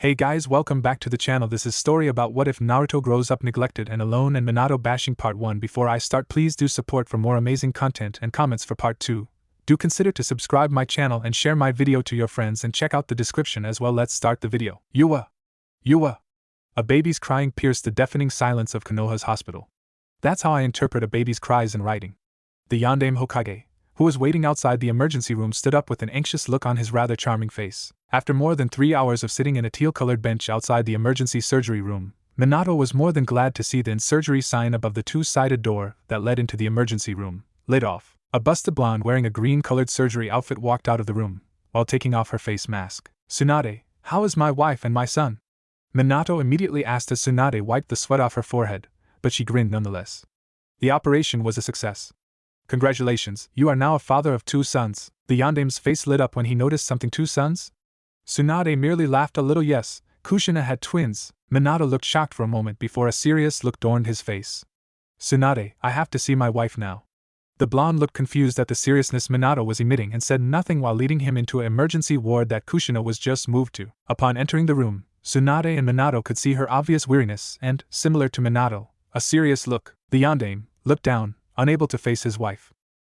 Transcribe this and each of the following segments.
Hey guys, welcome back to the channel. This is story about what if Naruto grows up neglected and alone and Minato bashing part 1. Before I start, please do support for more amazing content and comments for part 2. Do consider to subscribe my channel and share my video to your friends and check out the description as well. Let's start the video. Yua. A baby's crying pierced the deafening silence of Konoha's hospital. That's how I interpret a baby's cries in writing. The Yondaime Hokage, who was waiting outside the emergency room, stood up with an anxious look on his rather charming face. After more than 3 hours of sitting in a teal-colored bench outside the emergency surgery room, Minato was more than glad to see the in-surgery sign above the two-sided door that led into the emergency room lit off. A busted blonde wearing a green-colored surgery outfit walked out of the room, while taking off her face mask. "Tsunade, how is my wife and my son?" Minato immediately asked as Tsunade wiped the sweat off her forehead, but she grinned nonetheless. "The operation was a success. Congratulations, you are now a father of 2 sons. The Yondaime's face lit up when he noticed something. 2 sons? Tsunade merely laughed a little. Yes, Kushina had twins. Minato looked shocked for a moment before a serious look adorned his face. "Tsunade, I have to see my wife now." The blonde looked confused at the seriousness Minato was emitting and said nothing while leading him into an emergency ward that Kushina was just moved to. Upon entering the room, Tsunade and Minato could see her obvious weariness and, similar to Minato, a serious look. The Yondaime looked down, unable to face his wife.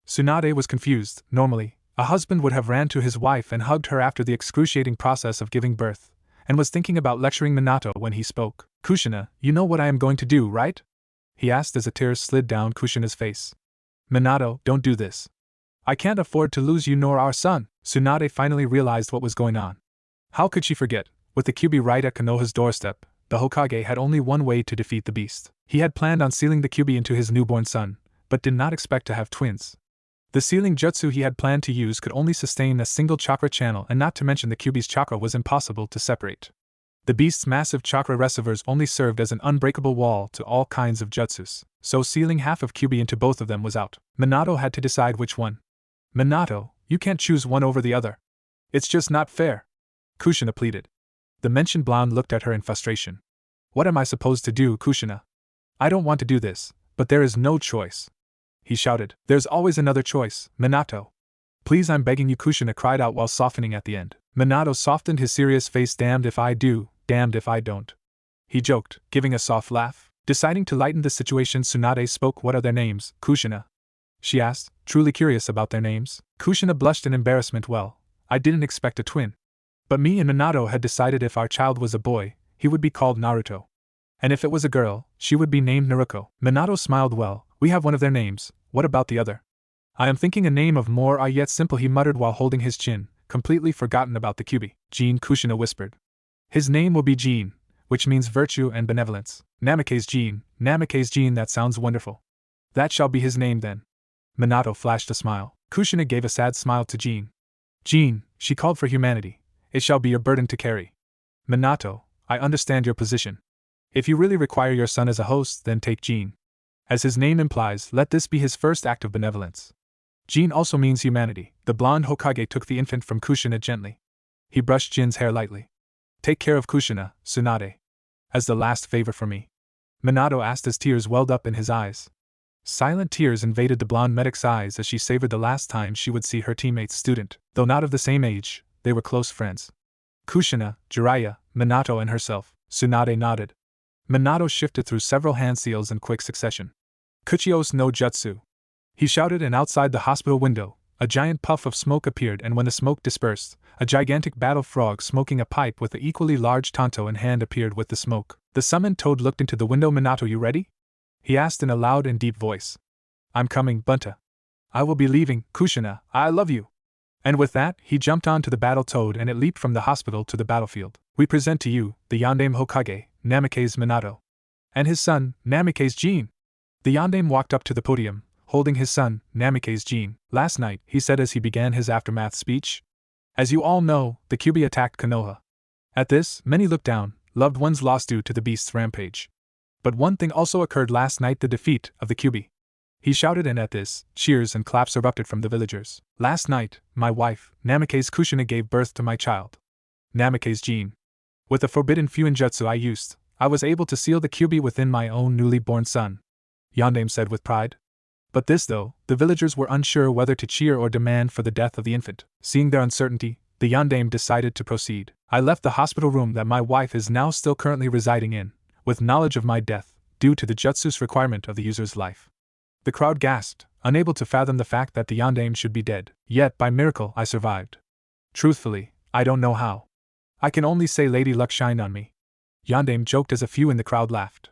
Tsunade was confused. Normally, a husband would have ran to his wife and hugged her after the excruciating process of giving birth, and was thinking about lecturing Minato when he spoke. "Kushina, you know what I am going to do, right?" he asked as a tear slid down Kushina's face. "Minato, don't do this. I can't afford to lose you nor our son." Tsunade finally realized what was going on. How could she forget? With the Kyuubi right at Konoha's doorstep, the Hokage had only one way to defeat the beast. He had planned on sealing the Kyuubi into his newborn son, but did not expect to have twins. The sealing jutsu he had planned to use could only sustain a single chakra channel, and not to mention the Kyuubi's chakra was impossible to separate. The beast's massive chakra reservoirs only served as an unbreakable wall to all kinds of jutsus, so sealing half of Kyuubi into both of them was out. Minato had to decide which one. "Minato, you can't choose one over the other. It's just not fair," Kushina pleaded. The mentioned blonde looked at her in frustration. "What am I supposed to do, Kushina? I don't want to do this, but there is no choice," he shouted. "There's always another choice, Minato. Please, I'm begging you," Kushina cried out while softening at the end. Minato softened his serious face. "Damned if I do, damned if I don't," he joked, giving a soft laugh. Deciding to lighten the situation, Tsunade spoke. "What are their names, Kushina?" she asked, truly curious about their names. Kushina blushed in embarrassment. "Well, I didn't expect a twin. But me and Minato had decided if our child was a boy, he would be called Naruto. And if it was a girl, she would be named Naruko." Minato smiled. "Well, we have one of their names. What about the other?" "I am thinking a name of more yet simple," he muttered while holding his chin, completely forgotten about the Kyuubi. "Jin," Kushina whispered. "His name will be Jin, which means virtue and benevolence." Namikaze Jin, that sounds wonderful. "That shall be his name then." Minato flashed a smile. Kushina gave a sad smile to Jin. "Jin," she called, "for humanity, it shall be your burden to carry." "Minato, I understand your position. If you really require your son as a host, then take Jin. As his name implies, let this be his first act of benevolence." Jin also means humanity. The blonde Hokage took the infant from Kushina gently. He brushed Jin's hair lightly. "Take care of Kushina, Tsunade. As the last favor for me," Minato asked as tears welled up in his eyes. Silent tears invaded the blonde medic's eyes as she savored the last time she would see her teammate's student. Though not of the same age, they were close friends. Kushina, Jiraiya, Minato and herself. Tsunade nodded. Minato shifted through several hand seals in quick succession. "Kuchios no Jutsu," he shouted, and outside the hospital window, a giant puff of smoke appeared, and when the smoke dispersed, a gigantic battle frog smoking a pipe with an equally large tanto in hand appeared with the smoke. The summoned toad looked into the window. "Minato, you ready?" he asked in a loud and deep voice. "I'm coming, Bunta. I will be leaving, Kushina, I love you." And with that, he jumped onto the battle toad and it leaped from the hospital to the battlefield. "We present to you, the Yondaime Hokage, Namikaze Minato. And his son, Namikaze Jin." The Yondaime walked up to the podium, holding his son, Namikaze Jin. "Last night," he said as he began his aftermath speech. "As you all know, the Kyuubi attacked Konoha. At this, many looked down, loved ones lost due to the beast's rampage. But one thing also occurred last night, the defeat of the Kyuubi." He shouted, and at this, cheers and claps erupted from the villagers. "Last night, my wife, Namikaze Kushina, gave birth to my child, Namikaze Jin. With the forbidden Fuinjutsu I used, I was able to seal the Kyuubi within my own newly born son," Yondaime said with pride. But this, though, the villagers were unsure whether to cheer or demand for the death of the infant. Seeing their uncertainty, the yondaime decided to proceed. I left the hospital room that my wife is now still currently residing in, with knowledge of my death, due to the jutsu's requirement of the user's life. The crowd gasped, unable to fathom the fact that the yondaime should be dead. Yet, by miracle, I survived. Truthfully, I don't know how. I can only say Lady Luck shined on me. Yondaime joked as a few in the crowd laughed.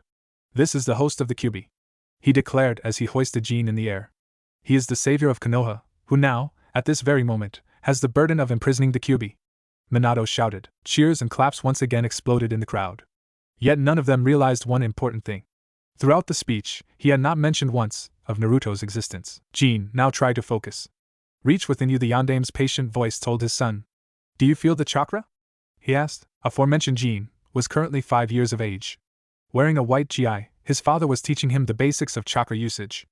This is the host of the Kyuubi, he declared as he hoisted Jin in the air. He is the savior of Konoha, who now, at this very moment, has the burden of imprisoning the Kyuubi. Minato shouted. Cheers and claps once again exploded in the crowd. Yet none of them realized one important thing. Throughout the speech, he had not mentioned once of Naruto's existence. Jin now tried to focus. Reach within you, the yondaime's patient voice told his son. Do you feel the chakra? He asked. Aforementioned Jin was currently 5 years of age. Wearing a white gi, his father was teaching him the basics of chakra usage.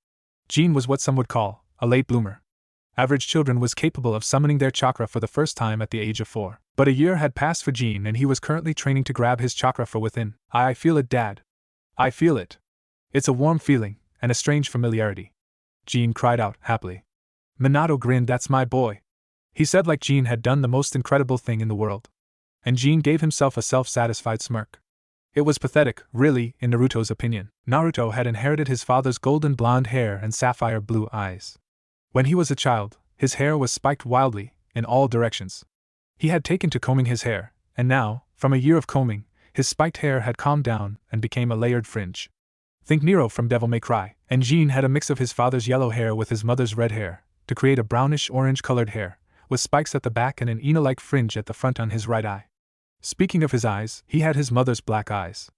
Jin was what some would call a late bloomer. Average children was capable of summoning their chakra for the first time at the age of 4. But a year had passed for Jin and he was currently training to grab his chakra from within. I feel it, Dad. I feel it. It's a warm feeling, and a strange familiarity. Jin cried out, happily. Minato grinned. That's my boy. He said like Jin had done the most incredible thing in the world. And Jin gave himself a self-satisfied smirk. It was pathetic, really, in Naruto's opinion. Naruto had inherited his father's golden blonde hair and sapphire blue eyes. When he was a child, his hair was spiked wildly, in all directions. He had taken to combing his hair, and now, from a year of combing, his spiked hair had calmed down and became a layered fringe. Think Nero from Devil May Cry. And Jin had a mix of his father's yellow hair with his mother's red hair, to create a brownish-orange colored hair, with spikes at the back and an Ina-like fringe at the front on his right eye. Speaking of his eyes, he had his mother's black eyes.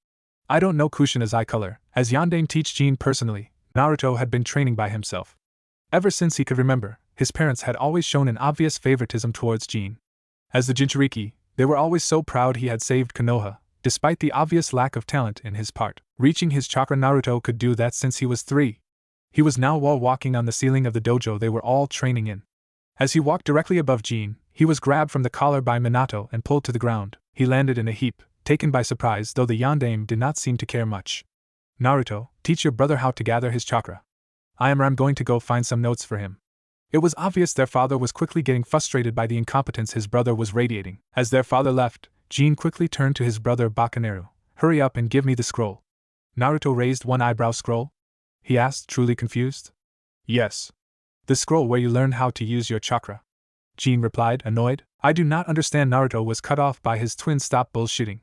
I don't know Kushina's eye color, as yondaime teach Jin personally. Naruto had been training by himself. Ever since he could remember, his parents had always shown an obvious favoritism towards Jin. As the Jinchuriki, they were always so proud he had saved Konoha, despite the obvious lack of talent in his part. Reaching his chakra, Naruto could do that since he was 3. He was now wall walking on the ceiling of the dojo they were all training in. As he walked directly above Jin, he was grabbed from the collar by Minato and pulled to the ground. He landed in a heap, taken by surprise, though the yondaime did not seem to care much. Naruto, teach your brother how to gather his chakra. I'm going to go find some notes for him. It was obvious their father was quickly getting frustrated by the incompetence his brother was radiating. As their father left, Jin quickly turned to his brother Bakaneru. Hurry up and give me the scroll. Naruto raised one eyebrow. Scroll? He asked, truly confused. Yes. The scroll where you learn how to use your chakra. Jin replied, annoyed. I do not understand. Naruto was cut off by his twin. Stop bullshitting.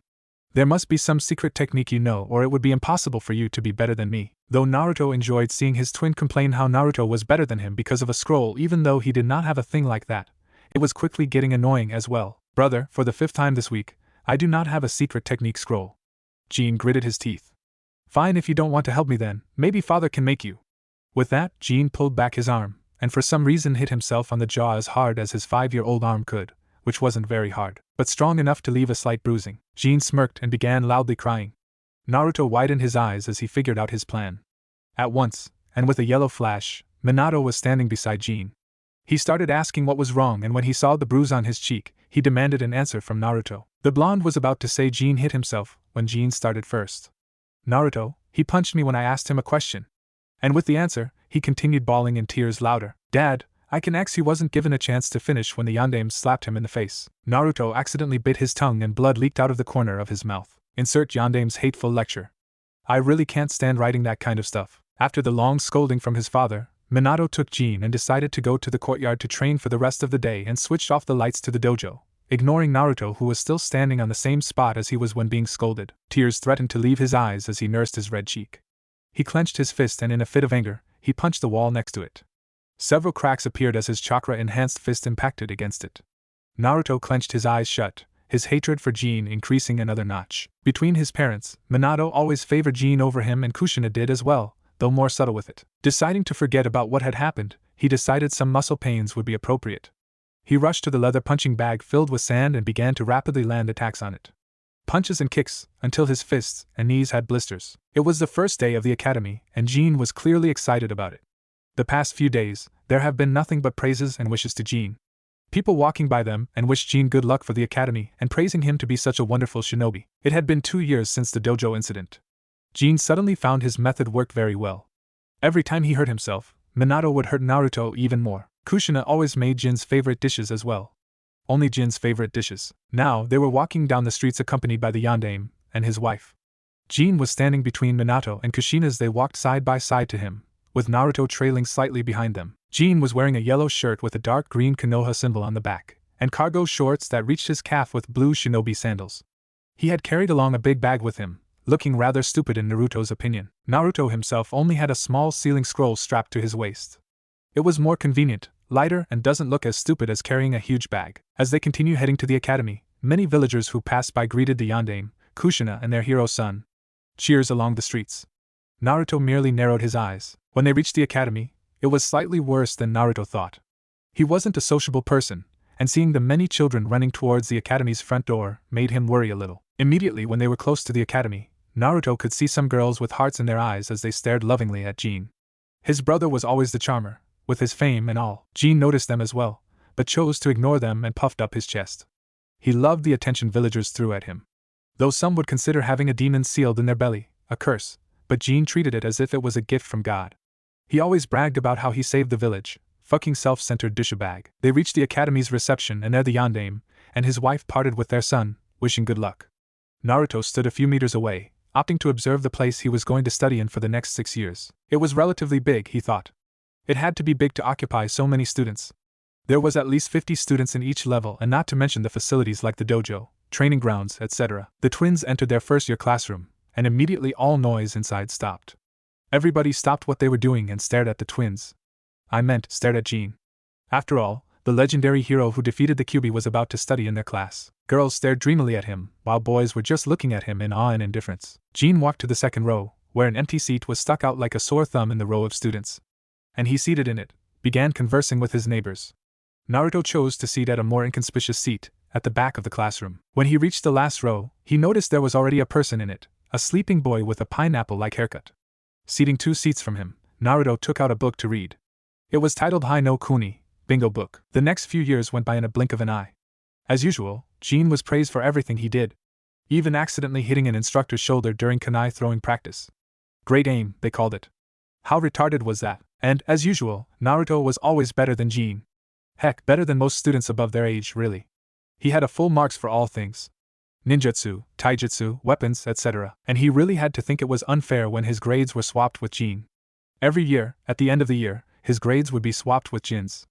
There must be some secret technique you know, or it would be impossible for you to be better than me. Though Naruto enjoyed seeing his twin complain how Naruto was better than him because of a scroll, even though he did not have a thing like that, it was quickly getting annoying as well. Brother, for the 5th time this week, I do not have a secret technique scroll. Jin gritted his teeth. Fine, if you don't want to help me then, maybe father can make you. With that, Jin pulled back his arm, and for some reason hit himself on the jaw as hard as his 5-year-old arm could, which wasn't very hard, but strong enough to leave a slight bruising. Jin smirked and began loudly crying. Naruto widened his eyes as he figured out his plan. At once, and with a yellow flash, Minato was standing beside Jin. He started asking what was wrong, and when he saw the bruise on his cheek, he demanded an answer from Naruto. The blonde was about to say Jin hit himself, when Jin started first. Naruto, he punched me when I asked him a question. And with the answer, he continued bawling in tears louder. Dad, I can ax. He wasn't given a chance to finish when the yondaime slapped him in the face. Naruto accidentally bit his tongue and blood leaked out of the corner of his mouth. Insert yondaime's hateful lecture. I really can't stand writing that kind of stuff. After the long scolding from his father, Minato took Jin and decided to go to the courtyard to train for the rest of the day and switched off the lights to the dojo, ignoring Naruto, who was still standing on the same spot as he was when being scolded. Tears threatened to leave his eyes as he nursed his red cheek. He clenched his fist and in a fit of anger, he punched the wall next to it. Several cracks appeared as his chakra-enhanced fist impacted against it. Naruto clenched his eyes shut, his hatred for Jin increasing another notch. Between his parents, Minato always favored Jin over him, and Kushina did as well, though more subtle with it. Deciding to forget about what had happened, he decided some muscle pains would be appropriate. He rushed to the leather punching bag filled with sand and began to rapidly land attacks on it. Punches and kicks, until his fists and knees had blisters. It was the first day of the academy, and Jin was clearly excited about it. The past few days, there have been nothing but praises and wishes to Jin. People walking by them and wished Jin good luck for the academy and praising him to be such a wonderful shinobi. It had been 2 years since the dojo incident. Jin suddenly found his method worked very well. Every time he hurt himself, Minato would hurt Naruto even more. Kushina always made Jin's favorite dishes as well. only Jin's favorite dishes. Now, they were walking down the streets accompanied by the yondaime and his wife. Jin was standing between Minato and Kushina as they walked side by side to him, with Naruto trailing slightly behind them. Jin was wearing a yellow shirt with a dark green Konoha symbol on the back, and cargo shorts that reached his calf with blue shinobi sandals. He had carried along a big bag with him, looking rather stupid in Naruto's opinion. Naruto himself only had a small sealing scroll strapped to his waist. It was more convenient, lighter, and doesn't look as stupid as carrying a huge bag. As they continue heading to the academy, many villagers who passed by greeted the yondaime, Kushina, and their hero son. Cheers along the streets. Naruto merely narrowed his eyes. When they reached the academy, it was slightly worse than Naruto thought. He wasn't a sociable person, and seeing the many children running towards the academy's front door made him worry a little. Immediately when they were close to the academy, Naruto could see some girls with hearts in their eyes as they stared lovingly at Jin. His brother was always the charmer, with his fame and all. Jin noticed them as well, but chose to ignore them and puffed up his chest. He loved the attention villagers threw at him. Though some would consider having a demon sealed in their belly a curse, but Jin treated it as if it was a gift from God. He always bragged about how he saved the village, fucking self-centered douchebag. They reached the academy's reception and there the yondaime and his wife parted with their son, wishing good luck. Naruto stood a few meters away, opting to observe the place he was going to study in for the next 6 years. It was relatively big, he thought. It had to be big to occupy so many students. There was at least 50 students in each level, and not to mention the facilities like the dojo, training grounds, etc. The twins entered their first-year classroom, and immediately all noise inside stopped. Everybody stopped what they were doing and stared at the twins. Stared at Jin. After all, the legendary hero who defeated the Kyuubi was about to study in their class. Girls stared dreamily at him, while boys were just looking at him in awe and indifference. Jin walked to the second row, where an empty seat was stuck out like a sore thumb in the row of students. And he seated in it, began conversing with his neighbors. Naruto chose to seat at a more inconspicuous seat, at the back of the classroom. When he reached the last row, he noticed there was already a person in it, a sleeping boy with a pineapple-like haircut. Seating 2 seats from him, Naruto took out a book to read. It was titled Hai no Kuni, Bingo Book. The next few years went by in a blink of an eye. As usual, Jin was praised for everything he did, even accidentally hitting an instructor's shoulder during kunai throwing practice. Great aim, they called it. How retarded was that? And, as usual, Naruto was always better than Jin. Heck, better than most students above their age, really. He had a full marks for all things. Ninjutsu, taijutsu, weapons, etc. And he really had to think it was unfair when his grades were swapped with Jin. Every year, at the end of the year, his grades would be swapped with Jin's.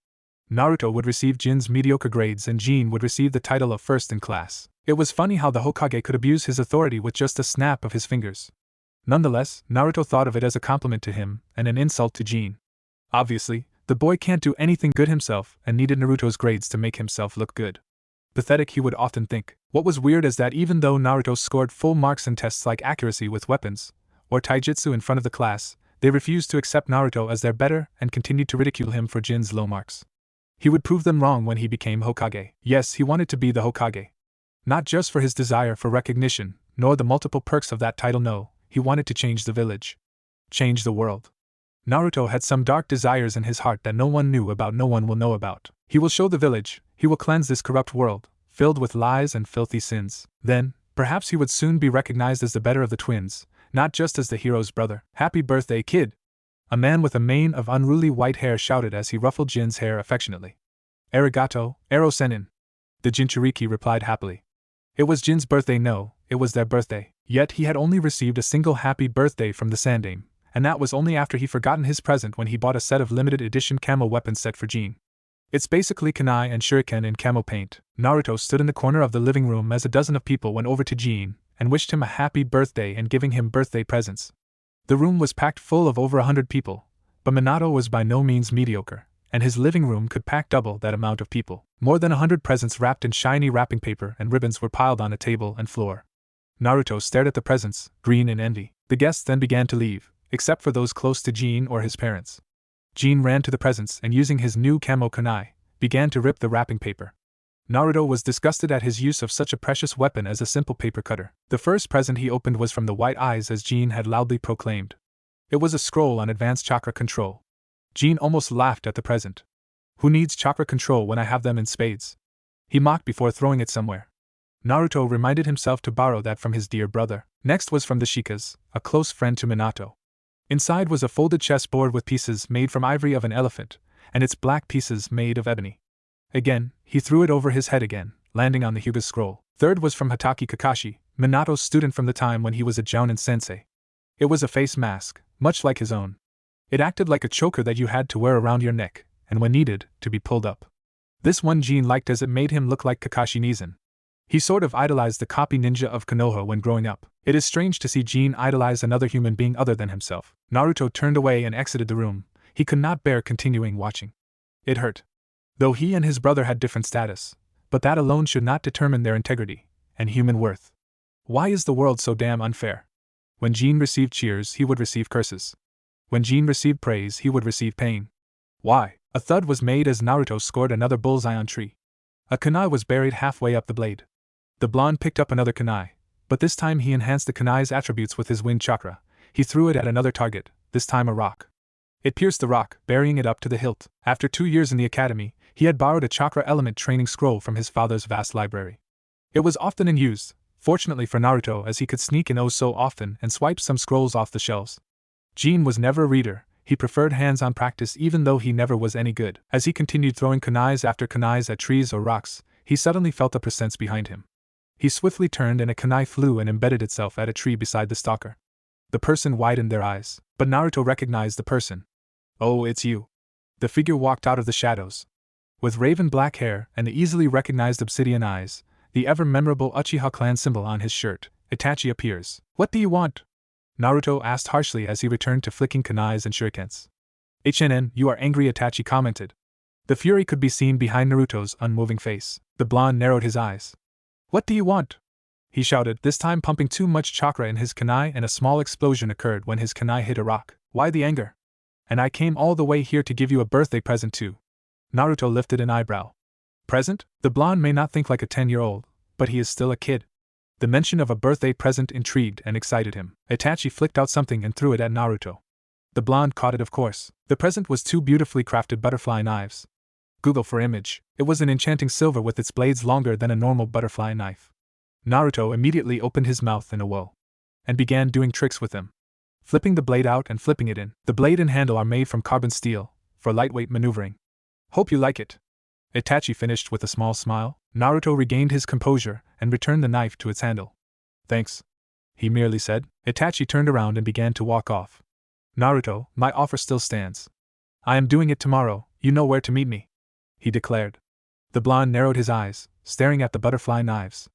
Naruto would receive Jin's mediocre grades and Jin would receive the title of first in class. It was funny how the Hokage could abuse his authority with just a snap of his fingers. Nonetheless, Naruto thought of it as a compliment to him and an insult to Jin. Obviously, the boy can't do anything good himself and needed Naruto's grades to make himself look good. Pathetic, he would often think. What was weird is that even though Naruto scored full marks in tests like accuracy with weapons or taijutsu in front of the class, they refused to accept Naruto as their better and continued to ridicule him for Jin's low marks. He would prove them wrong when he became Hokage. Yes, he wanted to be the Hokage. Not just for his desire for recognition, nor the multiple perks of that title, no, he wanted to change the village. Change the world. Naruto had some dark desires in his heart that no one knew about, no one will know about. He will show the village, he will cleanse this corrupt world, filled with lies and filthy sins. Then, perhaps he would soon be recognized as the better of the twins, not just as the hero's brother. Happy birthday, kid! A man with a mane of unruly white hair shouted as he ruffled Jin's hair affectionately. Arigato, Ero Senin. The Jinchuriki replied happily. It was Jin's birthday, no, it was their birthday. Yet he had only received a single happy birthday from the Sandaime, and that was only after he'd forgotten his present when he bought a set of limited edition camo weapon set for Jin. It's basically kunai and shuriken in camo paint. Naruto stood in the corner of the living room as a dozen of people went over to Jin and wished him a happy birthday and giving him birthday presents. The room was packed full of over 100 people, but Minato was by no means mediocre, and his living room could pack double that amount of people. More than 100 presents wrapped in shiny wrapping paper and ribbons were piled on a table and floor. Naruto stared at the presents, green in envy. The guests then began to leave, except for those close to Jin or his parents. Jin ran to the presents and using his new camo kunai, began to rip the wrapping paper. Naruto was disgusted at his use of such a precious weapon as a simple paper cutter. The first present he opened was from the White Eyes, as Jin had loudly proclaimed. It was a scroll on advanced chakra control. Jin almost laughed at the present. Who needs chakra control when I have them in spades? He mocked before throwing it somewhere. Naruto reminded himself to borrow that from his dear brother. Next was from the Shikas, a close friend to Minato. Inside was a folded chessboard with pieces made from ivory of an elephant, and its black pieces made of ebony. Again, he threw it over his head again, landing on the Hyuga scroll. Third was from Hatake Kakashi, Minato's student from the time when he was a Jounin sensei. It was a face mask, much like his own. It acted like a choker that you had to wear around your neck, and when needed, to be pulled up. This one Jin liked as it made him look like Kakashi Nizan. He sort of idolized the copy ninja of Konoha when growing up. It is strange to see Jin idolize another human being other than himself. Naruto turned away and exited the room. He could not bear continuing watching. It hurt. Though he and his brother had different status, but that alone should not determine their integrity and human worth. Why is the world so damn unfair? When Jin received cheers, he would receive curses. When Jin received praise, he would receive pain. Why? A thud was made as Naruto scored another bullseye on tree. A kunai was buried halfway up the blade. The blonde picked up another kunai, but this time he enhanced the kunai's attributes with his wind chakra. He threw it at another target, this time a rock. It pierced the rock, burying it up to the hilt. After 2 years in the academy, he had borrowed a chakra element training scroll from his father's vast library. It was often in use, fortunately for Naruto, as he could sneak in oh so often and swipe some scrolls off the shelves. Jin was never a reader. He preferred hands-on practice even though he never was any good. As he continued throwing kunais after kunais at trees or rocks, he suddenly felt a presence behind him. He swiftly turned and a kunai flew and embedded itself at a tree beside the stalker. The person widened their eyes, but Naruto recognized the person. "Oh, it's you." The figure walked out of the shadows. With raven black hair and the easily recognized obsidian eyes, the ever-memorable Uchiha clan symbol on his shirt, Itachi appears. "What do you want?" Naruto asked harshly as he returned to flicking kunais and shurikens. "You are angry," Itachi commented. The fury could be seen behind Naruto's unmoving face. The blonde narrowed his eyes. "What do you want?" he shouted, this time pumping too much chakra in his kunai, and a small explosion occurred when his kunai hit a rock. "Why the anger?" "And I came all the way here to give you a birthday present too." Naruto lifted an eyebrow. "Present?" The blonde may not think like a 10-year-old, but he is still a kid. The mention of a birthday present intrigued and excited him. Itachi flicked out something and threw it at Naruto. The blonde caught it, of course. The present was 2 beautifully crafted butterfly knives. Google for image. It was an enchanting silver with its blades longer than a normal butterfly knife. Naruto immediately opened his mouth in a woe and began doing tricks with them, flipping the blade out and flipping it in. The blade and handle are made from carbon steel, for lightweight maneuvering. "Hope you like it," Itachi finished with a small smile. Naruto regained his composure and returned the knife to its handle. "Thanks," he merely said. Itachi turned around and began to walk off. "Naruto, my offer still stands. I am doing it tomorrow, you know where to meet me," he declared. The blonde narrowed his eyes, staring at the butterfly knives.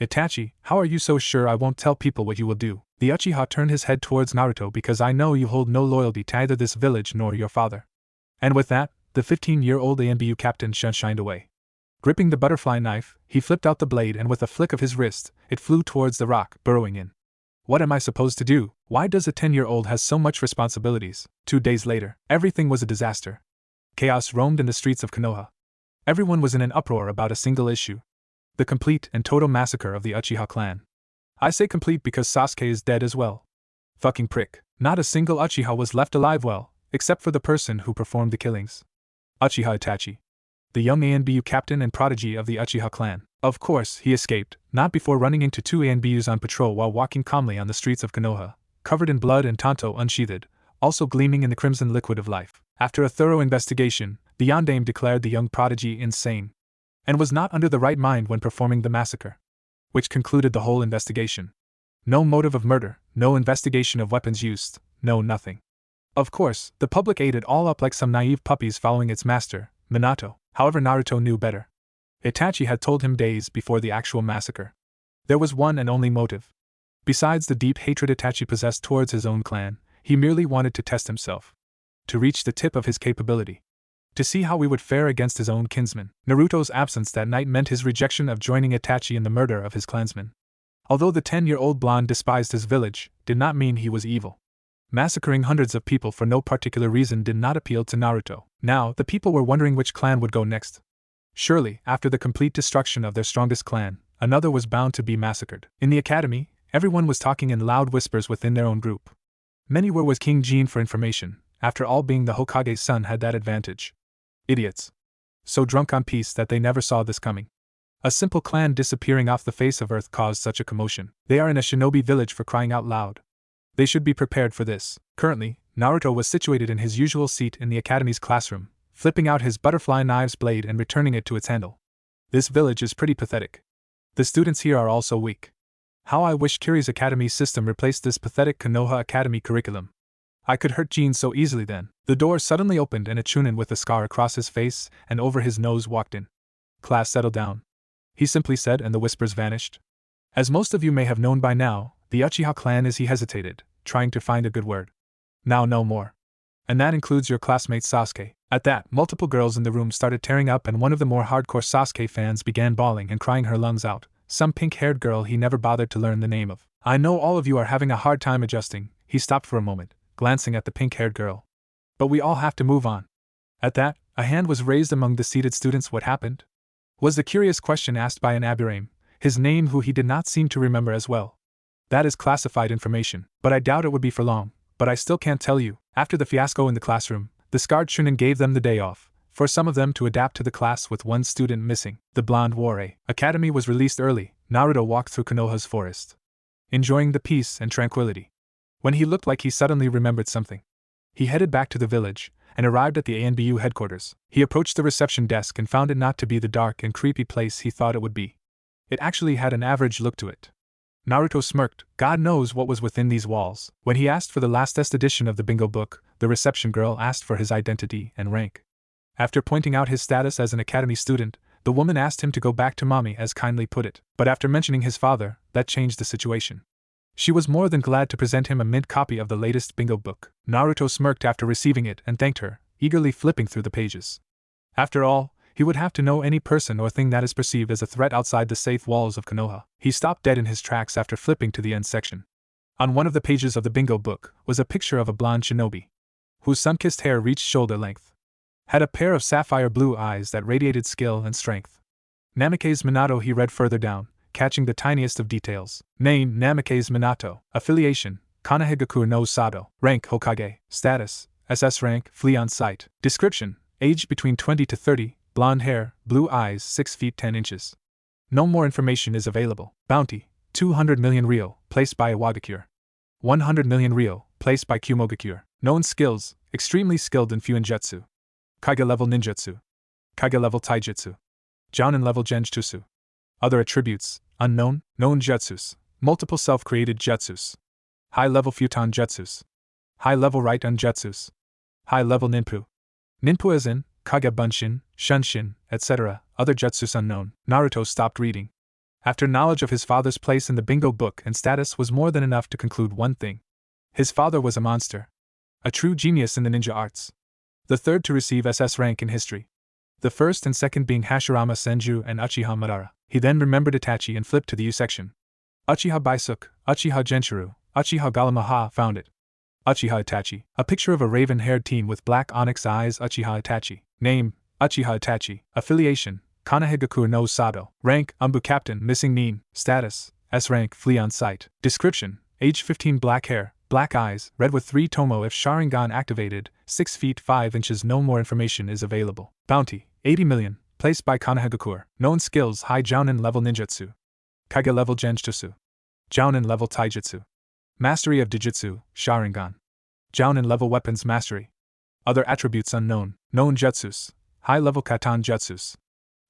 "Itachi, how are you so sure I won't tell people what you will do?" The Uchiha turned his head towards Naruto. "Because I know you hold no loyalty to either this village nor your father." And with that, the 15-year-old ANBU captain shined away. Gripping the butterfly knife, he flipped out the blade and with a flick of his wrist, it flew towards the rock, burrowing in. "What am I supposed to do? Why does a 10-year-old have so much responsibilities?" 2 days later, everything was a disaster. Chaos roamed in the streets of Konoha. Everyone was in an uproar about a single issue: the complete and total massacre of the Uchiha clan. I say complete because Sasuke is dead as well. Fucking prick. Not a single Uchiha was left alive, well, except for the person who performed the killings. Uchiha Itachi, the young ANBU captain and prodigy of the Uchiha clan. Of course, he escaped, not before running into 2 ANBUs on patrol while walking calmly on the streets of Konoha, covered in blood and tanto unsheathed, also gleaming in the crimson liquid of life. After a thorough investigation, the Yondaime declared the young prodigy insane, and was not under the right mind when performing the massacre, which concluded the whole investigation. No motive of murder, no investigation of weapons used, no nothing. Of course, the public ate it all up like some naive puppies following its master, Minato. However, Naruto knew better. Itachi had told him days before the actual massacre. There was one and only motive. Besides the deep hatred Itachi possessed towards his own clan, he merely wanted to test himself, to reach the tip of his capability, to see how he would fare against his own kinsman. Naruto's absence that night meant his rejection of joining Itachi in the murder of his clansmen. Although the 10-year-old blonde despised his village, did not mean he was evil. Massacring hundreds of people for no particular reason did not appeal to Naruto. Now, the people were wondering which clan would go next. Surely, after the complete destruction of their strongest clan, another was bound to be massacred. In the academy, everyone was talking in loud whispers within their own group. Many were with King Jin for information. After all, being the Hokage's son had that advantage. Idiots. So drunk on peace that they never saw this coming. A simple clan disappearing off the face of Earth caused such a commotion. They are in a shinobi village, for crying out loud. They should be prepared for this. Currently, Naruto was situated in his usual seat in the academy's classroom, flipping out his butterfly knife's blade and returning it to its handle. This village is pretty pathetic. The students here are all so weak. How I wish Kiri's academy system replaced this pathetic Konoha Academy curriculum. I could hurt Jean so easily then. The door suddenly opened and a Chunin with a scar across his face and over his nose walked in. Class, settle down, he simply said, and the whispers vanished. As most of you may have known by now, the Uchiha clan is, he hesitated, trying to find a good word. Now no more. And that includes your classmate Sasuke. At that, multiple girls in the room started tearing up and one of the more hardcore Sasuke fans began bawling and crying her lungs out, some pink-haired girl he never bothered to learn the name of. I know all of you are having a hard time adjusting, he stopped for a moment, glancing at the pink-haired girl. But we all have to move on. At that, a hand was raised among the seated students. What happened? Was the curious question asked by an Aburame, his name who he did not seem to remember as well. That is classified information, but I doubt it would be for long, but I still can't tell you. After the fiasco in the classroom, the scarred Chunin gave them the day off, for some of them to adapt to the class with one student missing. The blonde Warei Academy was released early. Naruto walked through Konoha's forest, enjoying the peace and tranquility. When he looked like he suddenly remembered something, he headed back to the village, and arrived at the ANBU headquarters. He approached the reception desk and found it not to be the dark and creepy place he thought it would be. It actually had an average look to it. Naruto smirked. God knows what was within these walls. When he asked for the last edition of the bingo book, the reception girl asked for his identity and rank. After pointing out his status as an academy student, the woman asked him to go back to mommy, as kindly put it. But after mentioning his father, that changed the situation. She was more than glad to present him a mint copy of the latest bingo book. Naruto smirked after receiving it and thanked her, eagerly flipping through the pages. After all, he would have to know any person or thing that is perceived as a threat outside the safe walls of Konoha. He stopped dead in his tracks after flipping to the end section. On one of the pages of the bingo book was a picture of a blonde shinobi, whose sun-kissed hair reached shoulder length, had a pair of sapphire blue eyes that radiated skill and strength. Namikaze Minato, he read further down, catching the tiniest of details. Name: Namikaze Minato. Affiliation: Konohagakure no Sado. Rank: Hokage. Status: SS rank, flea on sight. Description: age between 20 to 30, blonde hair, blue eyes, 6 feet 10 inches. No more information is available. Bounty: 200 million ryo, placed by Iwagakure. 100 million ryo, placed by Kumogakure. Known skills: extremely skilled in Fuinjutsu, Kage level ninjutsu, Kage level taijutsu, Jounin level genjutsu. Other attributes: unknown, known jutsus, multiple self-created jutsus, high-level futon jutsus, high-level right-on jutsus, high-level ninpu. Ninpu as in Kage Bunshin, Shunshin, etc. Other jutsus unknown. Naruto stopped reading. After knowledge of his father's place in the bingo book and status was more than enough to conclude one thing. His father was a monster. A true genius in the ninja arts. The third to receive SS rank in history. The first and second being Hashirama Senju and Uchiha Madara. He then remembered Itachi and flipped to the U section. Uchiha Baisuke, Uchiha Genshiro, Uchiha Galamaha found it. Uchiha Itachi. A picture of a raven-haired teen with black onyx eyes. Uchiha Itachi. Name: Uchiha Itachi. Affiliation: Konohagakure no Sado. Rank: Umbu Captain. Missing Nin. Status: S rank, flea on sight. Description: age 15, black hair, black eyes, red with 3 tomo if Sharingan activated, 6 feet 5 inches. No more information is available. Bounty: 80 million, placed by Konohagakure. Known skills: high Jounin level ninjutsu, Kage level genjutsu, Jounin level taijutsu. Mastery of Dijutsu, Sharingan. Jounin level weapons mastery. Other attributes unknown. Known jutsus: high level katan jutsus,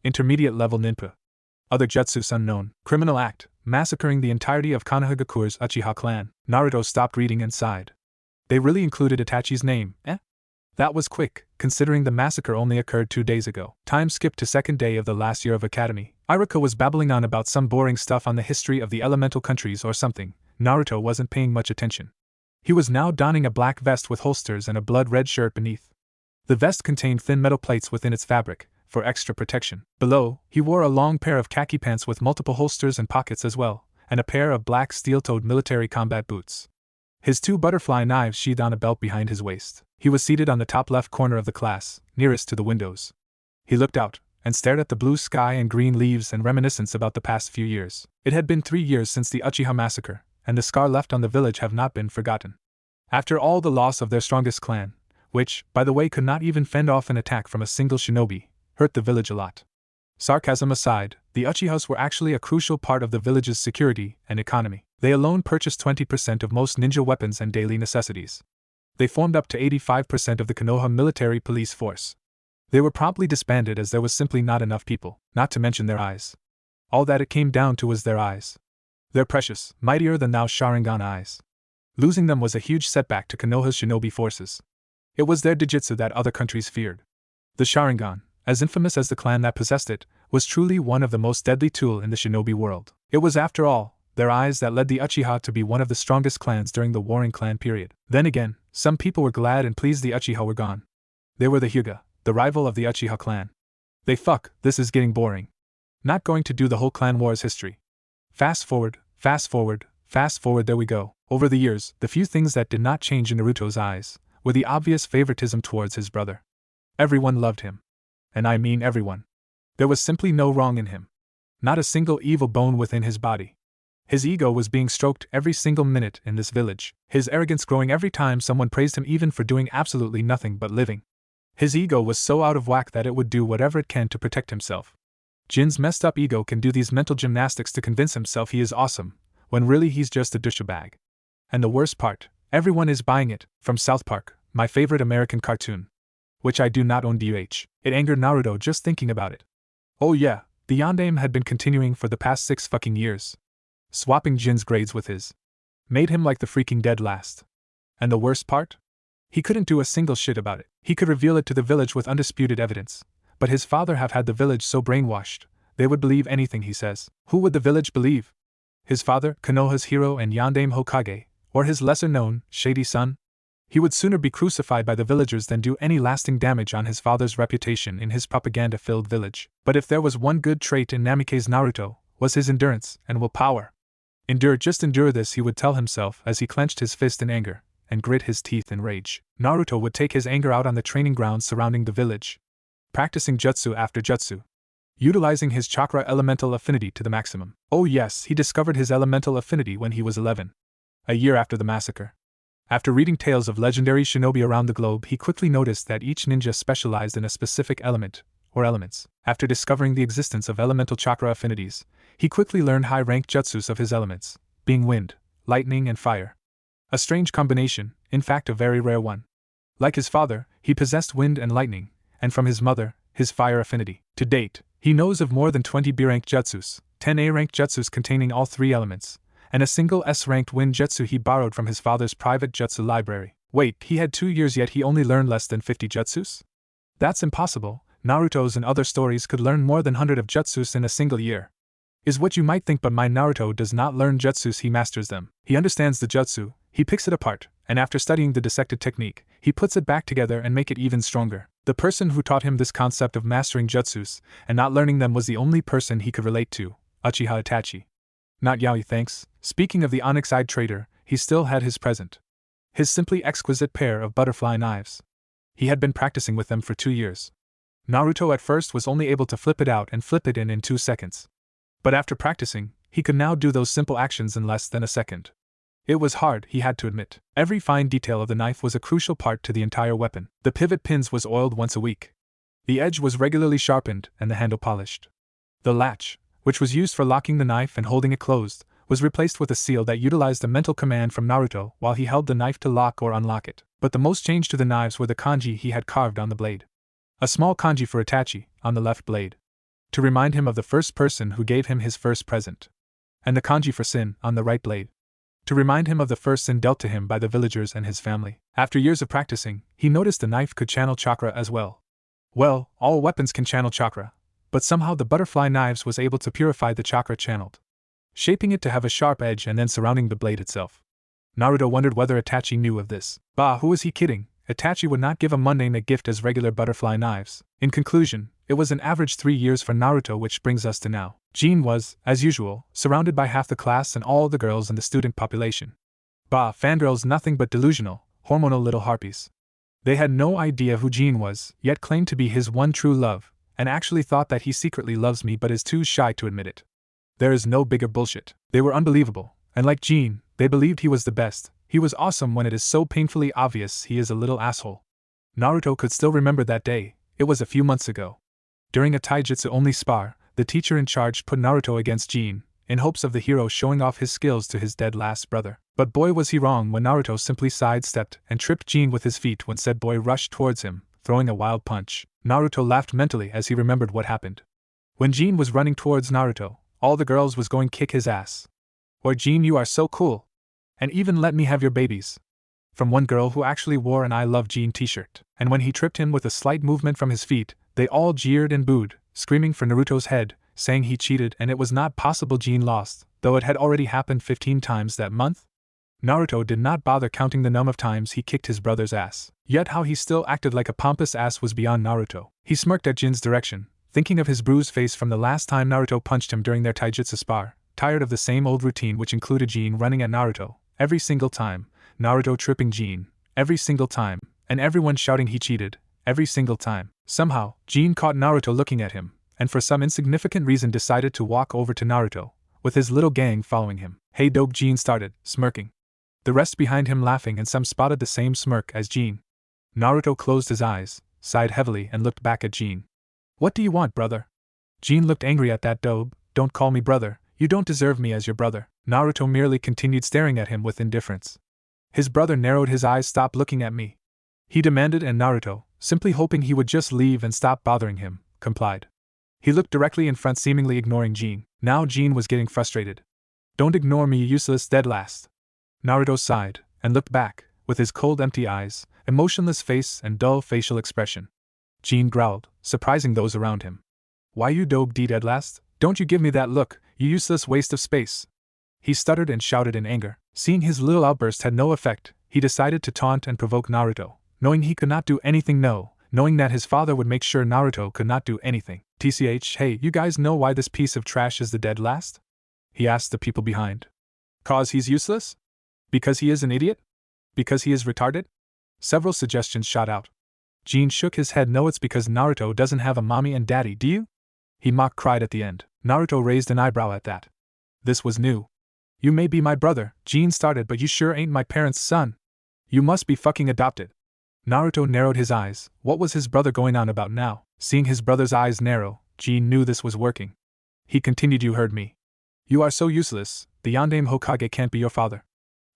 intermediate level ninpu. Other jutsus unknown. Criminal act: massacring the entirety of Konohagakure's Uchiha clan. Naruto stopped reading and sighed. They really included Itachi's name, eh? That was quick, considering the massacre only occurred 2 days ago. Time skipped to second day of the last year of academy. Iruka was babbling on about some boring stuff on the history of the elemental countries or something. Naruto wasn't paying much attention. He was now donning a black vest with holsters and a blood-red shirt beneath. The vest contained thin metal plates within its fabric, for extra protection. Below, he wore a long pair of khaki pants with multiple holsters and pockets as well, and a pair of black steel-toed military combat boots. His 2 butterfly knives sheathed on a belt behind his waist. He was seated on the top left corner of the class, nearest to the windows. He looked out, and stared at the blue sky and green leaves and reminiscence about the past few years. It had been 3 years since the Uchiha massacre, and the scar left on the village have not been forgotten. After all, the loss of their strongest clan, which, by the way, could not even fend off an attack from a single shinobi, hurt the village a lot. Sarcasm aside, the Uchihas were actually a crucial part of the village's security and economy. They alone purchased 20% of most ninja weapons and daily necessities. They formed up to 85% of the Konoha military police force. They were promptly disbanded as there was simply not enough people, not to mention their eyes. All that it came down to was their eyes. Their precious, mightier-than-thou Sharingan eyes. Losing them was a huge setback to Konoha's shinobi forces. It was their Dijitsu that other countries feared. The Sharingan, as infamous as the clan that possessed it, was truly one of the most deadly tools in the shinobi world. It was, after all, their eyes that led the Uchiha to be one of the strongest clans during the Warring Clan period. Then again, some people were glad and pleased the Uchiha were gone. They were the Hyuga, the rival of the Uchiha clan. This is getting boring. Not going to do the whole clan war's history. Fast forward, there we go. Over the years, the few things that did not change in Naruto's eyes were the obvious favoritism towards his brother. Everyone loved him. And I mean everyone. There was simply no wrong in him. Not a single evil bone within his body. His ego was being stroked every single minute in this village, his arrogance growing every time someone praised him even for doing absolutely nothing but living. His ego was so out of whack that it would do whatever it can to protect himself. Jin's messed up ego can do these mental gymnastics to convince himself he is awesome, when really he's just a douchebag. And the worst part, everyone is buying it, from South Park, my favorite American cartoon. Which I do not own. It angered Naruto just thinking about it. Oh yeah, the yondaime had been continuing for the past 6 fucking years. Swapping Jin's grades with his. Made him like the freaking dead last. And the worst part? He couldn't do a single shit about it. He could reveal it to the village with undisputed evidence. But his father have had the village so brainwashed, they would believe anything he says. Who would the village believe? His father, Konoha's hero and yondaime Hokage, or his lesser-known, shady son? He would sooner be crucified by the villagers than do any lasting damage on his father's reputation in his propaganda-filled village. But if there was one good trait in Namikaze Naruto, was his endurance and willpower. Just endure this, he would tell himself as he clenched his fist in anger and grit his teeth in rage. Naruto would take his anger out on the training grounds surrounding the village, practicing jutsu after jutsu, utilizing his chakra elemental affinity to the maximum. Oh yes, he discovered his elemental affinity when he was 11. A year after the massacre. After reading tales of legendary shinobi around the globe, he quickly noticed that each ninja specialized in a specific element, or elements. After discovering the existence of elemental chakra affinities, he quickly learned high-ranked jutsus of his elements, being wind, lightning and fire. A strange combination, in fact a very rare one. Like his father, he possessed wind and lightning, and from his mother, his fire affinity. To date, he knows of more than 20 B-ranked jutsus, 10 A-ranked jutsus containing all 3 elements, and a single S-ranked wind jutsu he borrowed from his father's private jutsu library. Wait, he had 2 years yet he only learned less than 50 jutsus? That's impossible. Naruto's and other stories could learn more than 100 of jutsus in a single year. Is what you might think, but my Naruto does not learn jutsus, he masters them. He understands the jutsu, he picks it apart, and after studying the dissected technique, he puts it back together and make it even stronger. The person who taught him this concept of mastering jutsus and not learning them was the only person he could relate to, Uchiha Itachi. Not Yaoi, thanks. Speaking of the onyx-eyed traitor, he still had his present. His simply exquisite pair of butterfly knives. He had been practicing with them for 2 years. Naruto at first was only able to flip it out and flip it in 2 seconds. But after practicing, he could now do those simple actions in less than a second. It was hard, he had to admit. Every fine detail of the knife was a crucial part to the entire weapon. The pivot pins was oiled once a week. The edge was regularly sharpened and the handle polished. The latch, which was used for locking the knife and holding it closed, was replaced with a seal that utilized a mental command from Naruto while he held the knife to lock or unlock it. But the most change to the knives were the kanji he had carved on the blade. A small kanji for Itachi, on the left blade, to remind him of the first person who gave him his first present. And the kanji for Sin, on the right blade, to remind him of the first sin dealt to him by the villagers and his family. After years of practicing, he noticed the knife could channel chakra as well. Well, all weapons can channel chakra, but somehow the butterfly knives was able to purify the chakra channeled, shaping it to have a sharp edge and then surrounding the blade itself. Naruto wondered whether Itachi knew of this. Bah, who was he kidding? Itachi would not give a mundane a gift as regular butterfly knives. In conclusion, it was an average 3 years for Naruto, which brings us to now. Jin was, as usual, surrounded by half the class and all the girls in the student population. Bah, fangirls nothing but delusional, hormonal little harpies. They had no idea who Jin was, yet claimed to be his one true love, and actually thought that he secretly loves me but is too shy to admit it. There is no bigger bullshit. They were unbelievable, and like Jin, they believed he was the best. He was awesome when it is so painfully obvious he is a little asshole. Naruto could still remember that day. It was a few months ago. During a taijutsu-only spar, the teacher in charge put Naruto against Jin, in hopes of the hero showing off his skills to his dead last brother. But boy was he wrong when Naruto simply sidestepped and tripped Jin with his feet when said boy rushed towards him, throwing a wild punch. Naruto laughed mentally as he remembered what happened. When Jin was running towards Naruto, all the girls was going kick his ass. Or Jin, you are so cool. And even let me have your babies. From one girl who actually wore an I Love Jin t-shirt. And when he tripped him with a slight movement from his feet, they all jeered and booed, screaming for Naruto's head, saying he cheated and it was not possible Jin lost, though it had already happened 15 times that month. Naruto did not bother counting the number of times he kicked his brother's ass, yet how he still acted like a pompous ass was beyond Naruto. He smirked at Jin's direction, thinking of his bruised face from the last time Naruto punched him during their taijutsu spar, tired of the same old routine which included Jin running at Naruto, every single time, Naruto tripping Jin, every single time, and everyone shouting he cheated, every single time. Somehow, Jin caught Naruto looking at him, and for some insignificant reason decided to walk over to Naruto, with his little gang following him. Hey dope, Jin started, smirking. The rest behind him laughing, and some spotted the same smirk as Jin. Naruto closed his eyes, sighed heavily and looked back at Jin. What do you want, brother? Jin looked angry at that dope. Don't call me brother, you don't deserve me as your brother. Naruto merely continued staring at him with indifference. His brother narrowed his eyes. Stop looking at me, he demanded, and Naruto, simply hoping he would just leave and stop bothering him, complied. He looked directly in front, seemingly ignoring Jin. Now Jin was getting frustrated. Don't ignore me, you useless dead last. Naruto sighed, and looked back, with his cold empty eyes, emotionless face and dull facial expression. Jin growled, surprising those around him. Why you dope dead last? Don't you give me that look, you useless waste of space. He stuttered and shouted in anger. Seeing his little outburst had no effect, he decided to taunt and provoke Naruto, knowing he could not do anything. Knowing that his father would make sure Naruto could not do anything. TCH, hey, you guys know why this piece of trash is the dead last? He asked the people behind. Cause he's useless? Because he is an idiot? Because he is retarded? Several suggestions shot out. Jin shook his head. No, it's because Naruto doesn't have a mommy and daddy, do you? He mock cried at the end. Naruto raised an eyebrow at that. This was new. You may be my brother, Jin started, but you sure ain't my parents' son. You must be fucking adopted. Naruto narrowed his eyes. What was his brother going on about now? Seeing his brother's eyes narrow, Jin knew this was working. He continued, you heard me. You are so useless, the Yondaime Hokage can't be your father.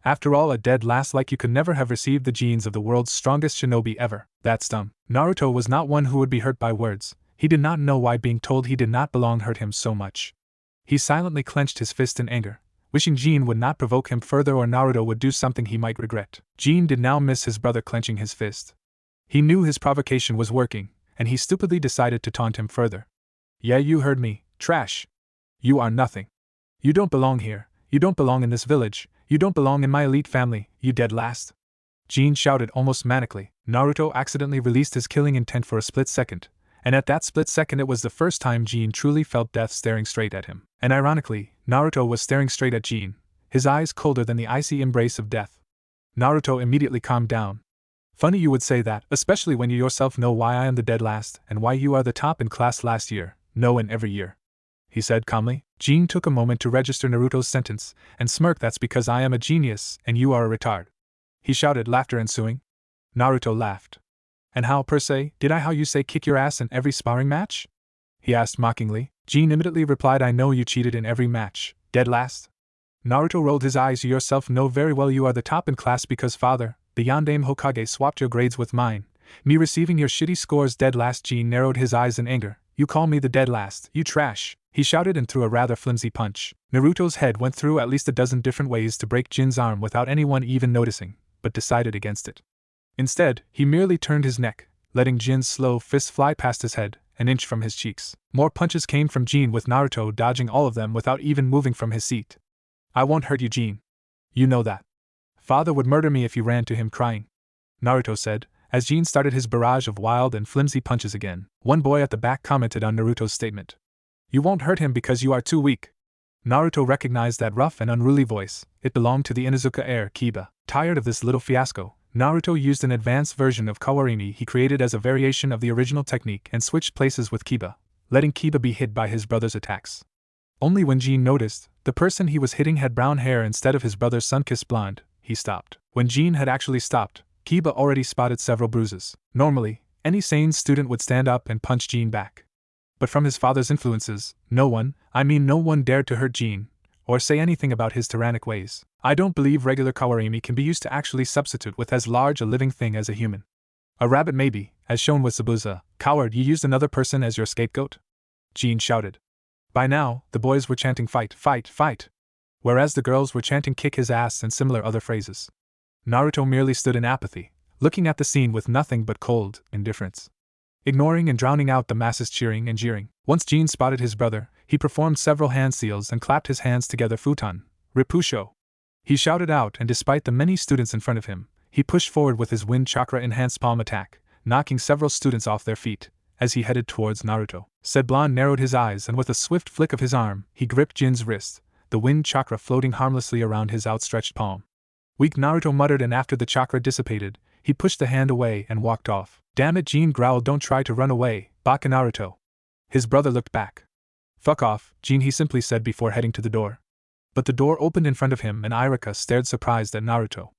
After all, a dead last like you could never have received the genes of the world's strongest shinobi ever. That's dumb. Naruto was not one who would be hurt by words. He did not know why being told he did not belong hurt him so much. He silently clenched his fist in anger, wishing Jin would not provoke him further or Naruto would do something he might regret. Jin did now miss his brother clenching his fist. He knew his provocation was working, and he stupidly decided to taunt him further. Yeah, you heard me, trash. You are nothing. You don't belong here, you don't belong in this village, you don't belong in my elite family, you dead last. Jin shouted almost manically. Naruto accidentally released his killing intent for a split second, and at that split second it was the first time Jin truly felt death staring straight at him. And ironically, Naruto was staring straight at Jin, his eyes colder than the icy embrace of death. Naruto immediately calmed down. Funny you would say that, especially when you yourself know why I am the dead last and why you are the top in class last year, no and every year, he said calmly. Jin took a moment to register Naruto's sentence, and smirked. That's because I am a genius and you are a retard, he shouted, laughter ensuing. Naruto laughed. And how, per se, did I how you say kick your ass in every sparring match? He asked mockingly. Jin immediately replied, I know you cheated in every match, dead last. Naruto rolled his eyes. You yourself know very well you are the top in class because father, the Yondaime Hokage, swapped your grades with mine, me receiving your shitty scores, dead last. Jin narrowed his eyes in anger. You call me the dead last, you trash, he shouted and threw a rather flimsy punch. Naruto's head went through at least a dozen different ways to break Jin's arm without anyone even noticing, but decided against it. Instead, he merely turned his neck, letting Jin's slow fist fly past his head, an inch from his cheeks. More punches came from Jin, with Naruto dodging all of them without even moving from his seat. I won't hurt you, Jin. You know that. Father would murder me if you ran to him crying, Naruto said, as Jin started his barrage of wild and flimsy punches again. One boy at the back commented on Naruto's statement. You won't hurt him because you are too weak. Naruto recognized that rough and unruly voice. It belonged to the Inuzuka heir, Kiba. Tired of this little fiasco, Naruto used an advanced version of Kawarimi he created as a variation of the original technique and switched places with Kiba, letting Kiba be hit by his brother's attacks. Only when Jin noticed the person he was hitting had brown hair instead of his brother's sun-kissed blonde, he stopped. When Jin had actually stopped, Kiba already spotted several bruises. Normally, any sane student would stand up and punch Jin back. But from his father's influences, no one dared to hurt Jin, or say anything about his tyrannic ways. I don't believe regular Kawarimi can be used to actually substitute with as large a living thing as a human. A rabbit maybe, as shown with Sabuza. Coward, you used another person as your scapegoat? Jean shouted. By now, the boys were chanting fight, fight, fight, whereas the girls were chanting kick his ass and similar other phrases. Naruto merely stood in apathy, looking at the scene with nothing but cold indifference, ignoring and drowning out the masses cheering and jeering. Once Jean spotted his brother, he performed several hand seals and clapped his hands together. Futon, Ripusho, he shouted out, and despite the many students in front of him, he pushed forward with his wind chakra enhanced palm attack, knocking several students off their feet. As he headed towards Naruto, Said Blonde narrowed his eyes, and with a swift flick of his arm, he gripped Jin's wrist, the wind chakra floating harmlessly around his outstretched palm. Weak, Naruto muttered, and after the chakra dissipated, he pushed the hand away and walked off. Damn it, Jin growled, don't try to run away, Baka Naruto. His brother looked back. Fuck off, Jin, he simply said before heading to the door. But the door opened in front of him and Irika stared surprised at Naruto.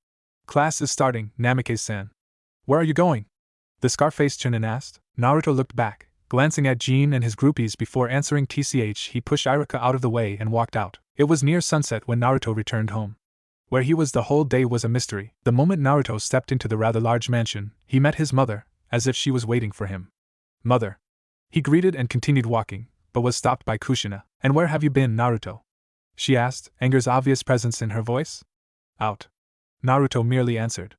Class is starting, Namike-san. Where are you going? The scar-faced Chunin asked. Naruto looked back, glancing at Jin and his groupies before answering. Tch, he pushed Irika out of the way and walked out. It was near sunset when Naruto returned home. Where he was the whole day was a mystery. The moment Naruto stepped into the rather large mansion, he met his mother, as if she was waiting for him. Mother. He greeted and continued walking, but was stopped by Kushina. And where have you been, Naruto? She asked, anger's obvious presence in her voice. Out. Naruto merely answered.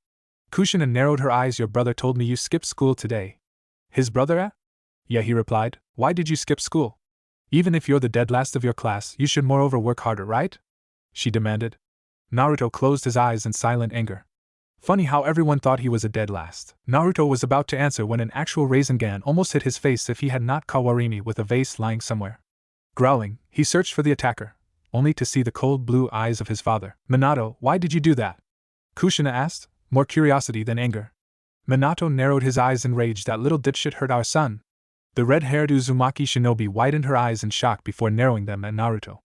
Kushina narrowed her eyes. Your brother told me you skipped school today. His brother, eh? Yeah, he replied. Why did you skip school? Even if you're the dead last of your class, you should moreover work harder, right? She demanded. Naruto closed his eyes in silent anger. Funny how everyone thought he was a dead last. Naruto was about to answer when an actual Rasengan almost hit his face if he had not Kawarimi with a vase lying somewhere. Growling, he searched for the attacker, only to see the cold blue eyes of his father. Minato, why did you do that? Kushina asked, more curiosity than anger. Minato narrowed his eyes in rage. That little dipshit hurt our son. The red-haired Uzumaki shinobi widened her eyes in shock before narrowing them at Naruto.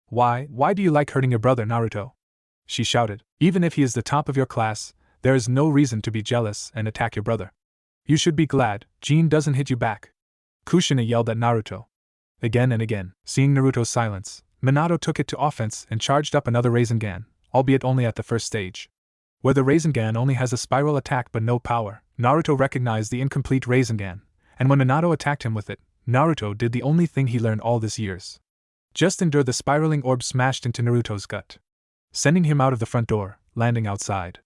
Why do you like hurting your brother, Naruto? She shouted. Even if he is the top of your class, there is no reason to be jealous and attack your brother. You should be glad Jin doesn't hit you back. Kushina yelled at Naruto. Again and again, seeing Naruto's silence, Minato took it to offense and charged up another Rasengan, albeit only at the first stage. Where the Rasengan only has a spiral attack but no power, Naruto recognized the incomplete Rasengan, and when Minato attacked him with it, Naruto did the only thing he learned all these years. Just endure. The spiraling orb smashed into Naruto's gut, sending him out of the front door, landing outside.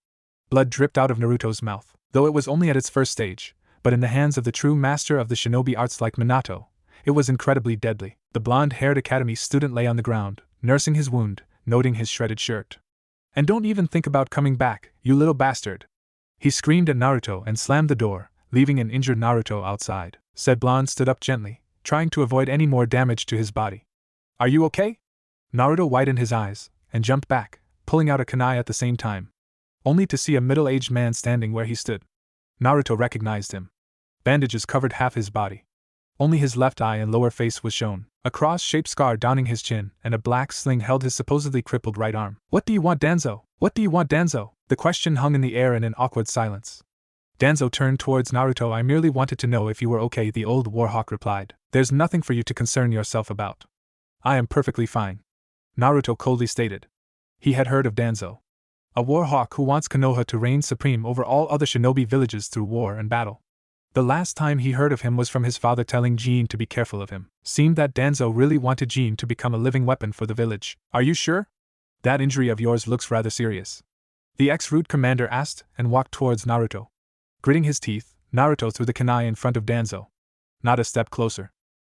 Blood dripped out of Naruto's mouth, though it was only at its first stage, but in the hands of the true master of the shinobi arts like Minato, it was incredibly deadly. The blonde-haired academy student lay on the ground, nursing his wound, noting his shredded shirt. And don't even think about coming back, you little bastard! He screamed at Naruto and slammed the door, leaving an injured Naruto outside. Said Blonde stood up gently, trying to avoid any more damage to his body. Are you okay? Naruto widened his eyes, and jumped back, pulling out a kunai at the same time, only to see a middle-aged man standing where he stood. Naruto recognized him. Bandages covered half his body. Only his left eye and lower face was shown, a cross-shaped scar downing his chin, and a black sling held his supposedly crippled right arm. What do you want, Danzo? What do you want, Danzo? The question hung in the air in an awkward silence. Danzo turned towards Naruto. I merely wanted to know if you were okay, the old warhawk replied. There's nothing for you to concern yourself about. I am perfectly fine, Naruto coldly stated. He had heard of Danzo, a warhawk who wants Konoha to reign supreme over all other shinobi villages through war and battle. The last time he heard of him was from his father telling Jin to be careful of him. Seemed that Danzo really wanted Jin to become a living weapon for the village. Are you sure? That injury of yours looks rather serious, the ex-root commander asked and walked towards Naruto. Gritting his teeth, Naruto threw the kunai in front of Danzo. Not a step closer,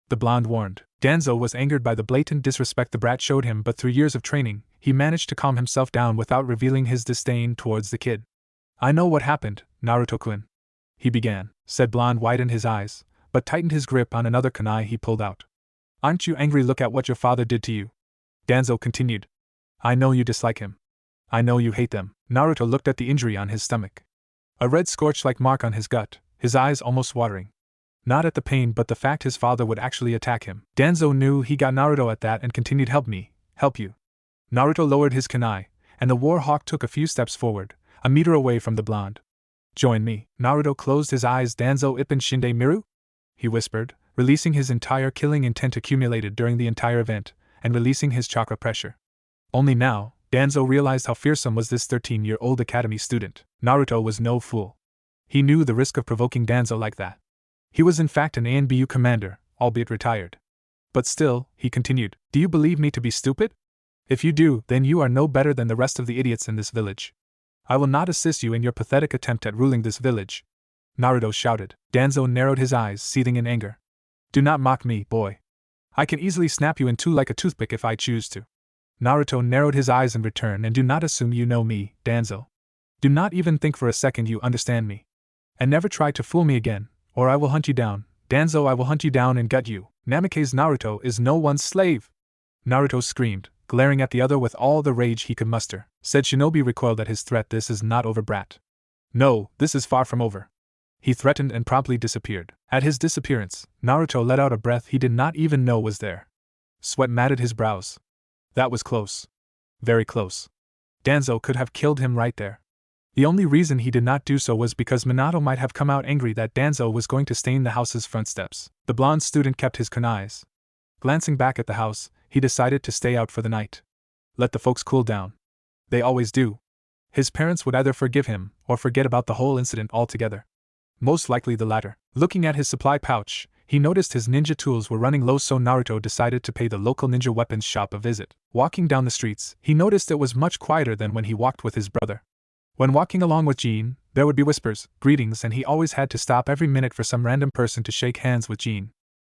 the blonde warned. Danzo was angered by the blatant disrespect the brat showed him, but through years of training, he managed to calm himself down without revealing his disdain towards the kid. I know what happened, Naruto-kun, he began. Said Blonde widened his eyes, but tightened his grip on another kunai he pulled out. Aren't you angry? Look at what your father did to you. Danzo continued. I know you dislike him. I know you hate them. Naruto looked at the injury on his stomach. A red scorch-like mark on his gut, his eyes almost watering. Not at the pain but the fact his father would actually attack him. Danzo knew he got Naruto at that and continued. Help me, help you. Naruto lowered his kunai, and the warhawk took a few steps forward, a meter away from the blonde. Join me. Naruto closed his eyes. Danzo Ippin Shinde Miru? He whispered, releasing his entire killing intent accumulated during the entire event, and releasing his chakra pressure. Only now, Danzo realized how fearsome was this 13-year-old academy student. Naruto was no fool. He knew the risk of provoking Danzo like that. He was in fact an ANBU commander, albeit retired. But still, he continued, do you believe me to be stupid? If you do, then you are no better than the rest of the idiots in this village. I will not assist you in your pathetic attempt at ruling this village. Naruto shouted. Danzo narrowed his eyes, seething in anger. Do not mock me, boy. I can easily snap you in two like a toothpick if I choose to. Naruto narrowed his eyes in return. And do not assume you know me, Danzo. Do not even think for a second you understand me. And never try to fool me again, or I will hunt you down. Danzo, I will hunt you down and gut you. Namikaze Naruto is no one's slave. Naruto screamed, glaring at the other with all the rage he could muster. Said Shinobi recoiled at his threat. This is not over, brat. No, this is far from over. He threatened and promptly disappeared. At his disappearance, Naruto let out a breath he did not even know was there. Sweat matted his brows. That was close. Very close. Danzo could have killed him right there. The only reason he did not do so was because Minato might have come out angry that Danzo was going to stain the house's front steps. The blonde student kept his kunais. Glancing back at the house, he decided to stay out for the night. Let the folks cool down. They always do. His parents would either forgive him or forget about the whole incident altogether. Most likely the latter. Looking at his supply pouch, he noticed his ninja tools were running low, so Naruto decided to pay the local ninja weapons shop a visit. Walking down the streets, he noticed it was much quieter than when he walked with his brother. When walking along with Jean, there would be whispers, greetings, and he always had to stop every minute for some random person to shake hands with Jean.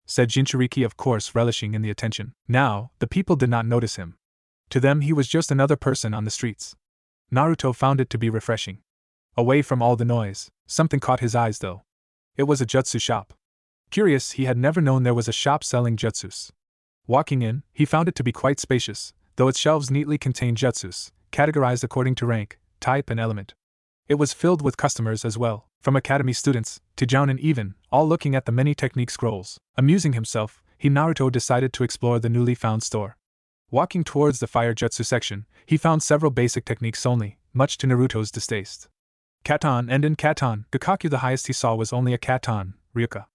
Said Jinchuriki, of course relishing in the attention. Now, the people did not notice him. To them he was just another person on the streets. Naruto found it to be refreshing. Away from all the noise, something caught his eyes though. It was a jutsu shop. Curious, he had never known there was a shop selling jutsus. Walking in, he found it to be quite spacious, though its shelves neatly contained jutsus, categorized according to rank, type and element. It was filled with customers as well, from academy students to jounin even, all looking at the many technique scrolls. Amusing himself, Naruto decided to explore the newly found store. Walking towards the fire jutsu section, he found several basic techniques only, much to Naruto's distaste. Katon and in Katon, Gakaku the highest he saw was only a Katon, Ryuka.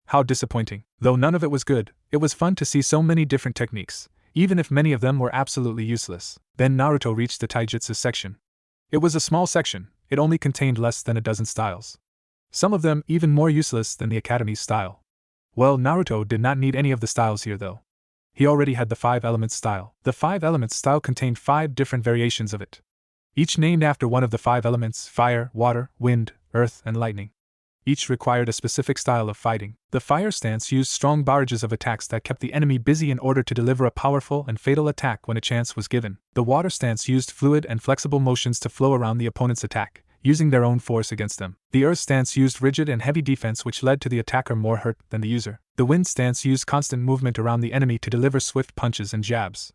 How disappointing. Though none of it was good, it was fun to see so many different techniques, even if many of them were absolutely useless. Then Naruto reached the taijutsu section. It was a small section, it only contained less than a dozen styles. Some of them even more useless than the academy's style. Well, Naruto did not need any of the styles here though. He already had the 5 elements style. The 5 elements style contained 5 different variations of it, each named after one of the 5 elements: fire, water, wind, earth, and lightning. Each required a specific style of fighting. The fire stance used strong barrages of attacks that kept the enemy busy in order to deliver a powerful and fatal attack when a chance was given. The water stance used fluid and flexible motions to flow around the opponent's attack, using their own force against them. The earth stance used rigid and heavy defense, which led to the attacker more hurt than the user. The wind stance used constant movement around the enemy to deliver swift punches and jabs.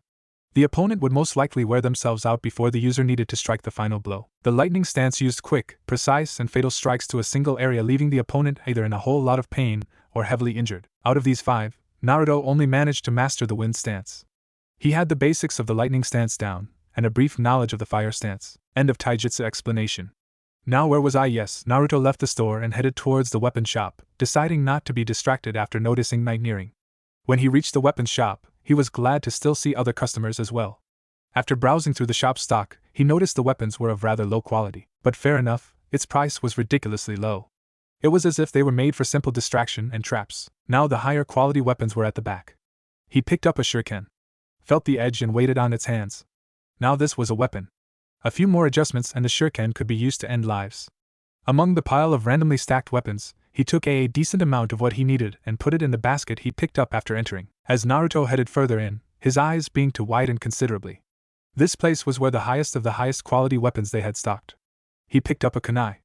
The opponent would most likely wear themselves out before the user needed to strike the final blow. The lightning stance used quick, precise, and fatal strikes to a single area, leaving the opponent either in a whole lot of pain or heavily injured. Out of these 5, Naruto only managed to master the wind stance. He had the basics of the lightning stance down, and a brief knowledge of the fire stance. End of taijutsu explanation. Now where was I? Yes, Naruto left the store and headed towards the weapon shop, deciding not to be distracted after noticing night nearing. When he reached the weapons shop, he was glad to still see other customers as well. After browsing through the shop's stock, he noticed the weapons were of rather low quality. But fair enough, its price was ridiculously low. It was as if they were made for simple distraction and traps. Now the higher quality weapons were at the back. He picked up a shuriken, felt the edge and weighted on its hands. Now this was a weapon. A few more adjustments and the shuriken could be used to end lives. Among the pile of randomly stacked weapons, he took a decent amount of what he needed and put it in the basket he picked up after entering. As Naruto headed further in, his eyes began to widen considerably. This place was where the highest of the highest quality weapons they had stocked. He picked up a kunai.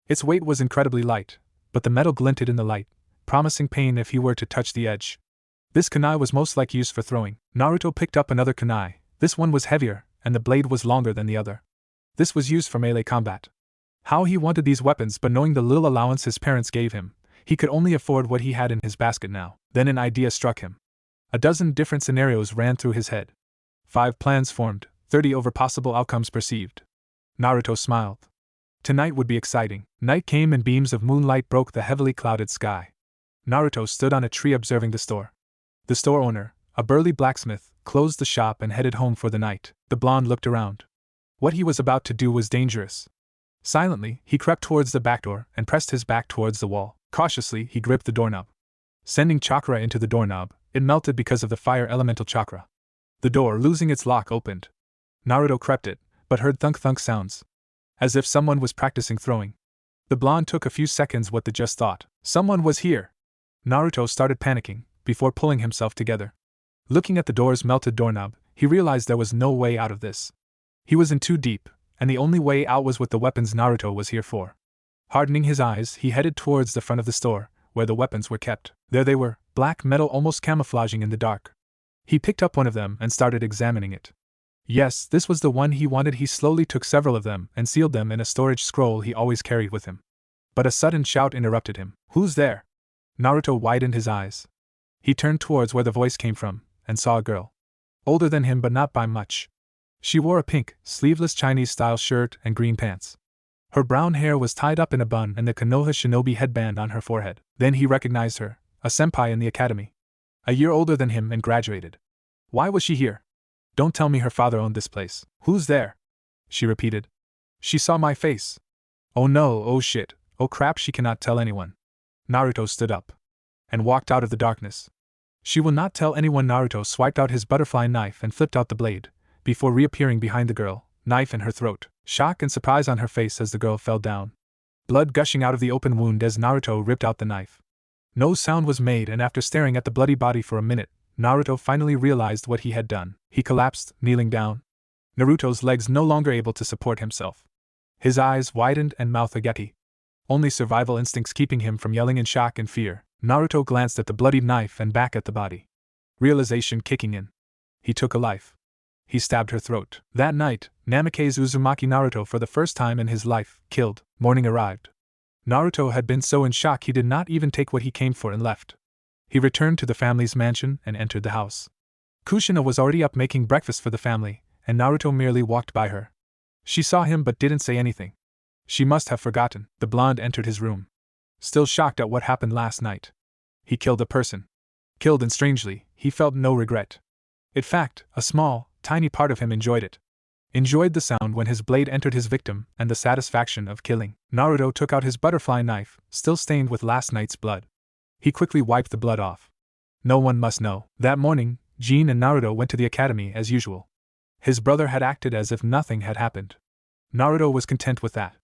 Its weight was incredibly light, but the metal glinted in the light, promising pain if he were to touch the edge. This kunai was most likely used for throwing. Naruto picked up another kunai. This one was heavier, and the blade was longer than the other. This was used for melee combat. How he wanted these weapons, but knowing the little allowance his parents gave him, he could only afford what he had in his basket now. Then an idea struck him. A dozen different scenarios ran through his head. 5 plans formed, 30 over possible outcomes perceived. Naruto smiled. Tonight would be exciting. Night came and beams of moonlight broke the heavily clouded sky. Naruto stood on a tree observing the store. The store owner, a burly blacksmith, closed the shop and headed home for the night. The blonde looked around. What he was about to do was dangerous. Silently, he crept towards the back door and pressed his back towards the wall. Cautiously, he gripped the doorknob. Sending chakra into the doorknob, it melted because of the fire elemental chakra. The door, losing its lock, opened. Naruto crept it, but heard thunk-thunk sounds. As if someone was practicing throwing. The blonde took a few seconds what the just thought. Someone was here! Naruto started panicking, before pulling himself together. Looking at the door's melted doorknob, he realized there was no way out of this. He was in too deep, and the only way out was with the weapons Naruto was here for. Hardening his eyes, he headed towards the front of the store, where the weapons were kept. There they were, black metal almost camouflaging in the dark. He picked up one of them and started examining it. Yes, this was the one he wanted. He slowly took several of them and sealed them in a storage scroll he always carried with him. But a sudden shout interrupted him. Who's there? Naruto widened his eyes. He turned towards where the voice came from, and saw a girl. Older than him but not by much. She wore a pink, sleeveless Chinese-style shirt and green pants. Her brown hair was tied up in a bun and the Konoha shinobi headband on her forehead. Then he recognized her, a senpai in the academy. A year older than him and graduated. Why was she here? Don't tell me her father owned this place. Who's there? She repeated. She saw my face. Oh no, oh shit, oh crap, she cannot tell anyone. Naruto stood up and walked out of the darkness. She will not tell anyone. Naruto swiped out his butterfly knife and flipped out the blade, before reappearing behind the girl, knife in her throat. Shock and surprise on her face as the girl fell down. Blood gushing out of the open wound as Naruto ripped out the knife. No sound was made, and after staring at the bloody body for a minute, Naruto finally realized what he had done. He collapsed, kneeling down. Naruto's legs no longer able to support himself. His eyes widened and mouth agape. Only survival instincts keeping him from yelling in shock and fear. Naruto glanced at the bloody knife and back at the body. Realization kicking in. He took a life. He stabbed her throat. That night, Namikaze Uzumaki Naruto for the first time in his life, killed. Morning arrived. Naruto had been so in shock he did not even take what he came for and left. He returned to the family's mansion and entered the house. Kushina was already up making breakfast for the family, and Naruto merely walked by her. She saw him but didn't say anything. She must have forgotten. The blonde entered his room. Still shocked at what happened last night. He killed a person. Killed, and strangely, he felt no regret. In fact, a small, tiny part of him enjoyed it. Enjoyed the sound when his blade entered his victim and the satisfaction of killing. Naruto took out his butterfly knife, still stained with last night's blood. He quickly wiped the blood off. No one must know. That morning, Jin and Naruto went to the academy as usual. His brother had acted as if nothing had happened. Naruto was content with that.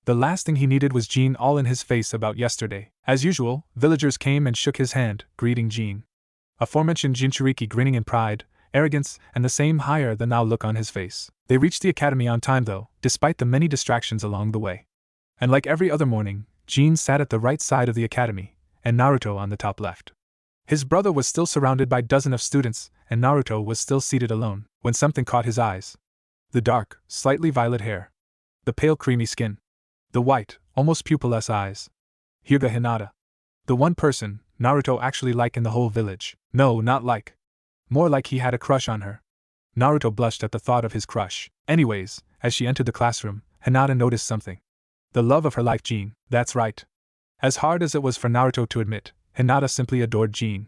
The last thing he needed was Jin all in his face about yesterday. As usual, villagers came and shook his hand, greeting Jin. Aforementioned Jinchuriki grinning in pride, arrogance, and the same higher-than-thou look on his face. They reached the academy on time though, despite the many distractions along the way. And like every other morning, Jin sat at the right side of the academy, and Naruto on the top left. His brother was still surrounded by dozens of students, and Naruto was still seated alone, when something caught his eyes. The dark, slightly violet hair. The pale creamy skin. The white, almost pupilless eyes. Hyuga Hinata. The one person Naruto actually liked in the whole village. No, not like. More like he had a crush on her. Naruto blushed at the thought of his crush. Anyways, as she entered the classroom, Hinata noticed something. The love of her life, Jin. That's right. As hard as it was for Naruto to admit, Hinata simply adored Jin.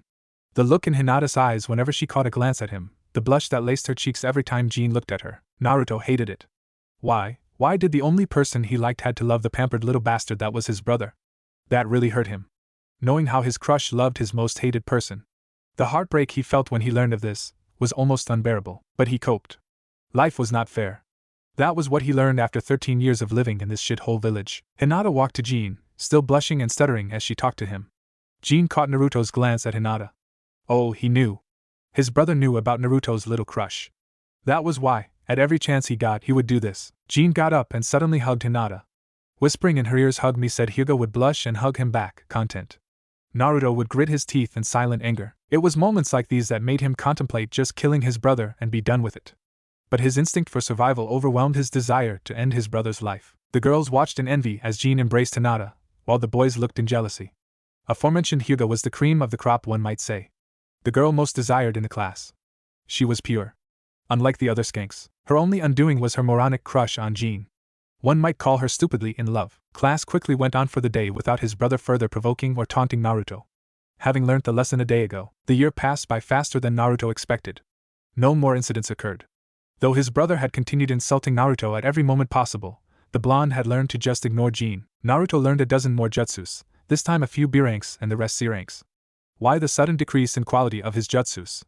The look in Hinata's eyes whenever she caught a glance at him, the blush that laced her cheeks every time Jin looked at her. Naruto hated it. Why did the only person he liked had to love the pampered little bastard that was his brother? That really hurt him. Knowing how his crush loved his most hated person. The heartbreak he felt when he learned of this was almost unbearable, but he coped. Life was not fair. That was what he learned after 13 years of living in this shithole village. Hinata walked to Jin, still blushing and stuttering as she talked to him. Jin caught Naruto's glance at Hinata. Oh, he knew. His brother knew about Naruto's little crush. That was why, at every chance he got, he would do this. Jin got up and suddenly hugged Hinata. Whispering in her ears, "Hug me," said Hyuga would blush and hug him back, content. Naruto would grit his teeth in silent anger. It was moments like these that made him contemplate just killing his brother and be done with it. But his instinct for survival overwhelmed his desire to end his brother's life. The girls watched in envy as Jin embraced Hinata, while the boys looked in jealousy. Aforementioned Hyuga was the cream of the crop, one might say. The girl most desired in the class. She was pure. Unlike the other skanks, her only undoing was her moronic crush on Jin. One might call her stupidly in love. Class quickly went on for the day without his brother further provoking or taunting Naruto. Having learnt the lesson a day ago, the year passed by faster than Naruto expected. No more incidents occurred. Though his brother had continued insulting Naruto at every moment possible, The blonde had learned to just ignore Jin. Naruto learned a dozen more jutsus, this time a few B ranks and the rest C ranks. Why the sudden decrease in quality of his jutsus?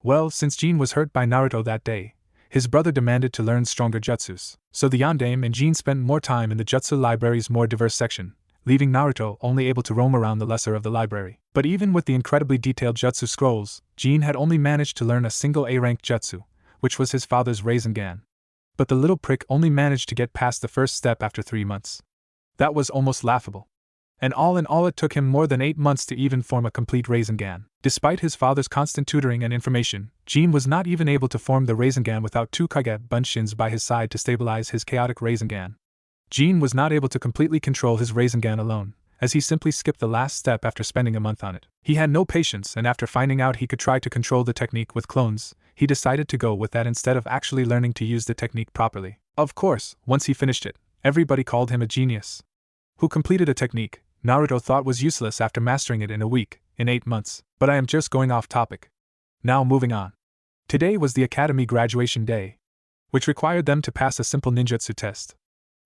Well, since Jin was hurt by Naruto that day, his brother demanded to learn stronger jutsus. So the Yondaime and Jin spent more time in the jutsu library's more diverse section, leaving Naruto only able to roam around the lesser of the library. But even with the incredibly detailed jutsu scrolls, Jin had only managed to learn a single A-rank jutsu, which was his father's Rasengan. But the little prick only managed to get past the first step after 3 months. That was almost laughable. And all in all, it took him more than 8 months to even form a complete Rasengan. Despite his father's constant tutoring and information, Jin was not even able to form the Rasengan without 2 Kage Bunshins by his side to stabilize his chaotic Rasengan. Jin was not able to completely control his Rasengan alone, as he simply skipped the last step after spending a month on it. He had no patience, and after finding out he could try to control the technique with clones, he decided to go with that instead of actually learning to use the technique properly. Of course, once he finished it, everybody called him a genius. Who completed a technique Naruto thought was useless after mastering it in a week, in 8 months. But I am just going off topic. Now moving on. Today was the academy graduation day, which required them to pass a simple ninjutsu test.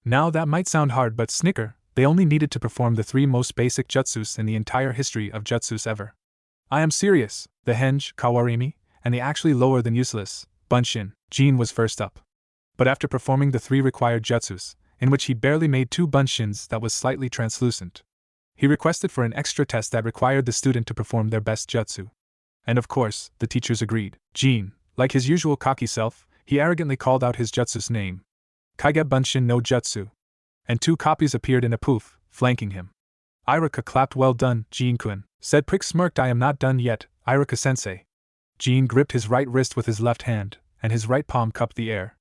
Now that might sound hard, but snicker, they only needed to perform the 3 most basic jutsus in the entire history of jutsus ever. I am serious, the henge, kawarimi, and the actually lower than useless, bunshin. Jin was first up. But after performing the 3 required jutsus, in which he barely made 2 bunshins that was slightly translucent, he requested for an extra test that required the student to perform their best jutsu. And of course, the teachers agreed. Jin, like his usual cocky self, he arrogantly called out his jutsu's name. Kage Bunshin no Jutsu. And 2 copies appeared in a poof, flanking him. Iruka clapped. Well done, Jin-kun. Said Prick smirked. I am not done yet, Iruka-sensei. Jin gripped his right wrist with his left hand, and his right palm cupped the air.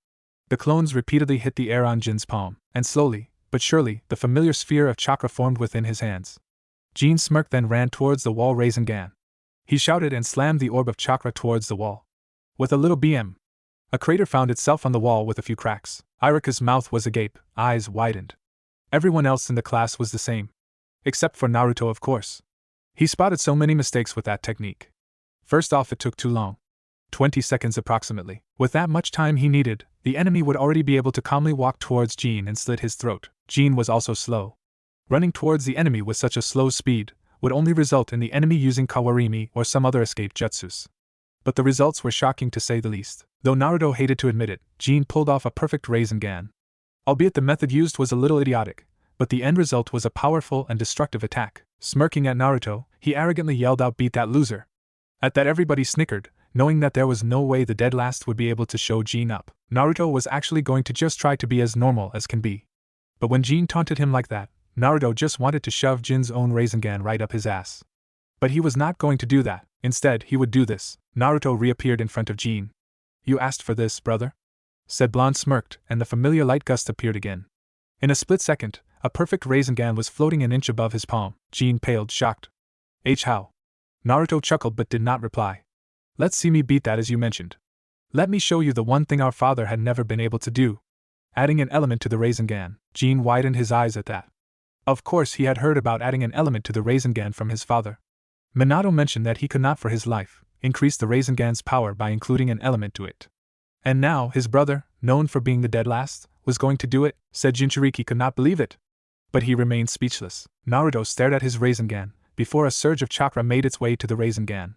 The clones repeatedly hit the air on Jin's palm, and slowly, but surely, the familiar sphere of chakra formed within his hands. Jin smirked, then ran towards the wall Rasengan. He shouted and slammed the orb of chakra towards the wall. With a little BM. A crater found itself on the wall with a few cracks. Iruka's mouth was agape, eyes widened. Everyone else in the class was the same. Except for Naruto, of course. He spotted so many mistakes with that technique. First off, it took too long. 20 seconds approximately. With that much time he needed, the enemy would already be able to calmly walk towards Jin and slit his throat. Jin was also slow. Running towards the enemy with such a slow speed would only result in the enemy using kawarimi or some other escape jutsus. But the results were shocking to say the least. Though Naruto hated to admit it, Jin pulled off a perfect Rasengan. Albeit the method used was a little idiotic, but the end result was a powerful and destructive attack. Smirking at Naruto, he arrogantly yelled out, "Beat that loser!" At that everybody snickered, knowing that there was no way the dead last would be able to show Jin up. Naruto was actually going to just try to be as normal as can be. But when Jin taunted him like that, Naruto just wanted to shove Jin's own Rasengan right up his ass. But he was not going to do that. Instead, he would do this. Naruto reappeared in front of Jin. "You asked for this, brother?" said Blonde smirked, and the familiar light gust appeared again. In a split second, a perfect Rasengan was floating an inch above his palm. Jin paled, shocked. How? Naruto chuckled but did not reply. "Let's see me beat that as you mentioned. Let me show you the one thing our father had never been able to do." Adding an element to the Rasengan. Jin widened his eyes at that. Of course he had heard about adding an element to the Rasengan from his father. Minato mentioned that he could not for his life increase the Rasengan's power by including an element to it. And now his brother, known for being the dead last, was going to do it, said Jinchuriki could not believe it. But he remained speechless. Naruto stared at his Rasengan, before a surge of chakra made its way to the Rasengan.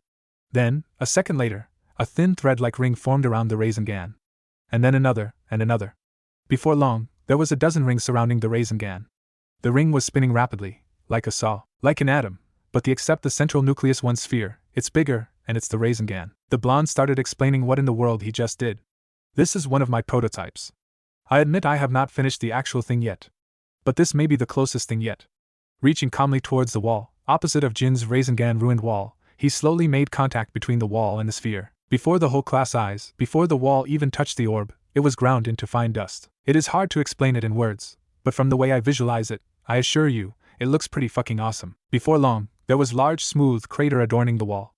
Then, a second later, a thin thread-like ring formed around the Rasengan. And then another, and another. Before long, there was a dozen rings surrounding the Rasengan. The ring was spinning rapidly, like a saw, like an atom, but except the central nucleus one sphere, it's bigger, and it's the Rasengan. The blonde started explaining what in the world he just did. "This is one of my prototypes. I admit I have not finished the actual thing yet. But this may be the closest thing yet." Reaching calmly towards the wall, opposite of Jin's Rasengan ruined wall, he slowly made contact between the wall and the sphere. Before the whole class eyes, before the wall even touched the orb, it was ground into fine dust. It is hard to explain it in words, but from the way I visualize it, I assure you, it looks pretty fucking awesome. Before long, there was large smooth crater adorning the wall.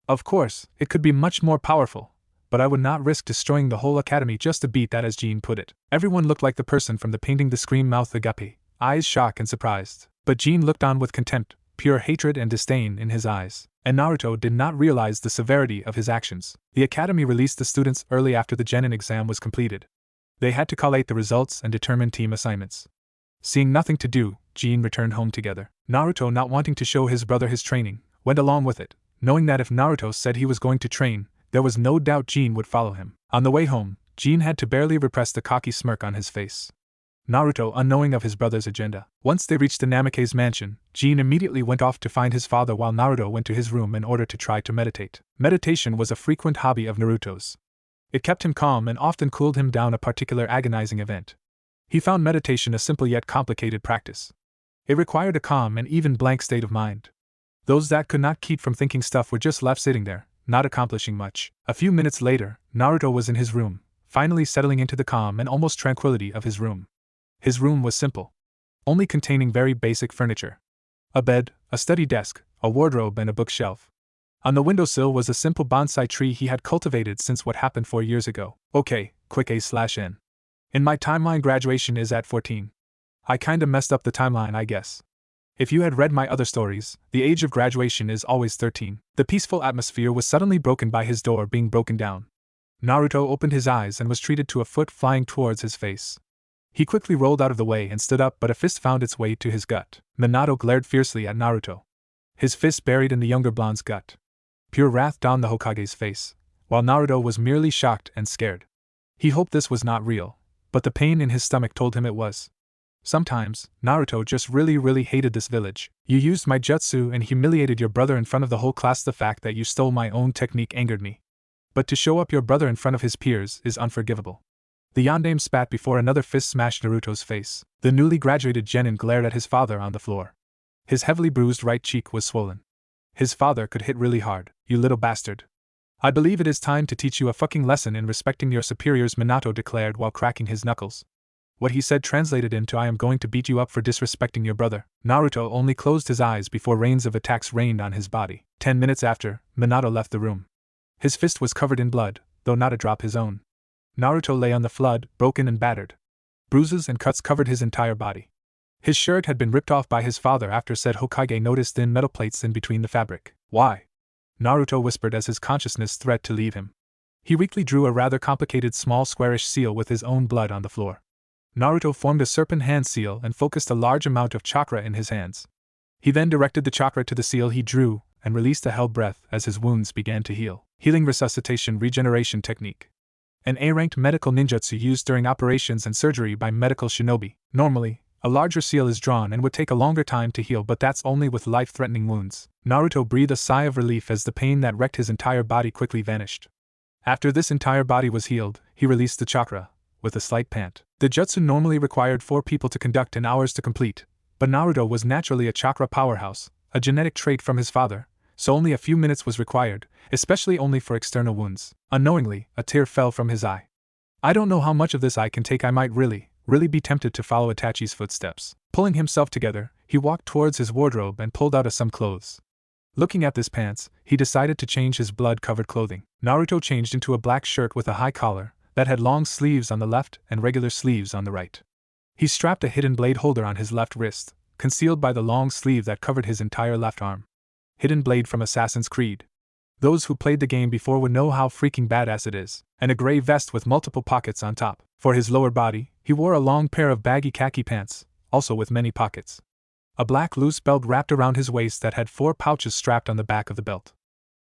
Of course, it could be much more powerful, but I would not risk destroying the whole academy just to beat that, as Jin put it. Everyone looked like the person from the painting The Scream mouth agape, eyes shocked and surprised. But Jin looked on with contempt, pure hatred and disdain in his eyes, and Naruto did not realize the severity of his actions. The academy released the students early after the genin exam was completed. They had to collate the results and determine team assignments. Seeing nothing to do, Jin returned home together. Naruto, not wanting to show his brother his training, went along with it, knowing that if Naruto said he was going to train, there was no doubt Jin would follow him. On the way home, Jin had to barely repress the cocky smirk on his face. Naruto, unknowing of his brother's agenda. Once they reached the Namake's mansion, Jin immediately went off to find his father while Naruto went to his room in order to try to meditate. Meditation was a frequent hobby of Naruto's. It kept him calm and often cooled him down a particular agonizing event. He found meditation a simple yet complicated practice. It required a calm and even blank state of mind. Those that could not keep from thinking stuff were just left sitting there, not accomplishing much. A few minutes later, Naruto was in his room, finally settling into the calm and almost tranquility of his room. His room was simple, only containing very basic furniture. A bed, a study desk, a wardrobe and a bookshelf. On the windowsill was a simple bonsai tree he had cultivated since what happened 4 years ago. Okay, quick A/N. In my timeline, graduation is at 14. I kinda messed up the timeline, I guess. If you had read my other stories, the age of graduation is always 13. The peaceful atmosphere was suddenly broken by his door being broken down. Naruto opened his eyes and was treated to a foot flying towards his face. He quickly rolled out of the way and stood up, but a fist found its way to his gut. Minato glared fiercely at Naruto, his fist buried in the younger blonde's gut. Pure wrath downed the Hokage's face, while Naruto was merely shocked and scared. He hoped this was not real, but the pain in his stomach told him it was. Sometimes, Naruto just really hated this village. You used my jutsu and humiliated your brother in front of the whole class. The fact that you stole my own technique angered me. But to show up your brother in front of his peers is unforgivable. The yondaime spat before another fist smashed Naruto's face. The newly graduated genin glared at his father on the floor. His heavily bruised right cheek was swollen. His father could hit really hard. You little bastard. I believe it is time to teach you a fucking lesson in respecting your superiors, Minato declared while cracking his knuckles. What he said translated into I am going to beat you up for disrespecting your brother. Naruto only closed his eyes before rains of attacks rained on his body. 10 minutes after, Minato left the room. His fist was covered in blood, though not a drop his own. Naruto lay on the flood, broken and battered. Bruises and cuts covered his entire body. His shirt had been ripped off by his father after said Hokage noticed thin metal plates in between the fabric. Why? Naruto whispered as his consciousness threatened to leave him. He weakly drew a rather complicated small squarish seal with his own blood on the floor. Naruto formed a serpent hand seal and focused a large amount of chakra in his hands. He then directed the chakra to the seal he drew and released a held breath as his wounds began to heal. Healing resuscitation regeneration technique. An A-ranked medical ninjutsu used during operations and surgery by medical shinobi. Normally, a larger seal is drawn and would take a longer time to heal, but that's only with life-threatening wounds. Naruto breathed a sigh of relief as the pain that wrecked his entire body quickly vanished. After this entire body was healed, he released the chakra, with a slight pant. The jutsu normally required 4 people to conduct and hours to complete, but Naruto was naturally a chakra powerhouse, a genetic trait from his father, so only a few minutes was required, especially only for external wounds. Unknowingly, a tear fell from his eye. I don't know how much of this I can take. I might really be tempted to follow Itachi's footsteps. Pulling himself together, he walked towards his wardrobe and pulled out some clothes. Looking at his pants, he decided to change his blood-covered clothing. Naruto changed into a black shirt with a high collar that had long sleeves on the left and regular sleeves on the right. He strapped a hidden blade holder on his left wrist, concealed by the long sleeve that covered his entire left arm. Hidden blade from Assassin's Creed. Those who played the game before would know how freaking badass it is. And a gray vest with multiple pockets on top. For his lower body, he wore a long pair of baggy khaki pants, also with many pockets. A black loose belt wrapped around his waist that had 4 pouches strapped on the back of the belt.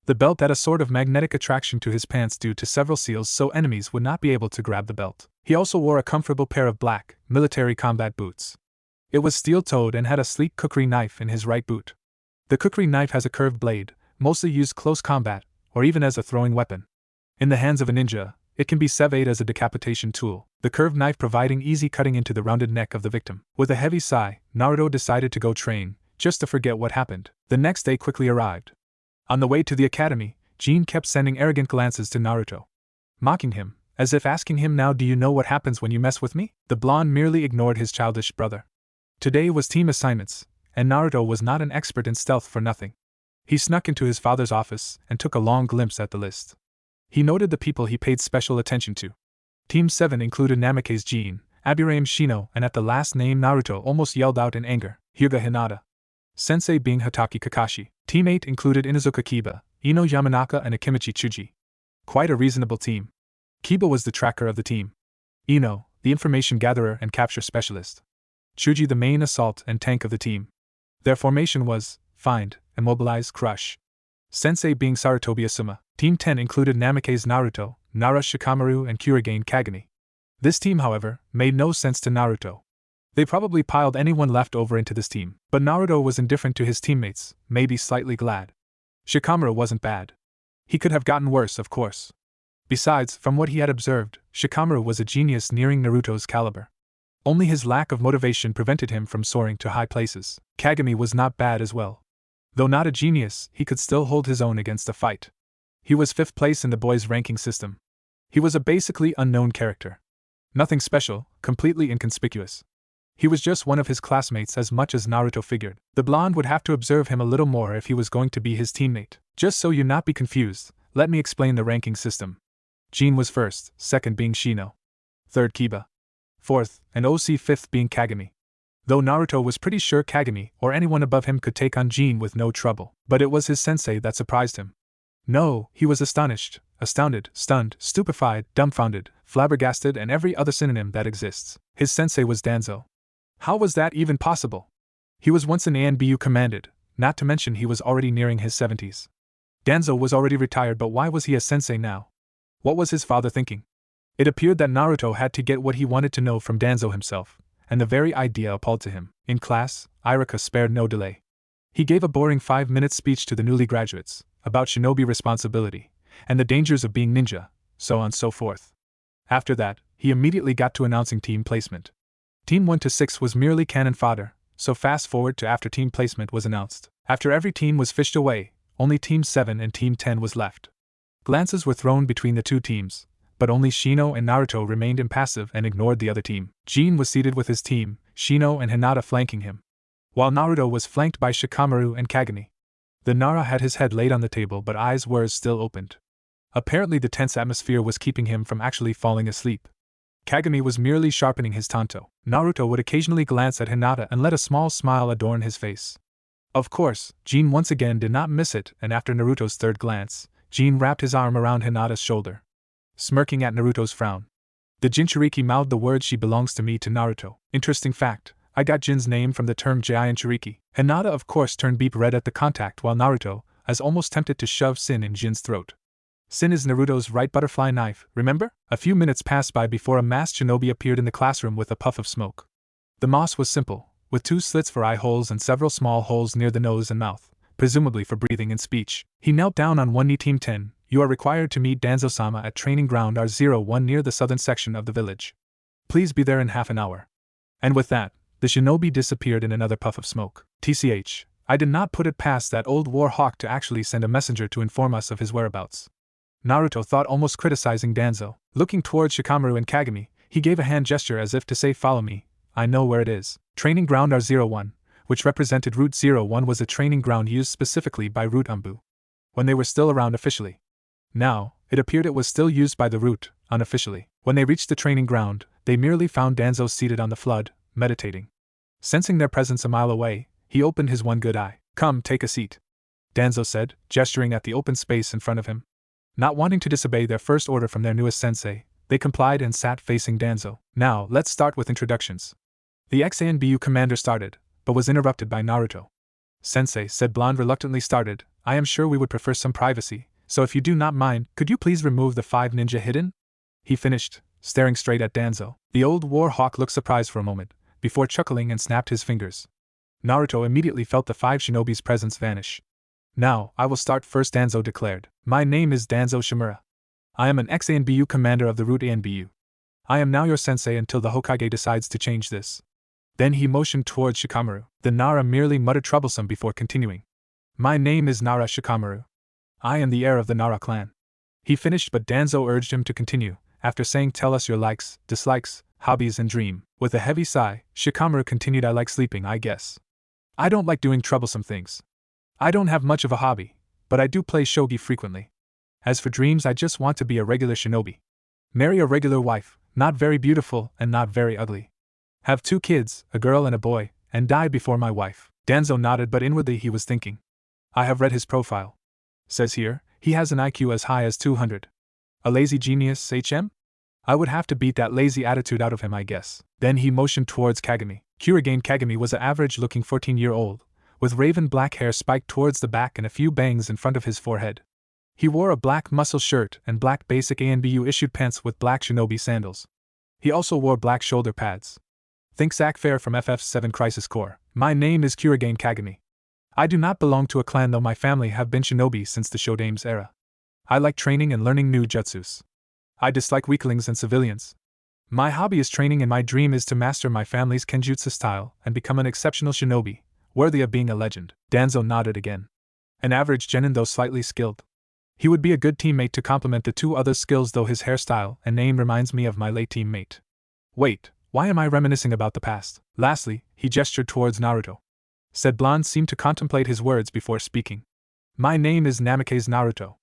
The belt had a sort of magnetic attraction to his pants due to several seals so enemies would not be able to grab the belt. He also wore a comfortable pair of black, military combat boots. It was steel-toed and had a sleek kukri knife in his right boot. The kukri knife has a curved blade, mostly used close combat, or even as a throwing weapon. In the hands of a ninja, it can be severed as a decapitation tool, the curved knife providing easy cutting into the rounded neck of the victim. With a heavy sigh, Naruto decided to go train, just to forget what happened. The next day quickly arrived. On the way to the academy, Jin kept sending arrogant glances to Naruto, mocking him, as if asking him, now do you know what happens when you mess with me? The blonde merely ignored his childish brother. Today was team assignments, and Naruto was not an expert in stealth for nothing. He snuck into his father's office and took a long glimpse at the list. He noted the people he paid special attention to. Team 7 included Namake's Jin, Aburame Shino, and at the last name Naruto almost yelled out in anger, Hyuga Hinata. Sensei being Hatake Kakashi. Team 8 included Inuzuka Kiba, Ino Yamanaka and Akimichi Chuji. Quite a reasonable team. Kiba was the tracker of the team. Ino, the information gatherer and capture specialist. Chuji, the main assault and tank of the team. Their formation was find, immobilize, crush. Sensei being Sarutobi Asuma. Team 10 included Namikaze Naruto, Nara Shikamaru, and Kurigane Kagami. This team, however, made no sense to Naruto. They probably piled anyone left over into this team, but Naruto was indifferent to his teammates, maybe slightly glad. Shikamaru wasn't bad. He could have gotten worse, of course. Besides, from what he had observed, Shikamaru was a genius nearing Naruto's caliber. Only his lack of motivation prevented him from soaring to high places. Kagami was not bad as well. Though not a genius, he could still hold his own against a fight. He was 5th place in the boys' ranking system. He was a basically unknown character. Nothing special, completely inconspicuous. He was just one of his classmates as much as Naruto figured. The blonde would have to observe him a little more if he was going to be his teammate. Just so you not be confused, let me explain the ranking system. Jin was 1st, 2nd being Shino. 3rd Kiba. 4th, and OC 5th being Kagami. Though Naruto was pretty sure Kagami or anyone above him could take on Jin with no trouble, but it was his sensei that surprised him. No, he was astonished, astounded, stunned, stupefied, dumbfounded, flabbergasted, and every other synonym that exists. His sensei was Danzo. How was that even possible? He was once an ANBU commanded, not to mention he was already nearing his 70s. Danzo was already retired, but why was he a sensei now? What was his father thinking? It appeared that Naruto had to get what he wanted to know from Danzo himself, and the very idea appalled to him. In class, Irika spared no delay. He gave a boring 5-minute speech to the newly graduates, about shinobi responsibility, and the dangers of being ninja, so on and so forth. After that, he immediately got to announcing team placement. Team 1 to 6 was merely cannon fodder, so fast forward to after team placement was announced. After every team was fished away, only Team 7 and Team 10 was left. Glances were thrown between the two teams, but only Shino and Naruto remained impassive and ignored the other team. Jin was seated with his team, Shino and Hinata flanking him, while Naruto was flanked by Shikamaru and Kagami. The Nara had his head laid on the table but eyes were still opened. Apparently the tense atmosphere was keeping him from actually falling asleep. Kagami was merely sharpening his tanto. Naruto would occasionally glance at Hinata and let a small smile adorn his face. Of course, Jin once again did not miss it, and after Naruto's third glance, Jin wrapped his arm around Hinata's shoulder, smirking at Naruto's frown. The Jinchuriki mouthed the words "she belongs to me" to Naruto. Interesting fact, I got Jin's name from the term Jinchuriki. Hinata of course turned beep red at the contact, while Naruto is almost tempted to shove Sin in Jin's throat. Sin is Naruto's right butterfly knife, remember? A few minutes passed by before a masked shinobi appeared in the classroom with a puff of smoke. The moss was simple, with 2 slits for eye holes and several small holes near the nose and mouth, presumably for breathing and speech. He knelt down on one knee. Team 10, you are required to meet Danzo-sama at training ground R01 near the southern section of the village. Please be there in half an hour. And with that, the shinobi disappeared in another puff of smoke. TCH, I did not put it past that old war hawk to actually send a messenger to inform us of his whereabouts. Naruto thought, almost criticizing Danzo. Looking towards Shikamaru and Kagami, he gave a hand gesture as if to say, follow me, I know where it is. Training ground R01, which represented Route 01, was a training ground used specifically by Route Umbu when they were still around officially. Now, it appeared it was still used by the Route, unofficially. When they reached the training ground, they merely found Danzo seated on the flood, meditating. Sensing their presence a mile away, he opened his one good eye. Come, take a seat, Danzo said, gesturing at the open space in front of him. Not wanting to disobey their first order from their newest sensei, they complied and sat facing Danzo. Now, let's start with introductions. The ex-ANBU commander started, but was interrupted by Naruto. Sensei, said Blonde reluctantly started, I am sure we would prefer some privacy, so if you do not mind, could you please remove the 5 ninja hidden? He finished, staring straight at Danzo. The old war hawk looked surprised for a moment, before chuckling and snapped his fingers. Naruto immediately felt the 5 shinobi's presence vanish. Now, I will start first, Danzo declared. My name is Danzo Shimura. I am an ex-ANBU commander of the Route ANBU. I am now your sensei until the Hokage decides to change this. Then he motioned towards Shikamaru. The Nara merely muttered troublesome before continuing. My name is Nara Shikamaru. I am the heir of the Nara clan. He finished, but Danzo urged him to continue, after saying tell us your likes, dislikes, hobbies and dream. With a heavy sigh, Shikamaru continued, I like sleeping, I guess. I don't like doing troublesome things. I don't have much of a hobby, but I do play shogi frequently. As for dreams, I just want to be a regular shinobi. Marry a regular wife, not very beautiful and not very ugly. Have 2 kids, a girl and a boy, and die before my wife. Danzo nodded, but inwardly he was thinking. I have read his profile. Says here, he has an IQ as high as 200. A lazy genius, HM? I would have to beat that lazy attitude out of him, I guess. Then he motioned towards Kagami. Kurigane Kagami was an average-looking 14-year-old, with raven black hair spiked towards the back and a few bangs in front of his forehead. He wore a black muscle shirt and black basic ANBU-issued pants with black shinobi sandals. He also wore black shoulder pads. Think Zack Fair from FF7 Crisis Core. My name is Kurigane Kagami. I do not belong to a clan, though my family have been shinobi since the Shodame's era. I like training and learning new jutsus. I dislike weaklings and civilians. My hobby is training, and my dream is to master my family's kenjutsu style and become an exceptional shinobi, worthy of being a legend. Danzo nodded again. An average genin, though slightly skilled. He would be a good teammate to complement the two other skills, though his hairstyle and name reminds me of my late teammate. Wait, why am I reminiscing about the past? Lastly, he gestured towards Naruto. Said blonde seemed to contemplate his words before speaking. My name is Namikaze Naruto.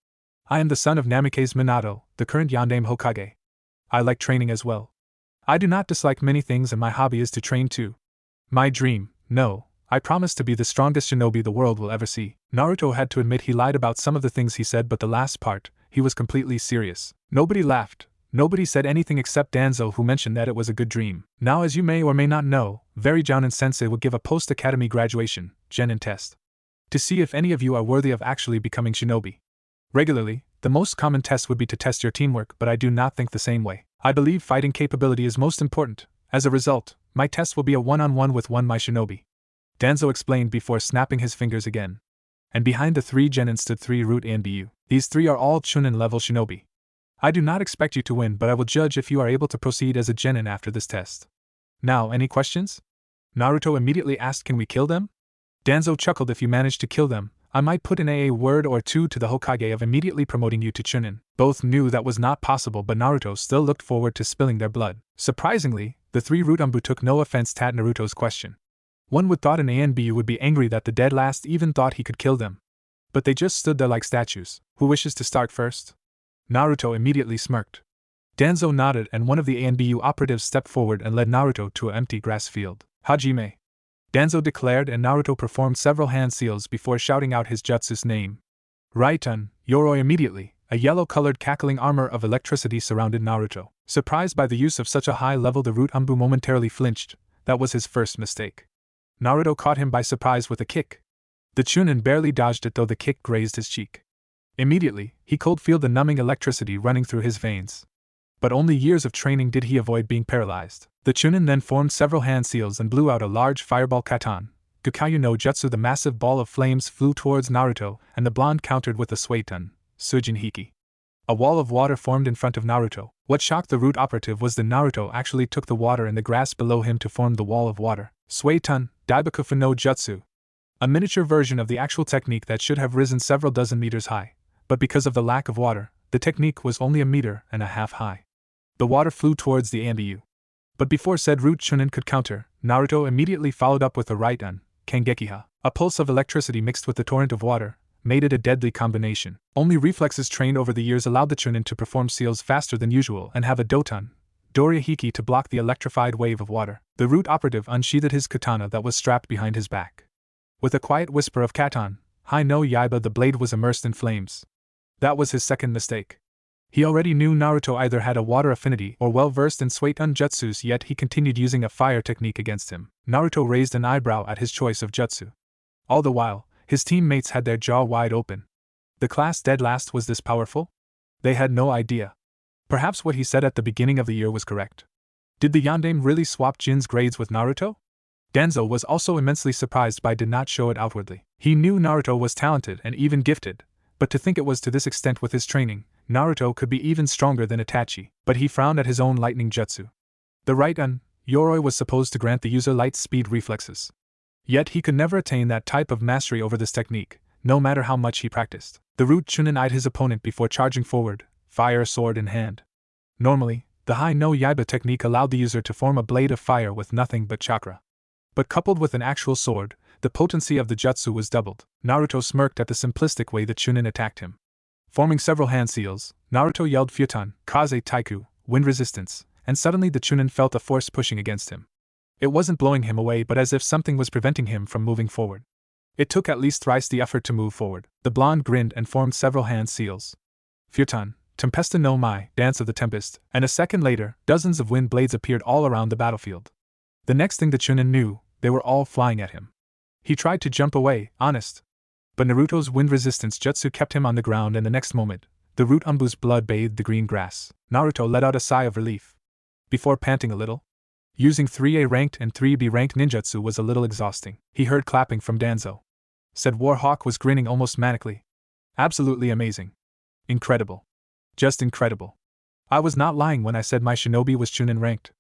I am the son of Namikaze Minato, the current Yandame Hokage. I like training as well. I do not dislike many things, and my hobby is to train too. My dream, no, I promise to be the strongest shinobi the world will ever see. Naruto had to admit he lied about some of the things he said, but the last part, he was completely serious. Nobody laughed. Nobody said anything except Danzo, who mentioned that it was a good dream. Now, as you may or may not know, very Jounin-sensei will give a post-academy graduation, genin test, to see if any of you are worthy of actually becoming shinobi. Regularly, the most common test would be to test your teamwork, but I do not think the same way. I believe fighting capability is most important. As a result, my test will be a one-on-one with my shinobi. Danzo explained before snapping his fingers again. And behind the 3 genin stood 3 root ANBU. These 3 are all Chunin level shinobi. I do not expect you to win, but I will judge if you are able to proceed as a genin after this test. Now, any questions? Naruto immediately asked, can we kill them? Danzo chuckled, if you manage to kill them, I might put in a word or two to the Hokage of immediately promoting you to Chunin. Both knew that was not possible, but Naruto still looked forward to spilling their blood. Surprisingly, the 3 root Anbu took no offense at Naruto's question. One would thought an ANBU would be angry that the dead last even thought he could kill them. But they just stood there like statues. Who wishes to start first? Naruto immediately smirked. Danzo nodded, and one of the ANBU operatives stepped forward and led Naruto to an empty grass field. Hajime, Danzo declared, and Naruto performed several hand seals before shouting out his jutsu's name. Raitun, Yoroi. Immediately, a yellow-colored cackling armor of electricity surrounded Naruto. Surprised by the use of such a high level, the root Anbu momentarily flinched. That was his first mistake. Naruto caught him by surprise with a kick. The Chunin barely dodged it, though the kick grazed his cheek. Immediately, he could feel the numbing electricity running through his veins. But only years of training did he avoid being paralyzed. The Chunin then formed several hand seals and blew out a large fireball katan. Gakyu no Jutsu. The massive ball of flames flew towards Naruto, and the blonde countered with a Suetun, Sujin Hiki. A wall of water formed in front of Naruto. What shocked the root operative was that Naruto actually took the water in the grass below him to form the wall of water. Suetun, Daibakufu no Jutsu. A miniature version of the actual technique that should have risen several dozen meters high. But because of the lack of water, the technique was only 1.5 meters high. The water flew towards the ANBU. But before said root Chunin could counter, Naruto immediately followed up with a Raitun, Kangekiha. A pulse of electricity mixed with the torrent of water made it a deadly combination. Only reflexes trained over the years allowed the Chunin to perform seals faster than usual and have a Dotun, Doria Hiki, to block the electrified wave of water. The root operative unsheathed his katana that was strapped behind his back. With a quiet whisper of Katan, Hai no Yaiba, the blade was immersed in flames. That was his second mistake. He already knew Naruto either had a water affinity or well-versed in Suetun jutsus, yet he continued using a fire technique against him. Naruto raised an eyebrow at his choice of jutsu. All the while, his teammates had their jaw wide open. The class dead last was this powerful? They had no idea. Perhaps what he said at the beginning of the year was correct. Did the Yandame really swap Jin's grades with Naruto? Danzo was also immensely surprised but did not show it outwardly. He knew Naruto was talented and even gifted, but to think it was to this extent with his training, Naruto could be even stronger than Itachi. But he frowned at his own lightning jutsu. The Raitun, Yoroi, was supposed to grant the user light speed reflexes. Yet he could never attain that type of mastery over this technique, no matter how much he practiced. The root Chunin eyed his opponent before charging forward, fire sword in hand. Normally, the Hai no Yaiba technique allowed the user to form a blade of fire with nothing but chakra. But coupled with an actual sword, the potency of the jutsu was doubled. Naruto smirked at the simplistic way the Chunin attacked him. Forming several hand seals, Naruto yelled Futon, Kaze Taiku, wind resistance, and suddenly the Chunin felt a force pushing against him. It wasn't blowing him away, but as if something was preventing him from moving forward. It took at least thrice the effort to move forward. The blonde grinned and formed several hand seals. Futon, Tempesta no Mai, Dance of the Tempest, and a second later, dozens of wind blades appeared all around the battlefield. The next thing the Chunin knew, they were all flying at him. He tried to jump away, honest. But Naruto's wind resistance jutsu kept him on the ground, and the next moment, the root umbu's blood bathed the green grass. Naruto let out a sigh of relief. Before panting a little, using 3A ranked and 3B ranked ninjutsu was a little exhausting. He heard clapping from Danzo. Said Warhawk was grinning almost manically. Absolutely amazing. Incredible. Just incredible. I was not lying when I said my shinobi was Chunin ranked.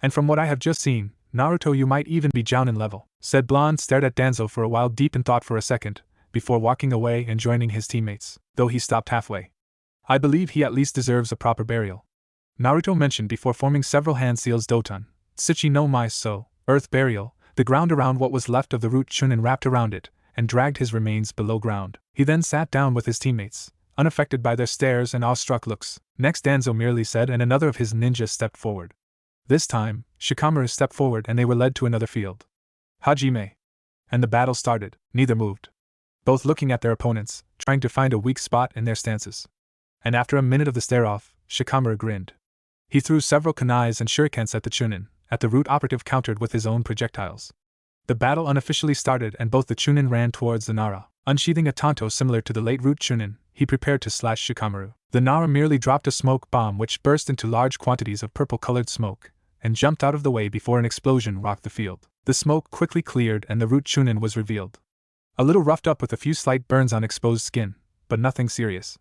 And from what I have just seen, Naruto, you might even be Jounin level. Said Blonde stared at Danzo for a while, deep in thought for a second, before walking away and joining his teammates, though he stopped halfway. I believe he at least deserves a proper burial. Naruto mentioned before forming several hand seals Doton, Tsuchi no Mai so, earth burial, the ground around what was left of the root Chunin wrapped around it, and dragged his remains below ground. He then sat down with his teammates, unaffected by their stares and awestruck looks. Next Danzo merely said, and another of his ninjas stepped forward. This time, Shikamaru stepped forward and they were led to another field. Hajime. And the battle started. Neither moved, both looking at their opponents, trying to find a weak spot in their stances. And after a minute of the stare-off, Shikamaru grinned. He threw several kunais and shurikens at the Chunin. At the root operative countered with his own projectiles. The battle unofficially started and both the Chunin ran towards the Nara. Unsheathing a tanto similar to the late root Chunin, he prepared to slash Shikamaru. The Nara merely dropped a smoke bomb which burst into large quantities of purple-colored smoke, and jumped out of the way before an explosion rocked the field. The smoke quickly cleared and the root Chunin was revealed. A little roughed up with a few slight burns on exposed skin, but nothing serious.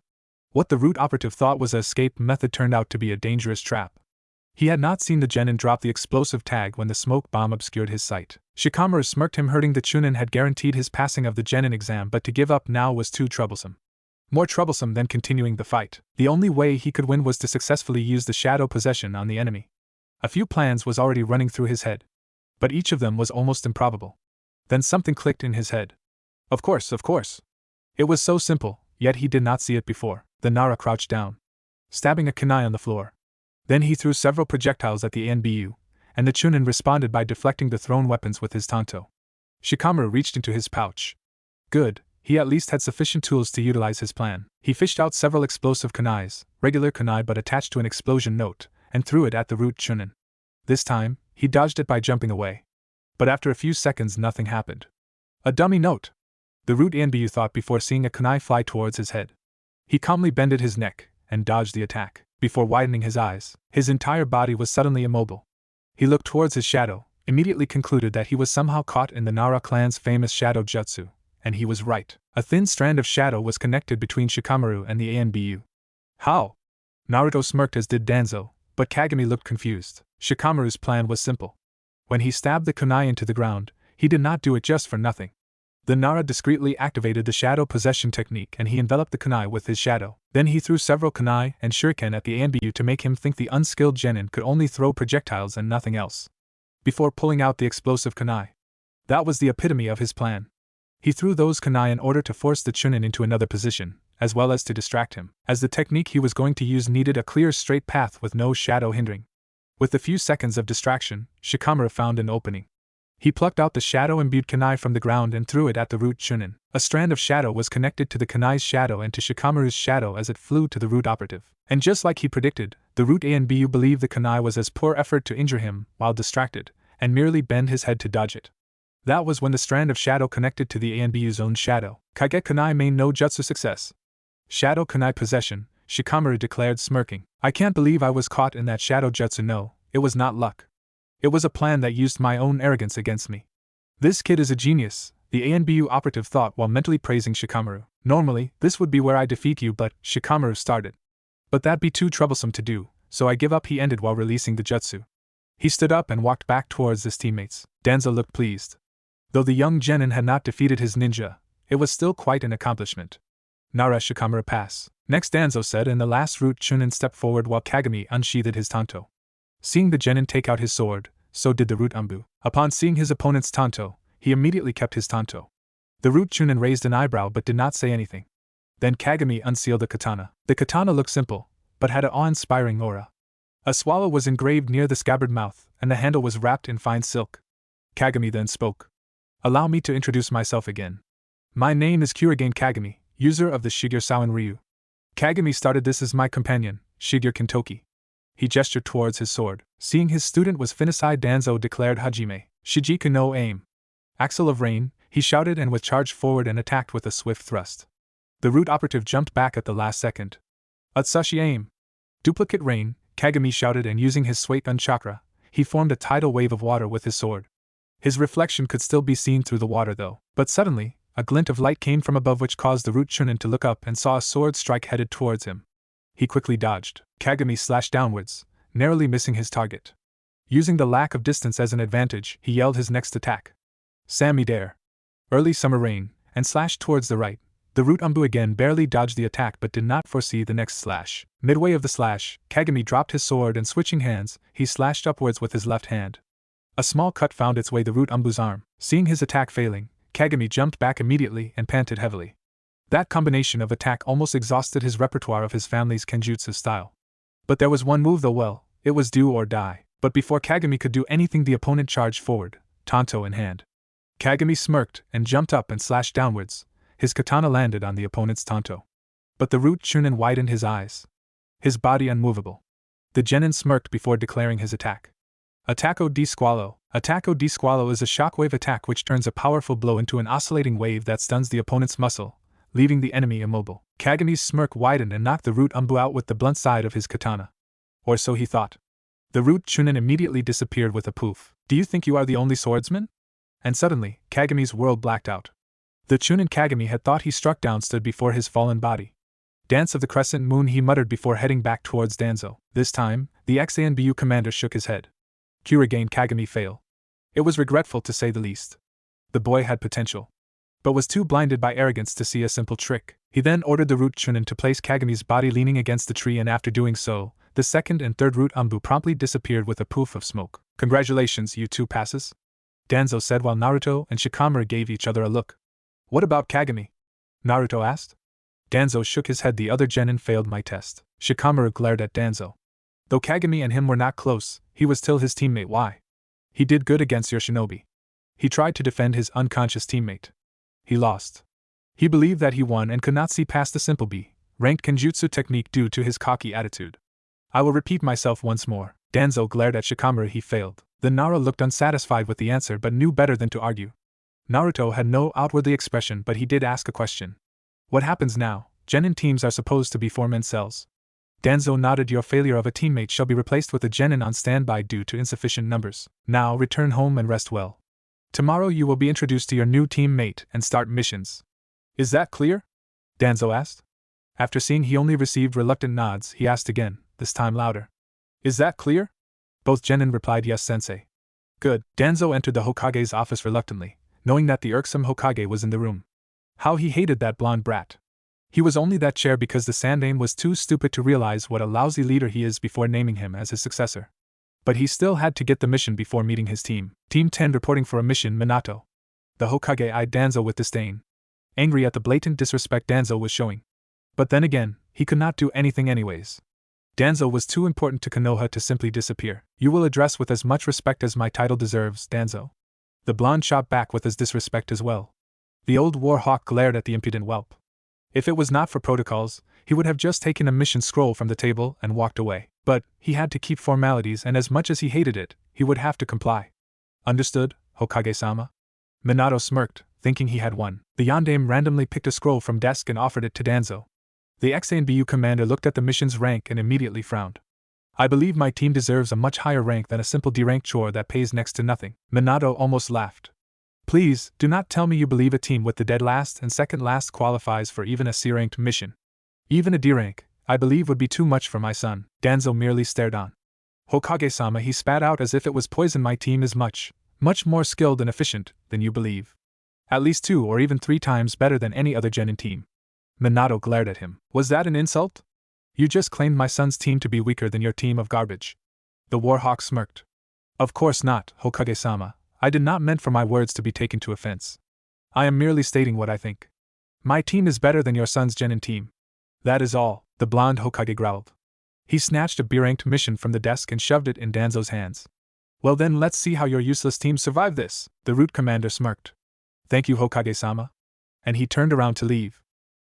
What the root operative thought was an escape method turned out to be a dangerous trap. He had not seen the genin drop the explosive tag when the smoke bomb obscured his sight. Shikamaru smirked. Him hurting the Chunin had guaranteed his passing of the genin exam, but to give up now was too troublesome. More troublesome than continuing the fight. The only way he could win was to successfully use the shadow possession on the enemy. A few plans was already running through his head, but each of them was almost improbable. Then something clicked in his head. Of course. It was so simple, yet he did not see it before. The Nara crouched down, stabbing a kunai on the floor. Then he threw several projectiles at the ANBU, and the Chunin responded by deflecting the thrown weapons with his tanto. Shikamaru reached into his pouch. Good, he at least had sufficient tools to utilize his plan. He fished out several explosive kunais, regular kunai but attached to an explosion note, and threw it at the root Chunin. This time, he dodged it by jumping away. But after a few seconds nothing happened. A dummy note! The root ANBU thought before seeing a kunai fly towards his head. He calmly bended his neck, and dodged the attack. Before widening his eyes, his entire body was suddenly immobile. He looked towards his shadow, immediately concluded that he was somehow caught in the Nara clan's famous shadow jutsu, and he was right. A thin strand of shadow was connected between Shikamaru and the ANBU. How? Naruto smirked as did Danzo, but Kagami looked confused. Shikamaru's plan was simple. When he stabbed the kunai into the ground, he did not do it just for nothing. The Nara discreetly activated the shadow possession technique and he enveloped the kunai with his shadow. Then he threw several kunai and shuriken at the ANBU to make him think the unskilled genin could only throw projectiles and nothing else. Before pulling out the explosive kunai. That was the epitome of his plan. He threw those kunai in order to force the Chunin into another position, as well as to distract him, as the technique he was going to use needed a clear straight path with no shadow hindering. With a few seconds of distraction, Shikamaru found an opening. He plucked out the shadow-imbued kunai from the ground and threw it at the root Chunin. A strand of shadow was connected to the kunai's shadow and to Shikamaru's shadow as it flew to the root operative. And just like he predicted, the root ANBU believed the kunai was as poor effort to injure him while distracted, and merely bend his head to dodge it. That was when the strand of shadow connected to the ANBU's own shadow. Kage kunai main no jutsu success. Shadow kunai possession, Shikamaru declared smirking. I can't believe I was caught in that shadow jutsu. No, it was not luck. It was a plan that used my own arrogance against me. This kid is a genius, the ANBU operative thought while mentally praising Shikamaru. Normally, this would be where I defeat you, but Shikamaru started. But that'd be too troublesome to do, so I give up, he ended while releasing the jutsu. He stood up and walked back towards his teammates. Danzo looked pleased. Though the young genin had not defeated his ninja, it was still quite an accomplishment. Nara Shikamaru pass. Next Danzo said, and the last root Chunin stepped forward while Kagami unsheathed his tanto. Seeing the genin take out his sword, so did the root umbu. Upon seeing his opponent's tanto, he immediately kept his tanto. The root Chunin raised an eyebrow but did not say anything. Then Kagami unsealed the katana. The katana looked simple, but had an awe-inspiring aura. A swallow was engraved near the scabbard mouth, and the handle was wrapped in fine silk. Kagami then spoke. Allow me to introduce myself again. My name is Kurigane Kagami, user of the Shigure Sauen Ryu. Kagami started. This is my companion, Shigeru Kintoki. He gestured towards his sword. Seeing his student was finicide, Danzo declared Hajime, Shijiku no aim. Axle of Rain, he shouted and charged forward and attacked with a swift thrust. The root operative jumped back at the last second. Utsushi aim. Duplicate Rain, Kagami shouted, and using his Suigun chakra, he formed a tidal wave of water with his sword. His reflection could still be seen through the water though, but suddenly, a glint of light came from above which caused the root Chunin to look up and saw a sword strike headed towards him. He quickly dodged. Kagami slashed downwards, narrowly missing his target. Using the lack of distance as an advantage, he yelled his next attack. Samidare. Early Summer Rain, and slashed towards the right. The root Umbu again barely dodged the attack but did not foresee the next slash. Midway of the slash, Kagami dropped his sword and switching hands, he slashed upwards with his left hand. A small cut found its way the root Umbu's arm. Seeing his attack failing, Kagami jumped back immediately and panted heavily. That combination of attack almost exhausted his repertoire of his family's kenjutsu style. But there was one move though, well, it was do or die. But before Kagami could do anything, the opponent charged forward, tanto in hand. Kagami smirked and jumped up and slashed downwards. His katana landed on the opponent's tanto. But the root Chunin widened his eyes, his body unmovable. The genin smirked before declaring his attack. Attacco di Squalo. Attacco di Squalo is a shockwave attack which turns a powerful blow into an oscillating wave that stuns the opponent's muscle, leaving the enemy immobile. Kagami's smirk widened and knocked the root Umbu out with the blunt side of his katana. Or so he thought. The root Chunin immediately disappeared with a poof. Do you think you are the only swordsman? And suddenly, Kagami's world blacked out. The Chunin Kagami had thought he struck down stood before his fallen body. Dance of the Crescent Moon, he muttered before heading back towards Danzo. This time, the XANBU commander shook his head. Kurigane Kagami fail. It was regretful to say the least. The boy had potential, but was too blinded by arrogance to see a simple trick. He then ordered the root Chunin to place Kagami's body leaning against the tree, and after doing so, the second and third root Umbu promptly disappeared with a poof of smoke. Congratulations, you two passes, Danzo said while Naruto and Shikamaru gave each other a look. What about Kagami? Naruto asked. Danzo shook his head. The other genin failed my test. Shikamaru glared at Danzo. Though Kagami and him were not close, he was still his teammate. Why? He did good against your shinobi. He tried to defend his unconscious teammate. He lost. He believed that he won and could not see past the simple B-ranked kenjutsu technique due to his cocky attitude. I will repeat myself once more. Danzo glared at Shikamaru. He failed. The Nara looked unsatisfied with the answer but knew better than to argue. Naruto had no outwardly expression, but he did ask a question. What happens now? Genin teams are supposed to be 4-man cells. Danzo nodded. Your failure of a teammate shall be replaced with a genin on standby due to insufficient numbers. Now return home and rest well. Tomorrow you will be introduced to your new teammate and start missions. Is that clear? Danzo asked. After seeing he only received reluctant nods, he asked again, this time louder. Is that clear? Both genin replied yes, sensei. Good. Danzo entered the Hokage's office reluctantly, knowing that the irksome Hokage was in the room. How he hated that blonde brat. He was only that chair because the Sandaime was too stupid to realize what a lousy leader he is before naming him as his successor. But he still had to get the mission before meeting his team. Team 10 reporting for a mission, Minato. The Hokage eyed Danzo with disdain, angry at the blatant disrespect Danzo was showing. But then again, he could not do anything anyways. Danzo was too important to Konoha to simply disappear. You will address with as much respect as my title deserves, Danzo. The blonde shot back with his disrespect as well. The old war hawk glared at the impudent whelp. If it was not for protocols, he would have just taken a mission scroll from the table and walked away. But he had to keep formalities, and as much as he hated it, he would have to comply. Understood, Hokage-sama? Minato smirked, thinking he had won. The Yondaime randomly picked a scroll from desk and offered it to Danzo. The XANBU commander looked at the mission's rank and immediately frowned. I believe my team deserves a much higher rank than a simple D-rank chore that pays next to nothing. Minato almost laughed. Please, do not tell me you believe a team with the dead last and second last qualifies for even a C-ranked mission. Even a D-rank, I believe, would be too much for my son. Danzo merely stared on. Hokage-sama, he spat out as if it was poison. My team is much more skilled and efficient than you believe. At least 2 or even 3 times better than any other genin team. Minato glared at him. Was that an insult? You just claimed my son's team to be weaker than your team of garbage. The Warhawk smirked. Of course not, Hokage-sama. I did not meant for my words to be taken to offense. I am merely stating what I think. My team is better than your son's genin team. That is all, the blonde Hokage growled. He snatched a B-ranked mission from the desk and shoved it in Danzo's hands. Well then, let's see how your useless team survived this, the root commander smirked. Thank you, Hokage-sama. And he turned around to leave.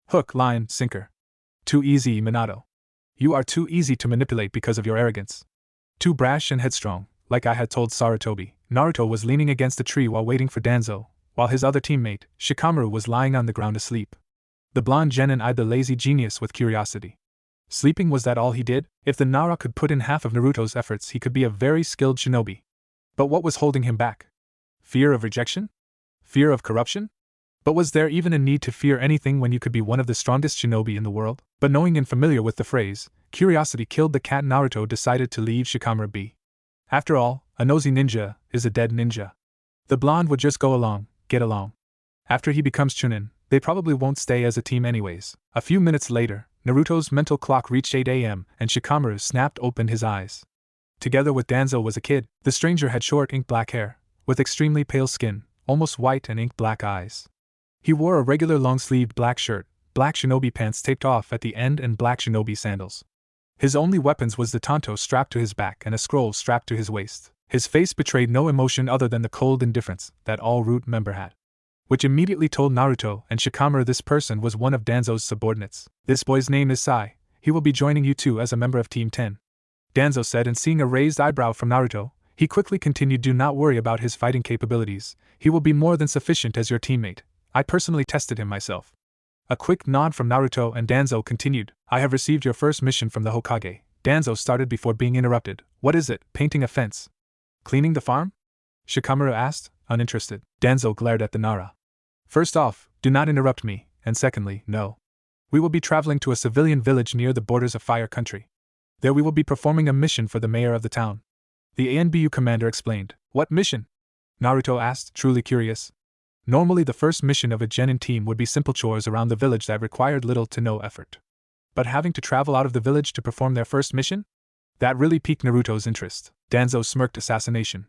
Hook, line, sinker. Too easy, Minato. You are too easy to manipulate because of your arrogance. Too brash and headstrong, like I had told Sarutobi. Naruto was leaning against a tree while waiting for Danzo, while his other teammate, Shikamaru, was lying on the ground asleep. The blonde genin eyed the lazy genius with curiosity. Sleeping, was that all he did? If the Nara could put in half of Naruto's efforts, he could be a very skilled shinobi. But what was holding him back? Fear of rejection? Fear of corruption? But was there even a need to fear anything when you could be one of the strongest shinobi in the world? But knowing and familiar with the phrase, curiosity killed the cat, Naruto decided to leave Shikamaru be. After all, a nosy ninja is a dead ninja. The blonde would just go along, get along. After he becomes Chunin, they probably won't stay as a team anyways. A few minutes later, Naruto's mental clock reached 8 a.m. and Shikamaru snapped open his eyes. Together with Danzo was a kid. The stranger had short ink black hair, with extremely pale skin, almost white, and ink black eyes. He wore a regular long-sleeved black shirt, black shinobi pants taped off at the end, and black shinobi sandals. His only weapons was the tanto strapped to his back and a scroll strapped to his waist. His face betrayed no emotion other than the cold indifference that all root member had, which immediately told Naruto and Shikamaru this person was one of Danzo's subordinates. This boy's name is Sai. He will be joining you too as a member of Team 10. Danzo said, and seeing a raised eyebrow from Naruto, he quickly continued, do not worry about his fighting capabilities. He will be more than sufficient as your teammate. I personally tested him myself. A quick nod from Naruto and Danzo continued. I have received your first mission from the Hokage. Danzo started before being interrupted. What is it? Painting a fence? Cleaning the farm? Shikamaru asked, uninterested. Danzo glared at the Nara. First off, do not interrupt me, and secondly, no. We will be traveling to a civilian village near the borders of Fire Country. There we will be performing a mission for the mayor of the town. The ANBU commander explained. What mission? Naruto asked, truly curious. Normally the first mission of a genin team would be simple chores around the village that required little to no effort. But having to travel out of the village to perform their first mission? That really piqued Naruto's interest. Danzo smirked assassination.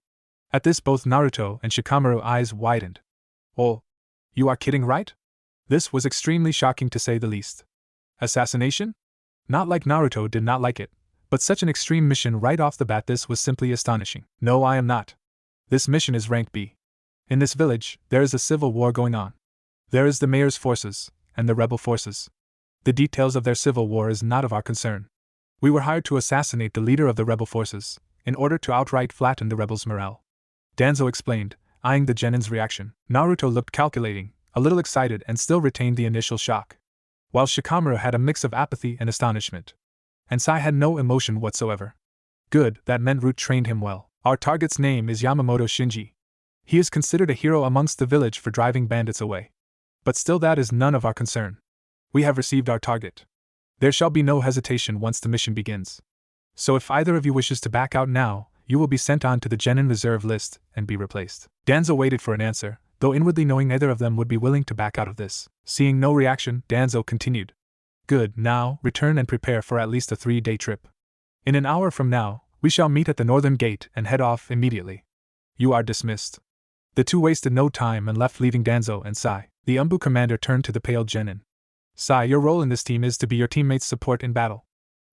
At this both Naruto and Shikamaru's eyes widened. Oh, you are kidding, right? This was extremely shocking to say the least. Assassination? Not like Naruto did not like it, but such an extreme mission right off the bat, this was simply astonishing. No, I am not. This mission is rank B. In this village, there is a civil war going on. There is the mayor's forces, and the rebel forces. The details of their civil war is not of our concern. We were hired to assassinate the leader of the rebel forces, in order to outright flatten the rebels' morale. Danzo explained, eyeing the genin's reaction. Naruto looked calculating, a little excited, and still retained the initial shock, while Shikamaru had a mix of apathy and astonishment. And Sai had no emotion whatsoever. Good, that meant Root trained him well. Our target's name is Yamamoto Shinji. He is considered a hero amongst the village for driving bandits away. But still, that is none of our concern. We have received our target. There shall be no hesitation once the mission begins. So if either of you wishes to back out now, you will be sent on to the genin reserve list and be replaced. Danzo waited for an answer, though inwardly knowing neither of them would be willing to back out of this. Seeing no reaction, Danzo continued. Good, now, return and prepare for at least a 3-day trip. In an hour from now, we shall meet at the northern gate and head off immediately. You are dismissed. The two wasted no time and left, leaving Danzo and Sai. The Umbu commander turned to the pale genin. Sai, your role in this team is to be your teammates' support in battle.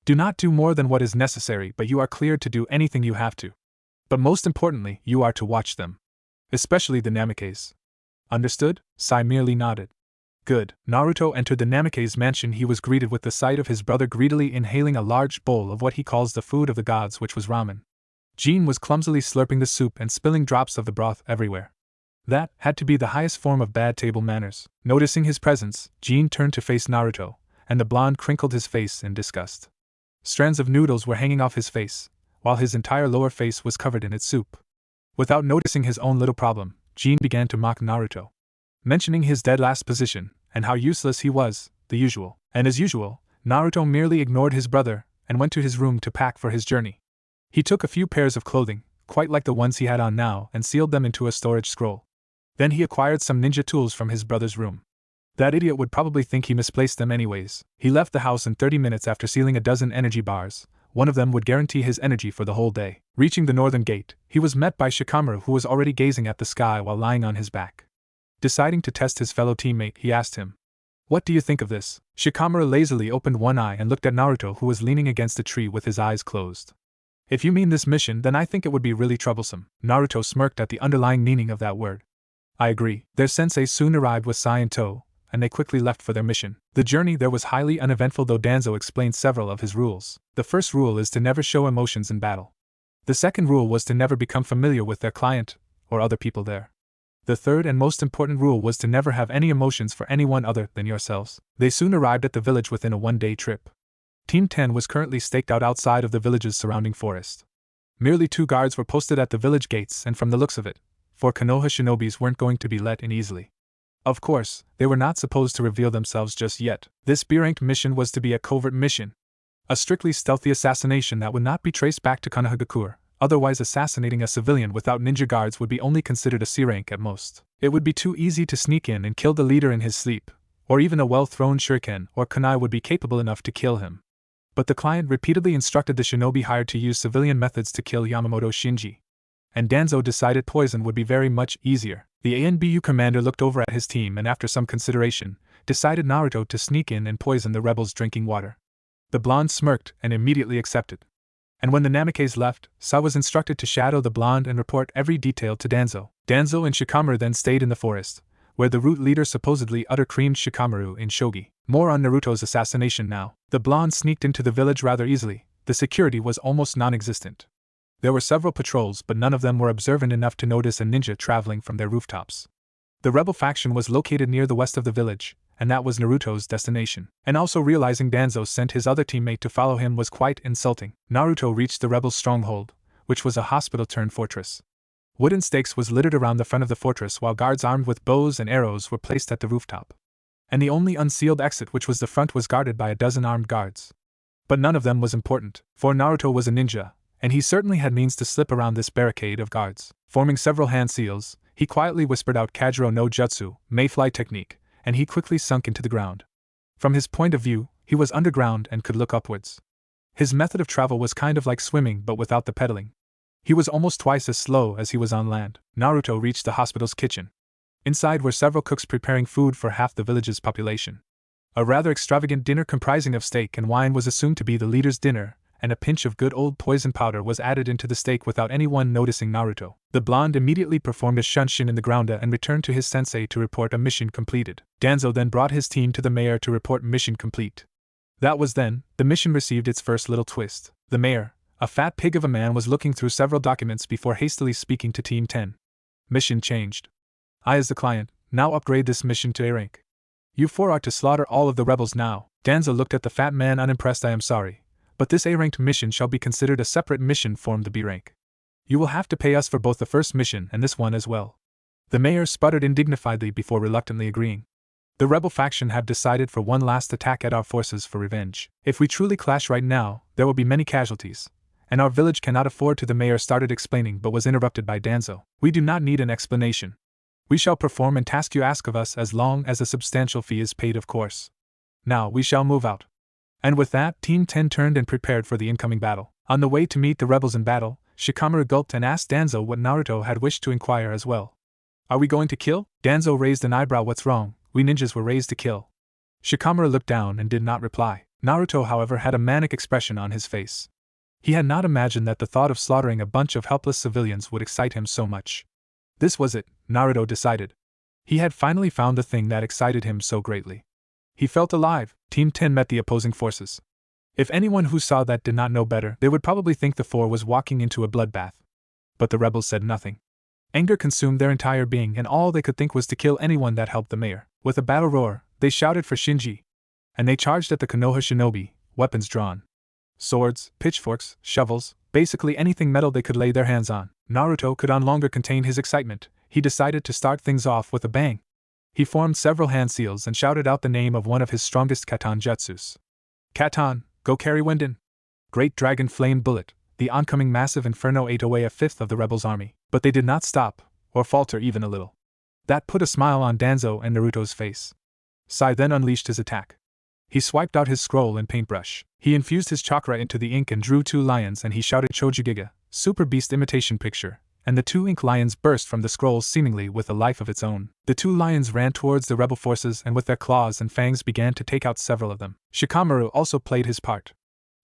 Do not do more than what is necessary, but you are cleared to do anything you have to. But most importantly, you are to watch them. Especially the Namikaze. Understood? Sai merely nodded. Good. Naruto entered the Namikaze mansion. He was greeted with the sight of his brother greedily inhaling a large bowl of what he calls the food of the gods, which was ramen. Jean was clumsily slurping the soup and spilling drops of the broth everywhere. That had to be the highest form of bad table manners. Noticing his presence, Jean turned to face Naruto, and the blonde crinkled his face in disgust. Strands of noodles were hanging off his face, while his entire lower face was covered in its soup. Without noticing his own little problem, Jean began to mock Naruto, mentioning his dead last position, and how useless he was, the usual. And as usual, Naruto merely ignored his brother, and went to his room to pack for his journey. He took a few pairs of clothing, quite like the ones he had on now, and sealed them into a storage scroll. Then he acquired some ninja tools from his brother's room. That idiot would probably think he misplaced them anyways. He left the house in 30 minutes after sealing a dozen energy bars. One of them would guarantee his energy for the whole day. Reaching the northern gate, he was met by Shikamaru, who was already gazing at the sky while lying on his back. Deciding to test his fellow teammate, he asked him, "What do you think of this?" Shikamaru lazily opened one eye and looked at Naruto, who was leaning against a tree with his eyes closed. "If you mean this mission, then I think it would be really troublesome." Naruto smirked at the underlying meaning of that word. "I agree." Their sensei soon arrived with Sai in tow, and they quickly left for their mission. The journey there was highly uneventful, though Danzo explained several of his rules. The first rule is to never show emotions in battle. The second rule was to never become familiar with their client, or other people there. The third and most important rule was to never have any emotions for anyone other than yourselves. They soon arrived at the village within a one-day trip. Team 10 was currently staked out outside of the village's surrounding forest. Merely 2 guards were posted at the village gates, and from the looks of it, 4 Konoha shinobis weren't going to be let in easily. Of course, they were not supposed to reveal themselves just yet. This B-ranked mission was to be a covert mission. A strictly stealthy assassination that would not be traced back to Konohagakure. Otherwise, assassinating a civilian without ninja guards would be only considered a C rank at most. It would be too easy to sneak in and kill the leader in his sleep, or even a well-thrown shuriken or kunai would be capable enough to kill him. But the client repeatedly instructed the shinobi hired to use civilian methods to kill Yamamoto Shinji. And Danzo decided poison would be very much easier. The ANBU commander looked over at his team and after some consideration, decided Naruto to sneak in and poison the rebels' drinking water. The blonde smirked and immediately accepted. And when the Namikes left, Sa was instructed to shadow the blonde and report every detail to Danzo. Danzo and Shikamaru then stayed in the forest, where the root leader supposedly creamed Shikamaru in shogi. More on Naruto's assassination now. The blonde sneaked into the village rather easily. The security was almost non-existent. There were several patrols, but none of them were observant enough to notice a ninja traveling from their rooftops. The rebel faction was located near the west of the village, and that was Naruto's destination. And also realizing Danzo sent his other teammate to follow him was quite insulting. Naruto reached the rebels' stronghold, which was a hospital-turned-fortress. Wooden stakes was littered around the front of the fortress while guards armed with bows and arrows were placed at the rooftop. And the only unsealed exit, which was the front, was guarded by a dozen armed guards. But none of them was important, for Naruto was a ninja, and he certainly had means to slip around this barricade of guards. Forming several hand seals, he quietly whispered out Kajiro no Jutsu, Mayfly technique, and he quickly sunk into the ground. From his point of view, he was underground and could look upwards. His method of travel was kind of like swimming but without the pedaling. He was almost twice as slow as he was on land. Naruto reached the hospital's kitchen. Inside were several cooks preparing food for half the village's population. A rather extravagant dinner comprising of steak and wine was assumed to be the leader's dinner, and a pinch of good old poison powder was added into the steak without anyone noticing Naruto. The blonde immediately performed a shunshin in the grounda and returned to his sensei to report a mission completed. Danzo then brought his team to the mayor to report mission complete. That was then, the mission received its first little twist. The mayor, a fat pig of a man, was looking through several documents before hastily speaking to Team 10. Mission changed. I, as the client, now upgrade this mission to A rank. You 4 are to slaughter all of the rebels now. Danzo looked at the fat man unimpressed. I am sorry, but this A-ranked mission shall be considered a separate mission from the B-rank. You will have to pay us for both the first mission and this one as well. The mayor sputtered indignifiedly before reluctantly agreeing. The rebel faction have decided for one last attack at our forces for revenge. If we truly clash right now, there will be many casualties, and our village cannot afford to. The mayor started explaining but was interrupted by Danzo. We do not need an explanation. We shall perform and task you ask of us as long as a substantial fee is paid, of course. Now we shall move out. And with that, Team 10 turned and prepared for the incoming battle. On the way to meet the rebels in battle, Shikamaru gulped and asked Danzo what Naruto had wished to inquire as well. Are we going to kill? Danzo raised an eyebrow. What's wrong? We ninjas were raised to kill. Shikamaru looked down and did not reply. Naruto, however, had a manic expression on his face. He had not imagined that the thought of slaughtering a bunch of helpless civilians would excite him so much. This was it, Naruto decided. He had finally found the thing that excited him so greatly. He felt alive. Team 10 met the opposing forces. If anyone who saw that did not know better, they would probably think the 4 was walking into a bloodbath. But the rebels said nothing. Anger consumed their entire being, and all they could think was to kill anyone that helped the mayor. With a battle roar, they shouted for Shinji. And they charged at the Konoha shinobi, weapons drawn. Swords, pitchforks, shovels, basically anything metal they could lay their hands on. Naruto could no longer contain his excitement. He decided to start things off with a bang. He formed several hand seals and shouted out the name of one of his strongest Katan jutsus. Katan, go carry Winden. Great Dragon Flame Bullet. The oncoming massive inferno ate away a fifth of the rebels' army, but they did not stop, or falter even a little. That put a smile on Danzo and Naruto's face. Sai then unleashed his attack. He swiped out his scroll and paintbrush. He infused his chakra into the ink and drew 2 lions, and he shouted Chojugiga, Super Beast Imitation Picture, and the 2 ink lions burst from the scroll seemingly with a life of its own. The 2 lions ran towards the rebel forces and with their claws and fangs began to take out several of them. Shikamaru also played his part.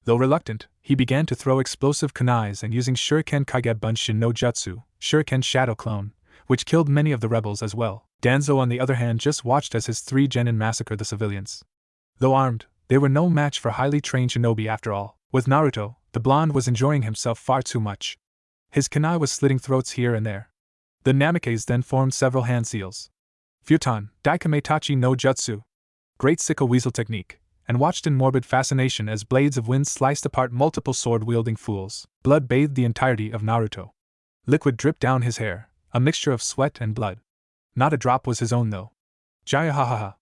Though reluctant, he began to throw explosive kunais and using Shuriken Kage Bunshin no Jutsu, Shuriken Shadow Clone, which killed many of the rebels as well. Danzo, on the other hand, just watched as his 3 genin massacred the civilians. Though armed, they were no match for highly trained shinobi after all. With Naruto, the blonde was enjoying himself far too much. His kunai was slitting throats here and there. The Namikaze then formed several hand seals. Futon, Daikametachi no Jutsu. Great sickle weasel technique, and watched in morbid fascination as blades of wind sliced apart multiple sword-wielding fools. Blood bathed the entirety of Naruto. Liquid dripped down his hair, a mixture of sweat and blood. Not a drop was his own though. Jaya ha ha ha.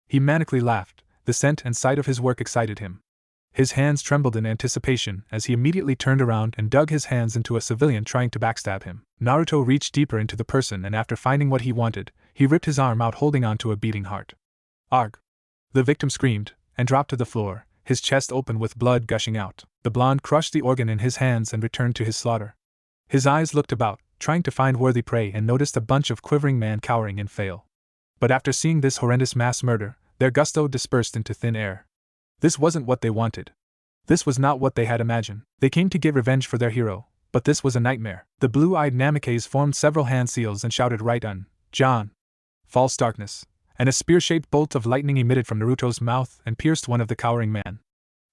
He manically laughed, the scent and sight of his work excited him. His hands trembled in anticipation as he immediately turned around and dug his hands into a civilian trying to backstab him. Naruto reached deeper into the person and after finding what he wanted, he ripped his arm out holding on to a beating heart. Arg! The victim screamed and dropped to the floor, his chest open with blood gushing out. The blonde crushed the organ in his hands and returned to his slaughter. His eyes looked about, trying to find worthy prey, and noticed a bunch of quivering men cowering in fear. But after seeing this horrendous mass murder, their gusto dispersed into thin air. This wasn't what they wanted. This was not what they had imagined. They came to get revenge for their hero, but this was a nightmare. The blue-eyed Namikaze formed several hand seals and shouted right on, John. False darkness, and a spear-shaped bolt of lightning emitted from Naruto's mouth and pierced one of the cowering men.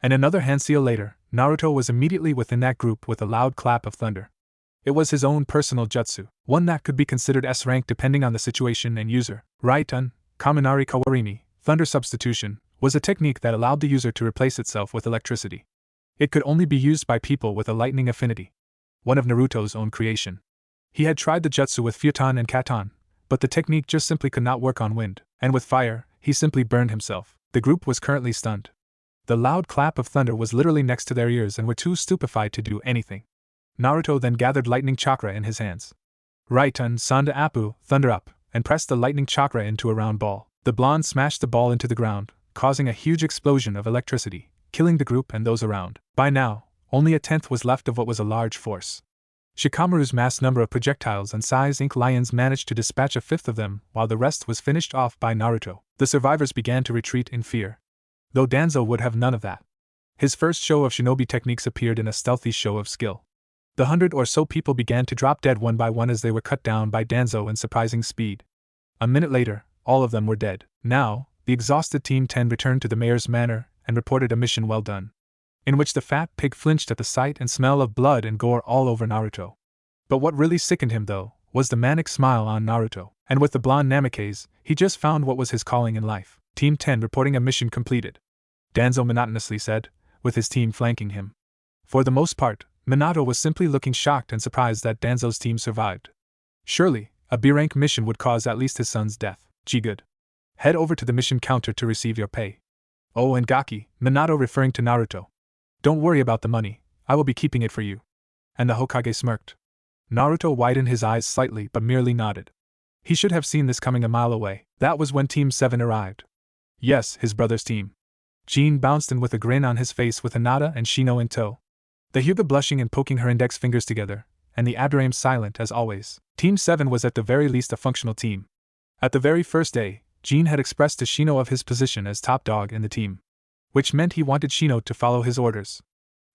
And another hand seal later, Naruto was immediately within that group with a loud clap of thunder. It was his own personal jutsu, one that could be considered S-rank depending on the situation and user. Right-on, Kaminari Kawarimi, thunder substitution, was a technique that allowed the user to replace itself with electricity. It could only be used by people with a lightning affinity. One of Naruto's own creation. He had tried the jutsu with Futon and Katon, but the technique just simply could not work on wind, and with fire, he simply burned himself. The group was currently stunned. The loud clap of thunder was literally next to their ears and were too stupefied to do anything. Naruto then gathered lightning chakra in his hands. Right-on, Sanda Apu, thunder up, and pressed the lightning chakra into a round ball. The blonde smashed the ball into the ground, causing a huge explosion of electricity, killing the group and those around. By now, only a tenth was left of what was a large force. Shikamaru's mass number of projectiles and size ink lions managed to dispatch a fifth of them, while the rest was finished off by Naruto. The survivors began to retreat in fear. Though Danzo would have none of that. His first show of shinobi techniques appeared in a stealthy show of skill. The 100 or so people began to drop dead one by one as they were cut down by Danzo in surprising speed. A minute later, all of them were dead. Now, the exhausted Team 10 returned to the mayor's manor and reported a mission well done, in which the fat pig flinched at the sight and smell of blood and gore all over Naruto. But what really sickened him, though, was the manic smile on Naruto, and with the blonde Namikaze, he just found what was his calling in life. Team 10 reporting a mission completed, Danzo monotonously said, with his team flanking him. For the most part, Minato was simply looking shocked and surprised that Danzo's team survived. Surely, a B-rank mission would cause at least his son's death. Gee good. Head over to the mission counter to receive your pay. Oh, and Gaki, Minato referring to Naruto. Don't worry about the money, I will be keeping it for you. And the Hokage smirked. Naruto widened his eyes slightly but merely nodded. He should have seen this coming a mile away. That was when Team 7 arrived. Yes, his brother's team. Jean bounced in with a grin on his face with Hinata and Shino in tow. The Hyuga blushing and poking her index fingers together, and the Abdurrahim silent as always. Team 7 was at the very least a functional team. At the very first day, Jean had expressed to Shino of his position as top dog in the team, which meant he wanted Shino to follow his orders.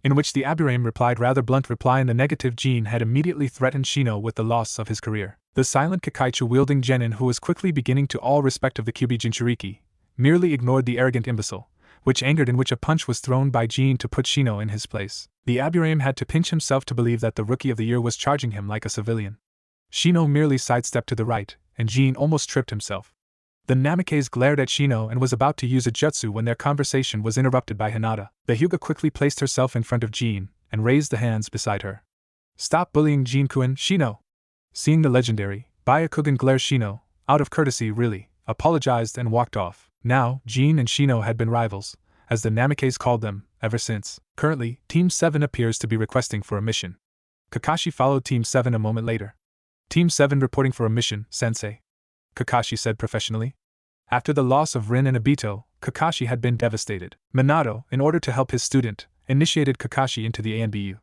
In which the Abdurrahim replied rather blunt reply in the negative. Jean had immediately threatened Shino with the loss of his career. The silent Kakaichu-wielding genin, who was quickly beginning to all respect of the Kyubi Jinchuriki, merely ignored the arrogant imbecile, which angered, in which a punch was thrown by Jean to put Shino in his place. The Abdurrahim had to pinch himself to believe that the Rookie of the Year was charging him like a civilian. Shino merely sidestepped to the right, and Jean almost tripped himself. The Namikaze glared at Shino and was about to use a jutsu when their conversation was interrupted by Hinata. The Hyuga quickly placed herself in front of Jean and raised the hands beside her. Stop bullying Jean-kun, Shino! Seeing the legendary, Byakugan glare, Shino, out of courtesy really, apologized and walked off. Now, Jean and Shino had been rivals, as the Namikaze called them, ever since. Currently, Team 7 appears to be requesting for a mission. Kakashi followed Team 7 a moment later. Team 7 reporting for a mission, sensei, Kakashi said professionally. After the loss of Rin and Obito, Kakashi had been devastated. Minato, in order to help his student, initiated Kakashi into the ANBU.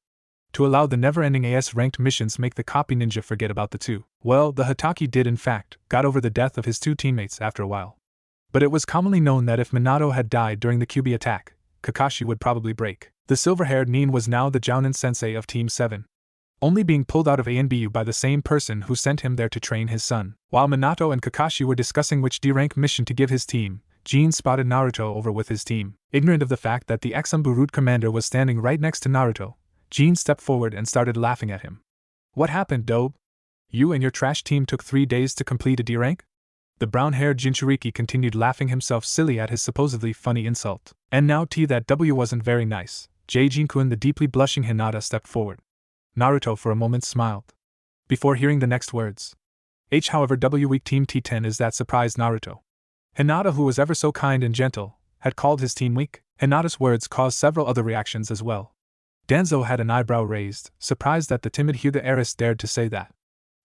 To allow the never-ending AS-ranked missions make the copy ninja forget about the two. Well, the Hatake did in fact, got over the death of his two teammates after a while. But it was commonly known that if Minato had died during the Kyubi attack, Kakashi would probably break. The silver-haired Nin was now the Jounin sensei of Team 7. only being pulled out of ANBU by the same person who sent him there to train his son. While Minato and Kakashi were discussing which D-rank mission to give his team, Jin spotted Naruto over with his team. Ignorant of the fact that the ex-Anbu route commander was standing right next to Naruto, Jin stepped forward and started laughing at him. "What happened, Dobe? You and your trash team took 3 days to complete a D-rank?" The brown-haired Jinchuriki continued laughing himself silly at his supposedly funny insult. "And now that W wasn't very nice." Jinkun, the deeply blushing Hinata, stepped forward. Naruto for a moment smiled, before hearing the next words. However, W weak team T10 is that surprised Naruto. Hinata, who was ever so kind and gentle, had called his team weak. Hinata's words caused several other reactions as well. Danzo had an eyebrow raised, surprised that the timid Hyuga heiress dared to say that.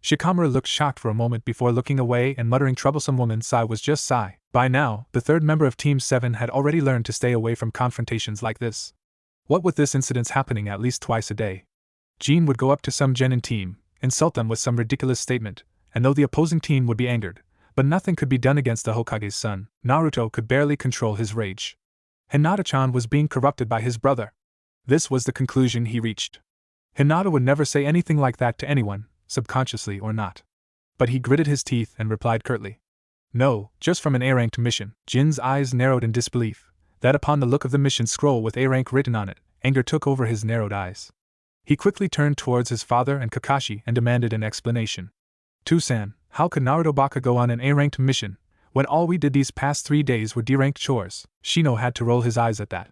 Shikamaru looked shocked for a moment before looking away and muttering, "Troublesome woman." Sai was just Sai. By now, the third member of Team 7 had already learned to stay away from confrontations like this. What with this incident happening at least twice a day, Jin would go up to some genin team, insult them with some ridiculous statement, and though the opposing team would be angered, but nothing could be done against the Hokage's son, Naruto could barely control his rage. Hinata-chan was being corrupted by his brother. This was the conclusion he reached. Hinata would never say anything like that to anyone, subconsciously or not. But he gritted his teeth and replied curtly, "No, just from an A-ranked mission." Jin's eyes narrowed in disbelief, that upon the look of the mission scroll with A-rank written on it, anger took over his narrowed eyes. He quickly turned towards his father and Kakashi and demanded an explanation. "Tusan, how could Naruto Baka go on an A-ranked mission, when all we did these past 3 days were D-ranked chores?" Shino had to roll his eyes at that.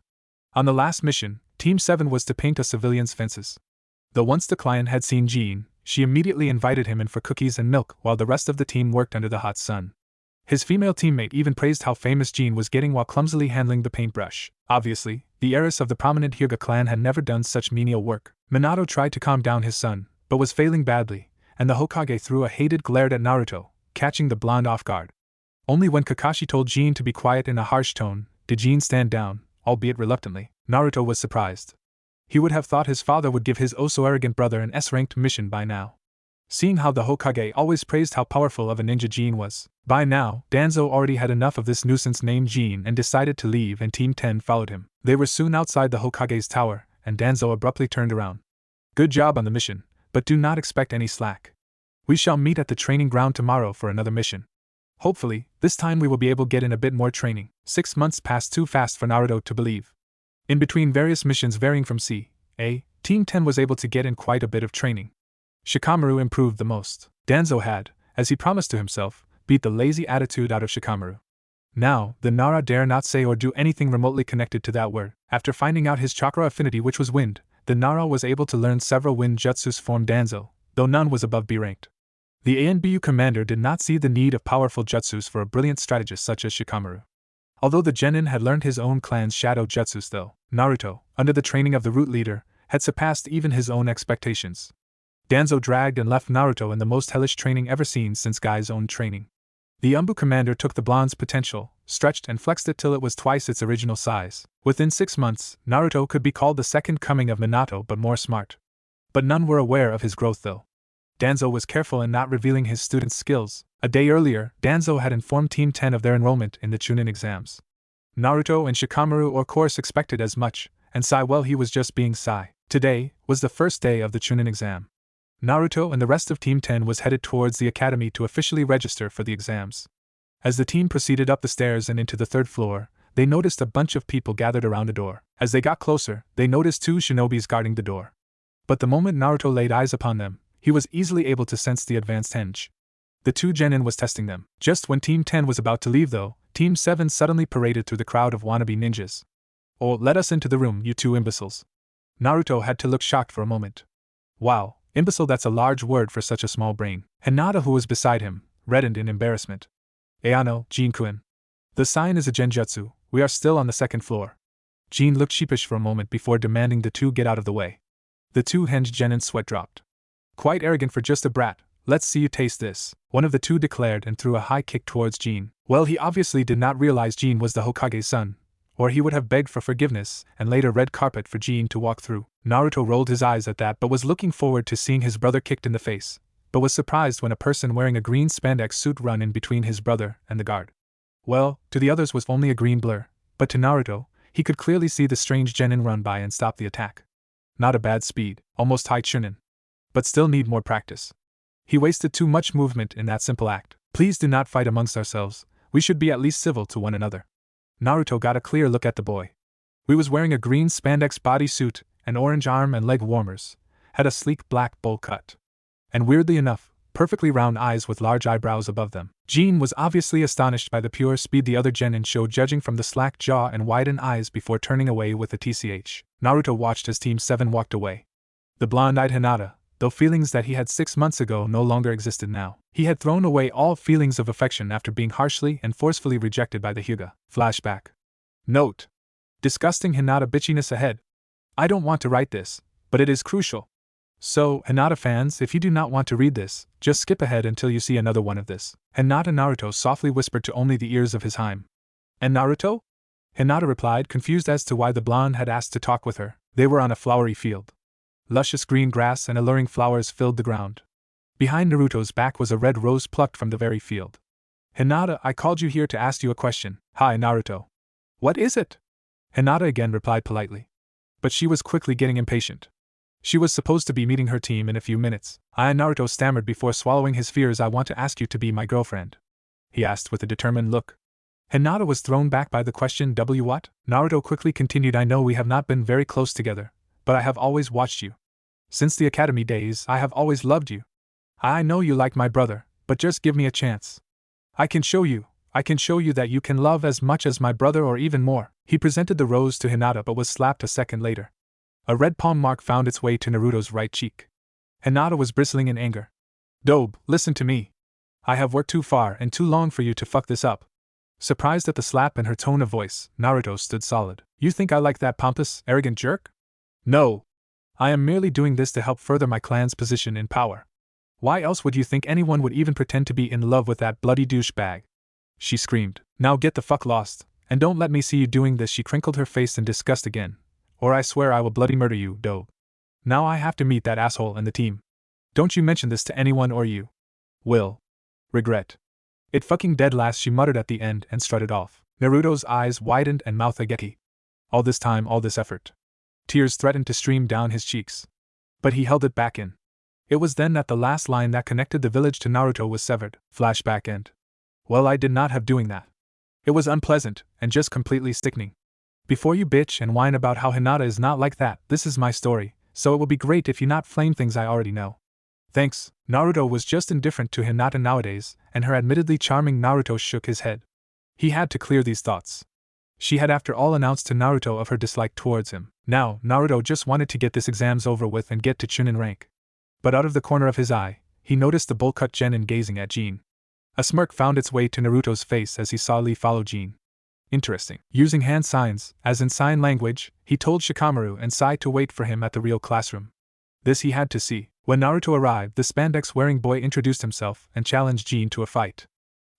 On the last mission, Team 7 was to paint a civilian's fences. Though once the client had seen Jin, she immediately invited him in for cookies and milk while the rest of the team worked under the hot sun. His female teammate even praised how famous Jin was getting while clumsily handling the paintbrush. Obviously, the heiress of the prominent Hyuga clan had never done such menial work. Minato tried to calm down his son, but was failing badly, and the Hokage threw a hated glare at Naruto, catching the blonde off guard. Only when Kakashi told Jin to be quiet in a harsh tone did Jin stand down, albeit reluctantly. Naruto was surprised. He would have thought his father would give his oh-so-arrogant brother an S-ranked mission by now. Seeing how the Hokage always praised how powerful of a ninja Jin was, by now, Danzo already had enough of this nuisance named Jin and decided to leave, and Team 10 followed him. They were soon outside the Hokage's tower, and Danzo abruptly turned around. "Good job on the mission, but do not expect any slack. We shall meet at the training ground tomorrow for another mission. Hopefully, this time we will be able to get in a bit more training." 6 months passed too fast for Naruto to believe. In between various missions varying from C.A., Team 10 was able to get in quite a bit of training. Shikamaru improved the most. Danzo had, as he promised to himself, beat the lazy attitude out of Shikamaru. Now, the Nara dare not say or do anything remotely connected to that word. After finding out his chakra affinity, which was wind, the Nara was able to learn several wind jutsus from Danzo, though none was above B ranked. The ANBU commander did not see the need of powerful jutsus for a brilliant strategist such as Shikamaru. Although the genin had learned his own clan's shadow jutsus, though, Naruto, under the training of the root leader, had surpassed even his own expectations. Danzo dragged and left Naruto in the most hellish training ever seen since Guy's own training. The Anbu commander took the blonde's potential, stretched and flexed it till it was twice its original size. Within 6 months, Naruto could be called the second coming of Minato, but more smart. But none were aware of his growth, though. Danzo was careful in not revealing his students' skills. A day earlier, Danzo had informed Team 10 of their enrollment in the Chunin exams. Naruto and Shikamaru of course expected as much, and Sai, well, he was just being Sai. Today was the first day of the Chunin exam. Naruto and the rest of Team 10 was headed towards the academy to officially register for the exams. As the team proceeded up the stairs and into the 3rd floor, they noticed a bunch of people gathered around a door. As they got closer, they noticed 2 shinobis guarding the door. But the moment Naruto laid eyes upon them, he was easily able to sense the advanced henge. The 2 genin was testing them. Just when Team 10 was about to leave, though, Team 7 suddenly paraded through the crowd of wannabe ninjas. "Oh, let us into the room, you 2 imbeciles." Naruto had to look shocked for a moment. Wow. Imbecile, that's a large word for such a small brain. Hinata, who was beside him, reddened in embarrassment. "Ayano, Jin-kun. The sign is a genjutsu, we are still on the 2nd floor." Jin looked sheepish for a moment before demanding the 2 get out of the way. The 2 henge genin's sweat dropped. "Quite arrogant for just a brat, let's see you taste this," one of the 2 declared and threw a high kick towards Jin. Well, he obviously did not realize Jin was the Hokage's son, or he would have begged for forgiveness and laid a red carpet for Jin to walk through. Naruto rolled his eyes at that, but was looking forward to seeing his brother kicked in the face, but was surprised when a person wearing a green spandex suit ran in between his brother and the guard. Well, to the others was only a green blur, but to Naruto, he could clearly see the strange genin run by and stop the attack. Not a bad speed, almost high Chunin. but still need more practice. He wasted too much movement in that simple act. Please do not fight amongst ourselves, we should be at least civil to one another. Naruto got a clear look at the boy. He was wearing a green spandex bodysuit and orange arm and leg warmers, had a sleek black bowl cut, and weirdly enough, perfectly round eyes with large eyebrows above them. Jean was obviously astonished by the pure speed the other genin showed, judging from the slack jaw and widened eyes before turning away with a TCH. Naruto watched as Team 7 walked away. The blonde-eyed Hinata, though feelings that he had 6 months ago no longer existed now. He had thrown away all feelings of affection after being harshly and forcefully rejected by the Hyuga. Flashback. Note: disgusting Hinata bitchiness ahead. I don't want to write this, but it is crucial. So, Hinata fans, if you do not want to read this, just skip ahead until you see another one of this. Hinata Naruto softly whispered to only the ears of his Haim. And Naruto? Hinata replied, confused as to why the blonde had asked to talk with her. They were on a flowery field. Luscious green grass and alluring flowers filled the ground. Behind Naruto's back was a red rose plucked from the very field. Hinata, I called you here to ask you a question. Hi, Naruto. What is it? Hinata again replied politely. But she was quickly getting impatient. She was supposed to be meeting her team in a few minutes. Naruto stammered before swallowing his fears. I want to ask you to be my girlfriend, he asked with a determined look. Hinata was thrown back by the question. What? Naruto quickly continued, I know we have not been very close together, but I have always watched you. Since the academy days, I have always loved you. I know you like my brother, but just give me a chance. I can show you that you can love as much as my brother or even more. He presented the rose to Hinata but was slapped a second later. A red palm mark found its way to Naruto's right cheek. Hinata was bristling in anger. Dobe, listen to me. I have worked too far and too long for you to fuck this up. Surprised at the slap and her tone of voice, Naruto stood solid. You think I like that pompous, arrogant jerk? No. I am merely doing this to help further my clan's position in power. Why else would you think anyone would even pretend to be in love with that bloody douchebag? She screamed. Now get the fuck lost, and don't let me see you doing this. She crinkled her face in disgust again. Or I swear I will bloody murder you, Dobe. Now I have to meet that asshole and the team. Don't you mention this to anyone or you will regret it. Fucking dead last, she muttered at the end and strutted off. Naruto's eyes widened and mouth agape. All this time, all this effort. Tears threatened to stream down his cheeks. But he held it back in. It was then that the last line that connected the village to Naruto was severed. Flashback end. Well, I did not have doing that. It was unpleasant, and just completely sickening. Before you bitch and whine about how Hinata is not like that, this is my story, so it will be great if you not flame things I already know. Thanks. Naruto was just indifferent to Hinata nowadays, and her admittedly charming Naruto shook his head. He had to clear these thoughts. She had after all announced to Naruto of her dislike towards him. Now, Naruto just wanted to get this exams over with and get to Chunin rank. But out of the corner of his eye, he noticed the bowl-cut genin gazing at Jean. A smirk found its way to Naruto's face as he saw Lee follow Jean. Interesting. Using hand signs, as in sign language, he told Shikamaru and Sai to wait for him at the real classroom. This he had to see. When Naruto arrived, the spandex-wearing boy introduced himself and challenged Jean to a fight.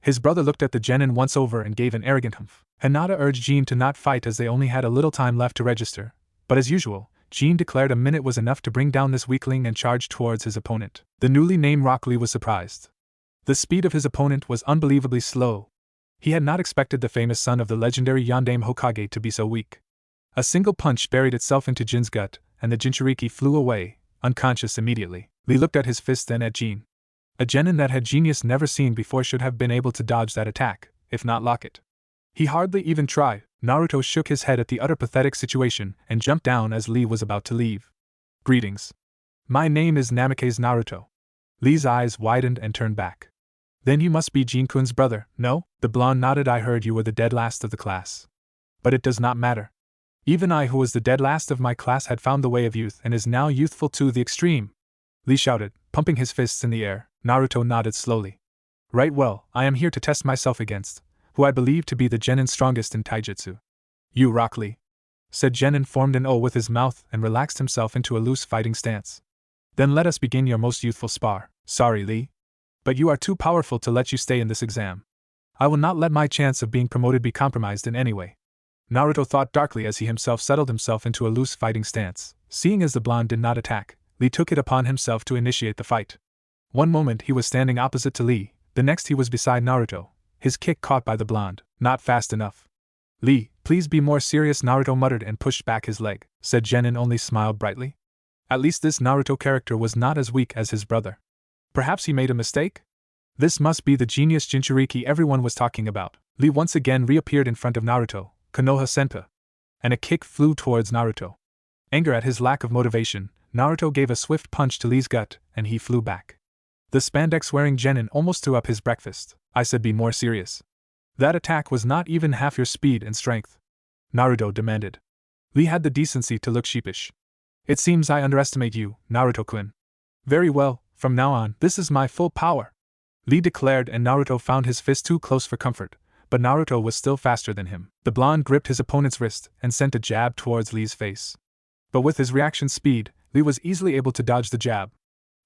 His brother looked at the genin once over and gave an arrogant humph. Hinata urged Jean to not fight as they only had a little time left to register, but as usual, Jean declared a minute was enough to bring down this weakling and charged towards his opponent. The newly named Rock Lee was surprised. The speed of his opponent was unbelievably slow. He had not expected the famous son of the legendary Yondaime Hokage to be so weak. A single punch buried itself into Jin's gut, and the Jinchuriki flew away, unconscious immediately. Lee looked at his fist, then at Jean. A genin that had genius never seen before should have been able to dodge that attack, if not lock it. He hardly even tried. Naruto shook his head at the utter pathetic situation and jumped down as Lee was about to leave. Greetings. My name is Namikaze Naruto. Lee's eyes widened and turned back. Then you must be Jin-kun's brother, no? The blonde nodded. I heard you were the dead last of the class. But it does not matter. Even I, who was the dead last of my class, had found the way of youth and is now youthful to the extreme. Lee shouted, pumping his fists in the air. Naruto nodded slowly. Right, well, I am here to test myself against who I believe to be the genin strongest in taijutsu. You, Rock Lee, said Genin, formed an O with his mouth and relaxed himself into a loose fighting stance. Then let us begin your most youthful spar. Sorry, Lee, but you are too powerful to let you stay in this exam. I will not let my chance of being promoted be compromised in any way. Naruto thought darkly as he himself settled himself into a loose fighting stance. Seeing as the blonde did not attack, Lee took it upon himself to initiate the fight. One moment he was standing opposite to Lee, the next he was beside Naruto, his kick caught by the blonde. Not fast enough. Lee, please be more serious, Naruto muttered and pushed back his leg. Said Genin, only smiled brightly. At least this Naruto character was not as weak as his brother. Perhaps he made a mistake? This must be the genius Jinchuriki everyone was talking about. Lee once again reappeared in front of Naruto, Konoha Senpai. And a kick flew towards Naruto. Anger at his lack of motivation, Naruto gave a swift punch to Lee's gut, and he flew back. The spandex-wearing genin almost threw up his breakfast. I said be more serious. That attack was not even half your speed and strength, Naruto demanded. Lee had the decency to look sheepish. It seems I underestimate you, Naruto-kun. Very well, from now on, this is my full power, Lee declared, and Naruto found his fist too close for comfort, but Naruto was still faster than him. The blonde gripped his opponent's wrist and sent a jab towards Lee's face. But with his reaction speed, Lee was easily able to dodge the jab,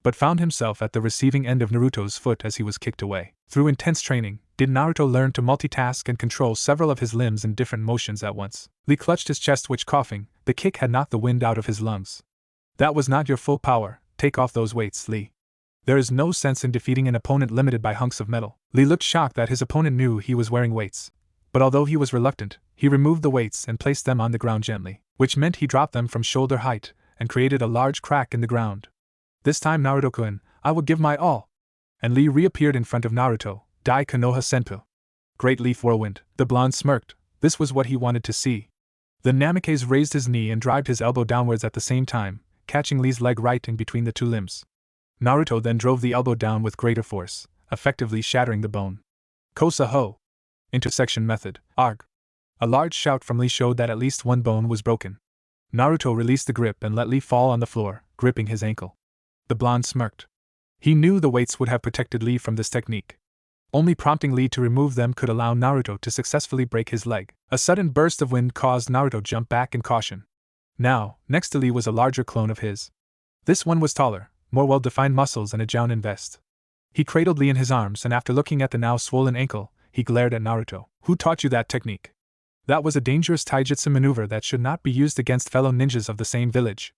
but found himself at the receiving end of Naruto's foot as he was kicked away. Through intense training, did Naruto learn to multitask and control several of his limbs in different motions at once. Lee clutched his chest, which, coughing, the kick had knocked the wind out of his lungs. That was not your full power. Take off those weights, Lee. There is no sense in defeating an opponent limited by hunks of metal. Lee looked shocked that his opponent knew he was wearing weights, but although he was reluctant, he removed the weights and placed them on the ground gently, which meant he dropped them from shoulder height and created a large crack in the ground. This time, Naruto-kun, I will give my all. And Lee reappeared in front of Naruto, Dai Konoha Senpai. Great leaf whirlwind. The blonde smirked. This was what he wanted to see. The Namikaze raised his knee and drived his elbow downwards at the same time, catching Lee's leg right in between the two limbs. Naruto then drove the elbow down with greater force, effectively shattering the bone. Kosa ho! Intersection method, ARG. A large shout from Lee showed that at least one bone was broken. Naruto released the grip and let Lee fall on the floor, gripping his ankle. The blonde smirked. He knew the weights would have protected Lee from this technique. Only prompting Lee to remove them could allow Naruto to successfully break his leg. A sudden burst of wind caused Naruto to jump back in caution. Now, next to Lee was a larger clone of his. This one was taller, more well-defined muscles and a Jounin vest. He cradled Lee in his arms, and after looking at the now swollen ankle, he glared at Naruto. Who taught you that technique? That was a dangerous taijutsu maneuver that should not be used against fellow ninjas of the same village,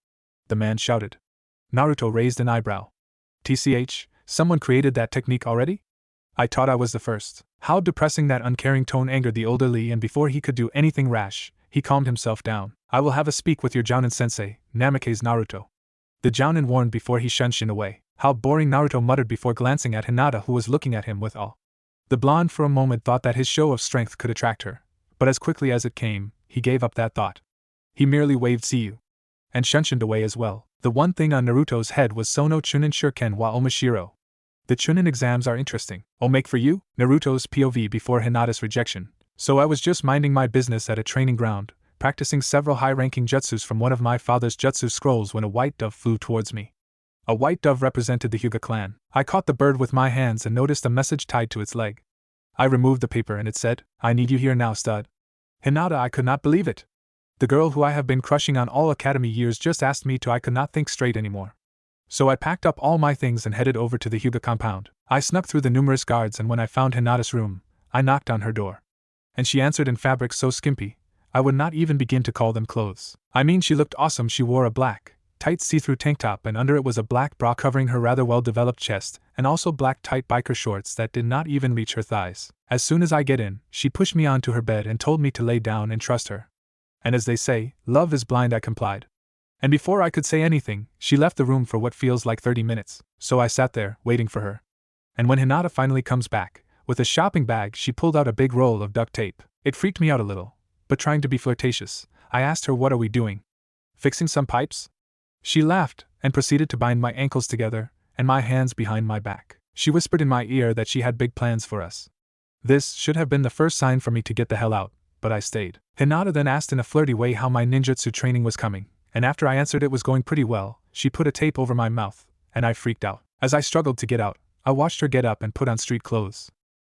the man shouted. Naruto raised an eyebrow. TCH, someone created that technique already? I thought I was the first. How depressing. That uncaring tone angered the older Lee, and before he could do anything rash, he calmed himself down. I will have a speak with your Jounin sensei, Namikaze Naruto. The Jounin warned before he shunshin away. How boring, Naruto muttered before glancing at Hinata, who was looking at him with awe. The blonde for a moment thought that his show of strength could attract her, but as quickly as it came, he gave up that thought. He merely waved "see you," and shunshined away as well. The one thing on Naruto's head was Sono Chunin Shuriken wa Omashiro. The Chunin exams are interesting. I'll make for you? Naruto's POV before Hinata's rejection. So I was just minding my business at a training ground, practicing several high-ranking jutsus from one of my father's jutsu scrolls when a white dove flew towards me. A white dove represented the Hyuga clan. I caught the bird with my hands and noticed a message tied to its leg. I removed the paper and it said, I need you here now, stud. Hinata, I could not believe it. The girl who I have been crushing on all academy years just asked me to. I could not think straight anymore. So I packed up all my things and headed over to the Hyuga compound. I snuck through the numerous guards, and when I found Hinata's room, I knocked on her door. And she answered in fabrics so skimpy, I would not even begin to call them clothes. I mean, she looked awesome. She wore a black, tight see-through tank top, and under it was a black bra covering her rather well-developed chest, and also black tight biker shorts that did not even reach her thighs. As soon as I get in, she pushed me onto her bed and told me to lay down and trust her. And as they say, love is blind, I complied. And before I could say anything, she left the room for what feels like 30 minutes, so I sat there, waiting for her. And when Hinata finally comes back, with a shopping bag, she pulled out a big roll of duct tape. It freaked me out a little, but trying to be flirtatious, I asked her, what are we doing? Fixing some pipes? She laughed, and proceeded to bind my ankles together, and my hands behind my back. She whispered in my ear that she had big plans for us. This should have been the first sign for me to get the hell out, but I stayed. Hinata then asked in a flirty way how my ninjutsu training was coming, and after I answered it was going pretty well, she put a tape over my mouth, and I freaked out. As I struggled to get out, I watched her get up and put on street clothes,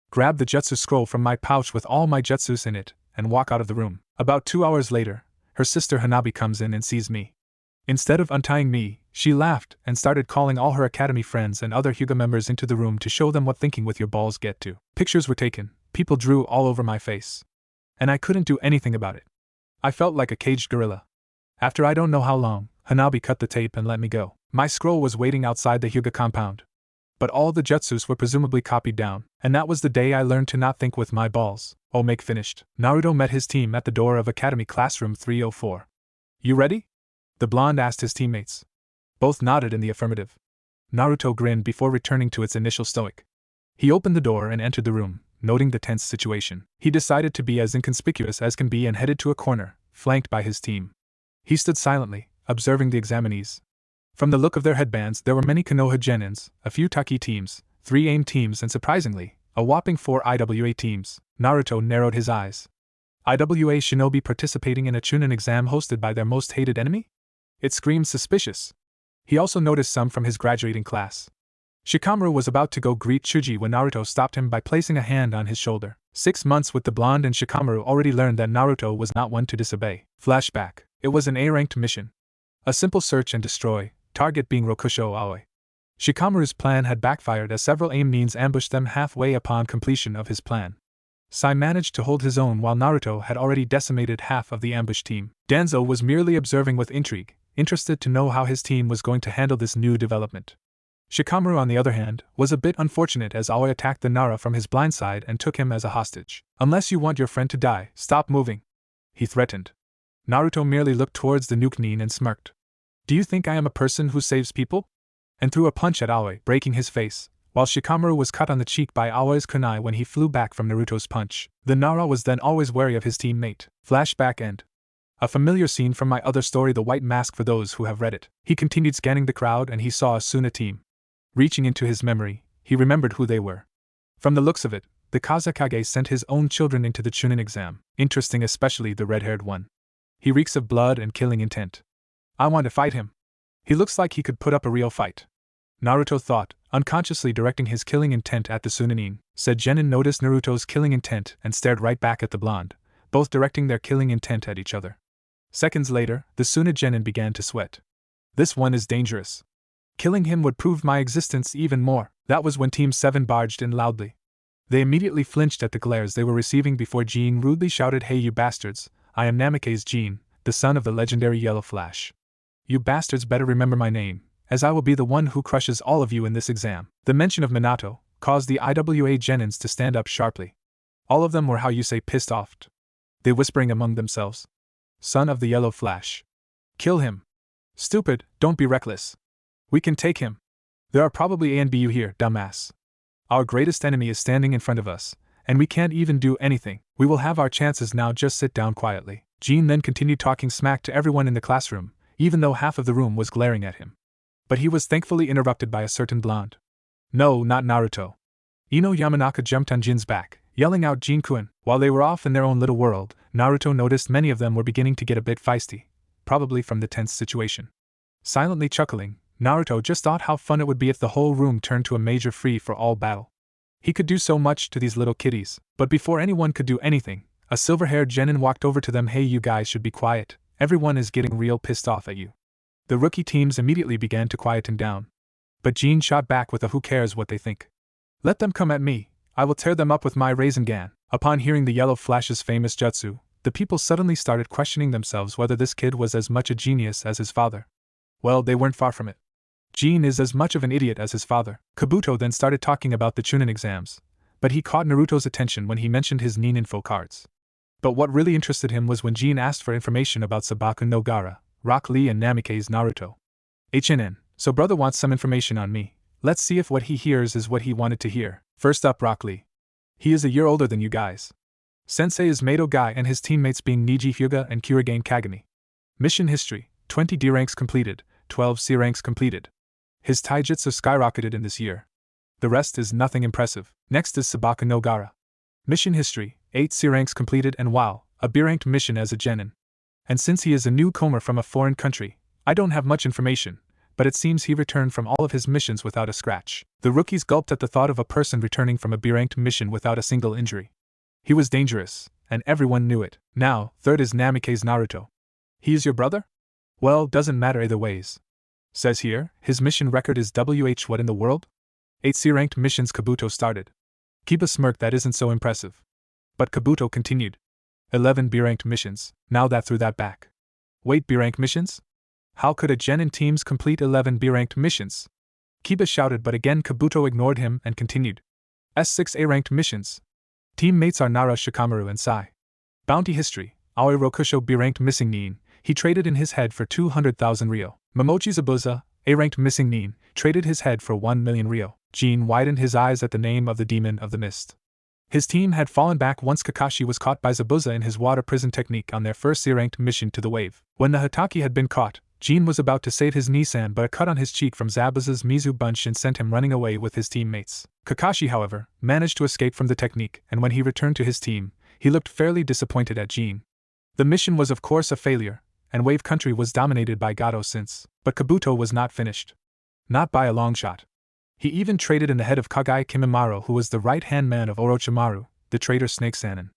grab the jutsu scroll from my pouch with all my jutsus in it, and walk out of the room. About 2 hours later, her sister Hanabi comes in and sees me. Instead of untying me, she laughed and started calling all her academy friends and other Hyuga members into the room to show them what thinking with your balls get to. Pictures were taken, people drew all over my face. And I couldn't do anything about it. I felt like a caged gorilla. After I don't know how long, Hanabi cut the tape and let me go. My scroll was waiting outside the Hyuga compound. But all the jutsus were presumably copied down, and that was the day I learned to not think with my balls. Omake finished. Naruto met his team at the door of Academy Classroom 304. You ready? The blonde asked his teammates. Both nodded in the affirmative. Naruto grinned before returning to its initial stoic. He opened the door and entered the room, noting the tense situation. He decided to be as inconspicuous as can be and headed to a corner, flanked by his team. He stood silently, observing the examinees. From the look of their headbands, there were many Konoha Genins, a few Taki teams, 3 AIM teams, and surprisingly, a whopping 4 IWA teams. Naruto narrowed his eyes. IWA shinobi participating in a Chunin exam hosted by their most hated enemy? It screamed suspicious. He also noticed some from his graduating class. Shikamaru was about to go greet Chuji when Naruto stopped him by placing a hand on his shoulder. 6 months with the blonde and Shikamaru already learned that Naruto was not one to disobey. Flashback. It was an A-ranked mission. A simple search and destroy, target being Rokusho Aoi. Shikamaru's plan had backfired as several AIM Nins ambushed them halfway upon completion of his plan. Sai managed to hold his own while Naruto had already decimated half of the ambush team. Danzo was merely observing with intrigue, interested to know how his team was going to handle this new development. Shikamaru, on the other hand, was a bit unfortunate as Aoi attacked the Nara from his blind side and took him as a hostage. "Unless you want your friend to die, stop moving," he threatened. Naruto merely looked towards the nuke Nin and smirked. "Do you think I am a person who saves people?" And threw a punch at Aoi, breaking his face, while Shikamaru was cut on the cheek by Aoi's kunai when he flew back from Naruto's punch. The Nara was then always wary of his teammate. Flashback end. A familiar scene from my other story, The White Mask, for those who have read it. He continued scanning the crowd and he saw a Suna team. Reaching into his memory, he remembered who they were. From the looks of it, the Kazekage sent his own children into the Chunin exam. Interesting, especially the red-haired one. He reeks of blood and killing intent. I want to fight him. He looks like he could put up a real fight. Naruto thought, unconsciously directing his killing intent at the Sunanin. Said Genin noticed Naruto's killing intent and stared right back at the blonde, both directing their killing intent at each other. Seconds later, the Suna Genin began to sweat. This one is dangerous. Killing him would prove my existence even more. That was when Team 7 barged in loudly. They immediately flinched at the glares they were receiving before Jean rudely shouted, "Hey you bastards, I am Namikaze Jean, the son of the legendary Yellow Flash. You bastards better remember my name, as I will be the one who crushes all of you in this exam." The mention of Minato caused the IWA Genins to stand up sharply. All of them were, how you say, pissed off. They whispering among themselves. "Son of the Yellow Flash. Kill him. Stupid, don't be reckless. We can take him. There are probably A and BU here, dumbass. Our greatest enemy is standing in front of us, and we can't even do anything. We will have our chances now, just sit down quietly." Jean then continued talking smack to everyone in the classroom, even though half of the room was glaring at him. But he was thankfully interrupted by a certain blonde. "No, not Naruto." Ino Yamanaka jumped on Jin's back, yelling out, "Jin-kun." While they were off in their own little world, Naruto noticed many of them were beginning to get a bit feisty, probably from the tense situation. Silently chuckling, Naruto just thought how fun it would be if the whole room turned to a major free-for-all battle. He could do so much to these little kiddies, but before anyone could do anything, a silver-haired Genin walked over to them. "Hey, you guys should be quiet, everyone is getting real pissed off at you." The rookie teams immediately began to quiet him down. But Jean shot back with a "who cares what they think. Let them come at me, I will tear them up with my Rasengan." Upon hearing the Yellow Flash's famous jutsu, the people suddenly started questioning themselves whether this kid was as much a genius as his father. Well, they weren't far from it. Jean is as much of an idiot as his father. Kabuto then started talking about the Chunin exams, but he caught Naruto's attention when he mentioned his Nin info cards. But what really interested him was when Jean asked for information about Sabaku no Gara, Rock Lee and Namikaze Naruto. HNN, so brother wants some information on me. Let's see if what he hears is what he wanted to hear. First up, Rock Lee. He is a year older than you guys. Sensei is Mato Guy and his teammates being Niji Hyuga and Kurigane Kagami. Mission history, 20 D ranks completed, 12 C ranks completed. His taijutsu skyrocketed in this year. The rest is nothing impressive. Next is Sabaku no Gara. Mission history, 8 C ranks completed and wow, a B-ranked mission as a genin. And since he is a newcomer from a foreign country, I don't have much information, but it seems he returned from all of his missions without a scratch. The rookies gulped at the thought of a person returning from a B-ranked mission without a single injury. He was dangerous, and everyone knew it. Now, third is Namikaze Naruto. He is your brother? Well, doesn't matter either ways. Says here, his mission record is WH what in the world? 8 C-ranked missions. Kabuto started. Keep a smirk, that isn't so impressive. But Kabuto continued. 11 B-ranked missions, now that threw that back. Wait, B-ranked missions? How could a genin teams complete 11 B-ranked missions? Kiba shouted, but again Kabuto ignored him and continued. S6 A-ranked missions. Teammates are Nara, Shikamaru and Sai. Bounty history, Aoi Rokusho B-ranked missing Nin, he traded in his head for 200,000 Ryo. Momochi Zabuza, A-ranked missing nin, traded his head for 1 million ryo. Jin widened his eyes at the name of the demon of the mist. His team had fallen back once Kakashi was caught by Zabuza in his water prison technique on their first A-ranked mission to the wave. When the Hotake had been caught, Jin was about to save his Nissan, but a cut on his cheek from Zabuza's Mizu Bunshin sent him running away with his teammates. Kakashi, however, managed to escape from the technique, and when he returned to his team, he looked fairly disappointed at Jin. The mission was of course a failure, and Wave Country was dominated by Gato since, but Kabuto was not finished. Not by a long shot. He even traded in the head of Kage Kimimaro, who was the right-hand man of Orochimaru, the traitor Snake Sannin.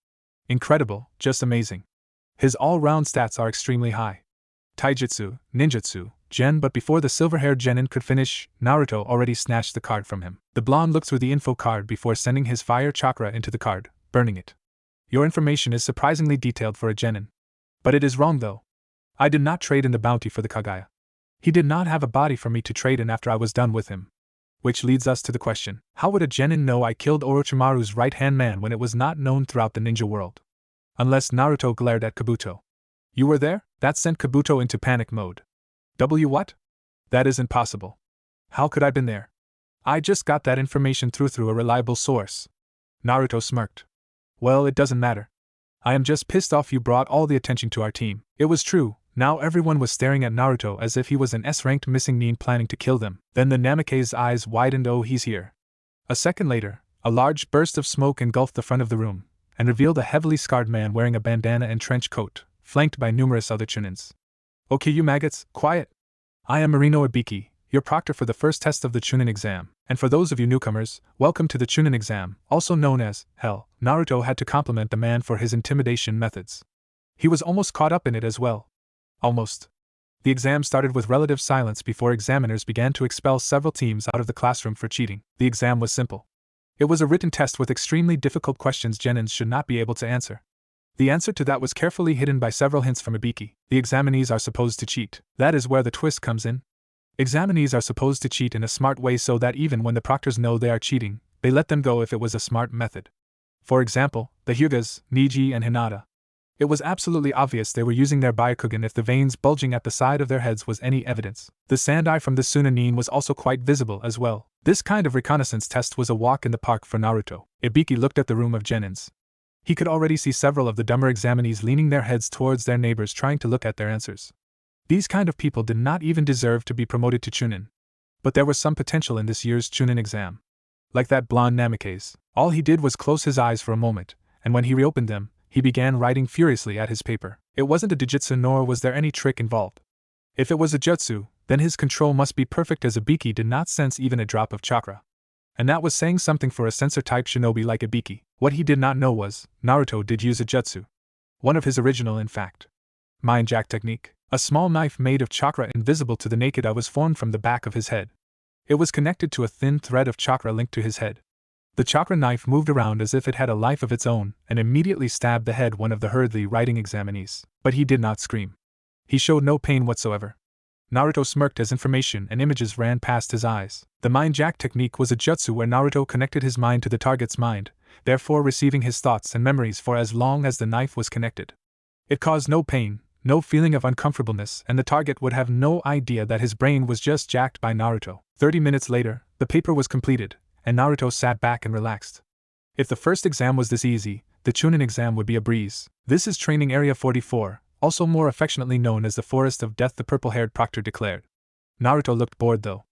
Incredible, just amazing. His all-round stats are extremely high. Taijutsu, ninjutsu, gen, but before the silver-haired genin could finish, Naruto already snatched the card from him. The blonde looked through the info card before sending his fire chakra into the card, burning it. Your information is surprisingly detailed for a genin. But it is wrong though. I did not trade in the bounty for the Kagaya. He did not have a body for me to trade in after I was done with him. Which leads us to the question, how would a genin know I killed Orochimaru's right-hand man when it was not known throughout the ninja world? Unless Naruto glared at Kabuto. You were there? That sent Kabuto into panic mode. What? That isn't possible. How could I been there? I just got that information through a reliable source. Naruto smirked. Well, it doesn't matter. I am just pissed off you brought all the attention to our team. It was true. Now everyone was staring at Naruto as if he was an S-ranked missing nin planning to kill them. Then the Namake's eyes widened. Oh, he's here. A second later, a large burst of smoke engulfed the front of the room, and revealed a heavily scarred man wearing a bandana and trench coat, flanked by numerous other Chunins. Okay, you maggots, quiet! I am Marino Ibiki, your proctor for the first test of the Chunin exam, and for those of you newcomers, welcome to the Chunin exam, also known as Hell. Naruto had to compliment the man for his intimidation methods. He was almost caught up in it as well. Almost. The exam started with relative silence before examiners began to expel several teams out of the classroom for cheating. The exam was simple. It was a written test with extremely difficult questions genins should not be able to answer. The answer to that was carefully hidden by several hints from Ibiki. The examinees are supposed to cheat. That is where the twist comes in. Examinees are supposed to cheat in a smart way so that even when the proctors know they are cheating, they let them go if it was a smart method. For example, the Hyugas, Niji and Hinata. It was absolutely obvious they were using their Byakugan if the veins bulging at the side of their heads was any evidence. The sand-eye from the Sunanin was also quite visible as well. This kind of reconnaissance test was a walk in the park for Naruto. Ibiki looked at the room of genins. He could already see several of the dumber examinees leaning their heads towards their neighbors trying to look at their answers. These kind of people did not even deserve to be promoted to Chunin. But there was some potential in this year's Chunin exam. Like that blonde Namake's. All he did was close his eyes for a moment, and when he reopened them, he began writing furiously at his paper. It wasn't a Jujutsu nor was there any trick involved. If it was a jutsu, then his control must be perfect as Ibiki did not sense even a drop of chakra. And that was saying something for a sensor-type shinobi like Ibiki. What he did not know was, Naruto did use a jutsu. One of his original, in fact. Mind Jack technique. A small knife made of chakra invisible to the naked eye was formed from the back of his head. It was connected to a thin thread of chakra linked to his head. The chakra knife moved around as if it had a life of its own and immediately stabbed the head one of the hurriedly writing examinees. But he did not scream. He showed no pain whatsoever. Naruto smirked as information and images ran past his eyes. The Mind Jack technique was a jutsu where Naruto connected his mind to the target's mind, therefore receiving his thoughts and memories for as long as the knife was connected. It caused no pain, no feeling of uncomfortableness, and the target would have no idea that his brain was just jacked by Naruto. 30 minutes later, the paper was completed, and Naruto sat back and relaxed. If the first exam was this easy, the Chunin exam would be a breeze. This is Training Area 44, also more affectionately known as the Forest of Death, the purple-haired proctor declared. Naruto looked bored though.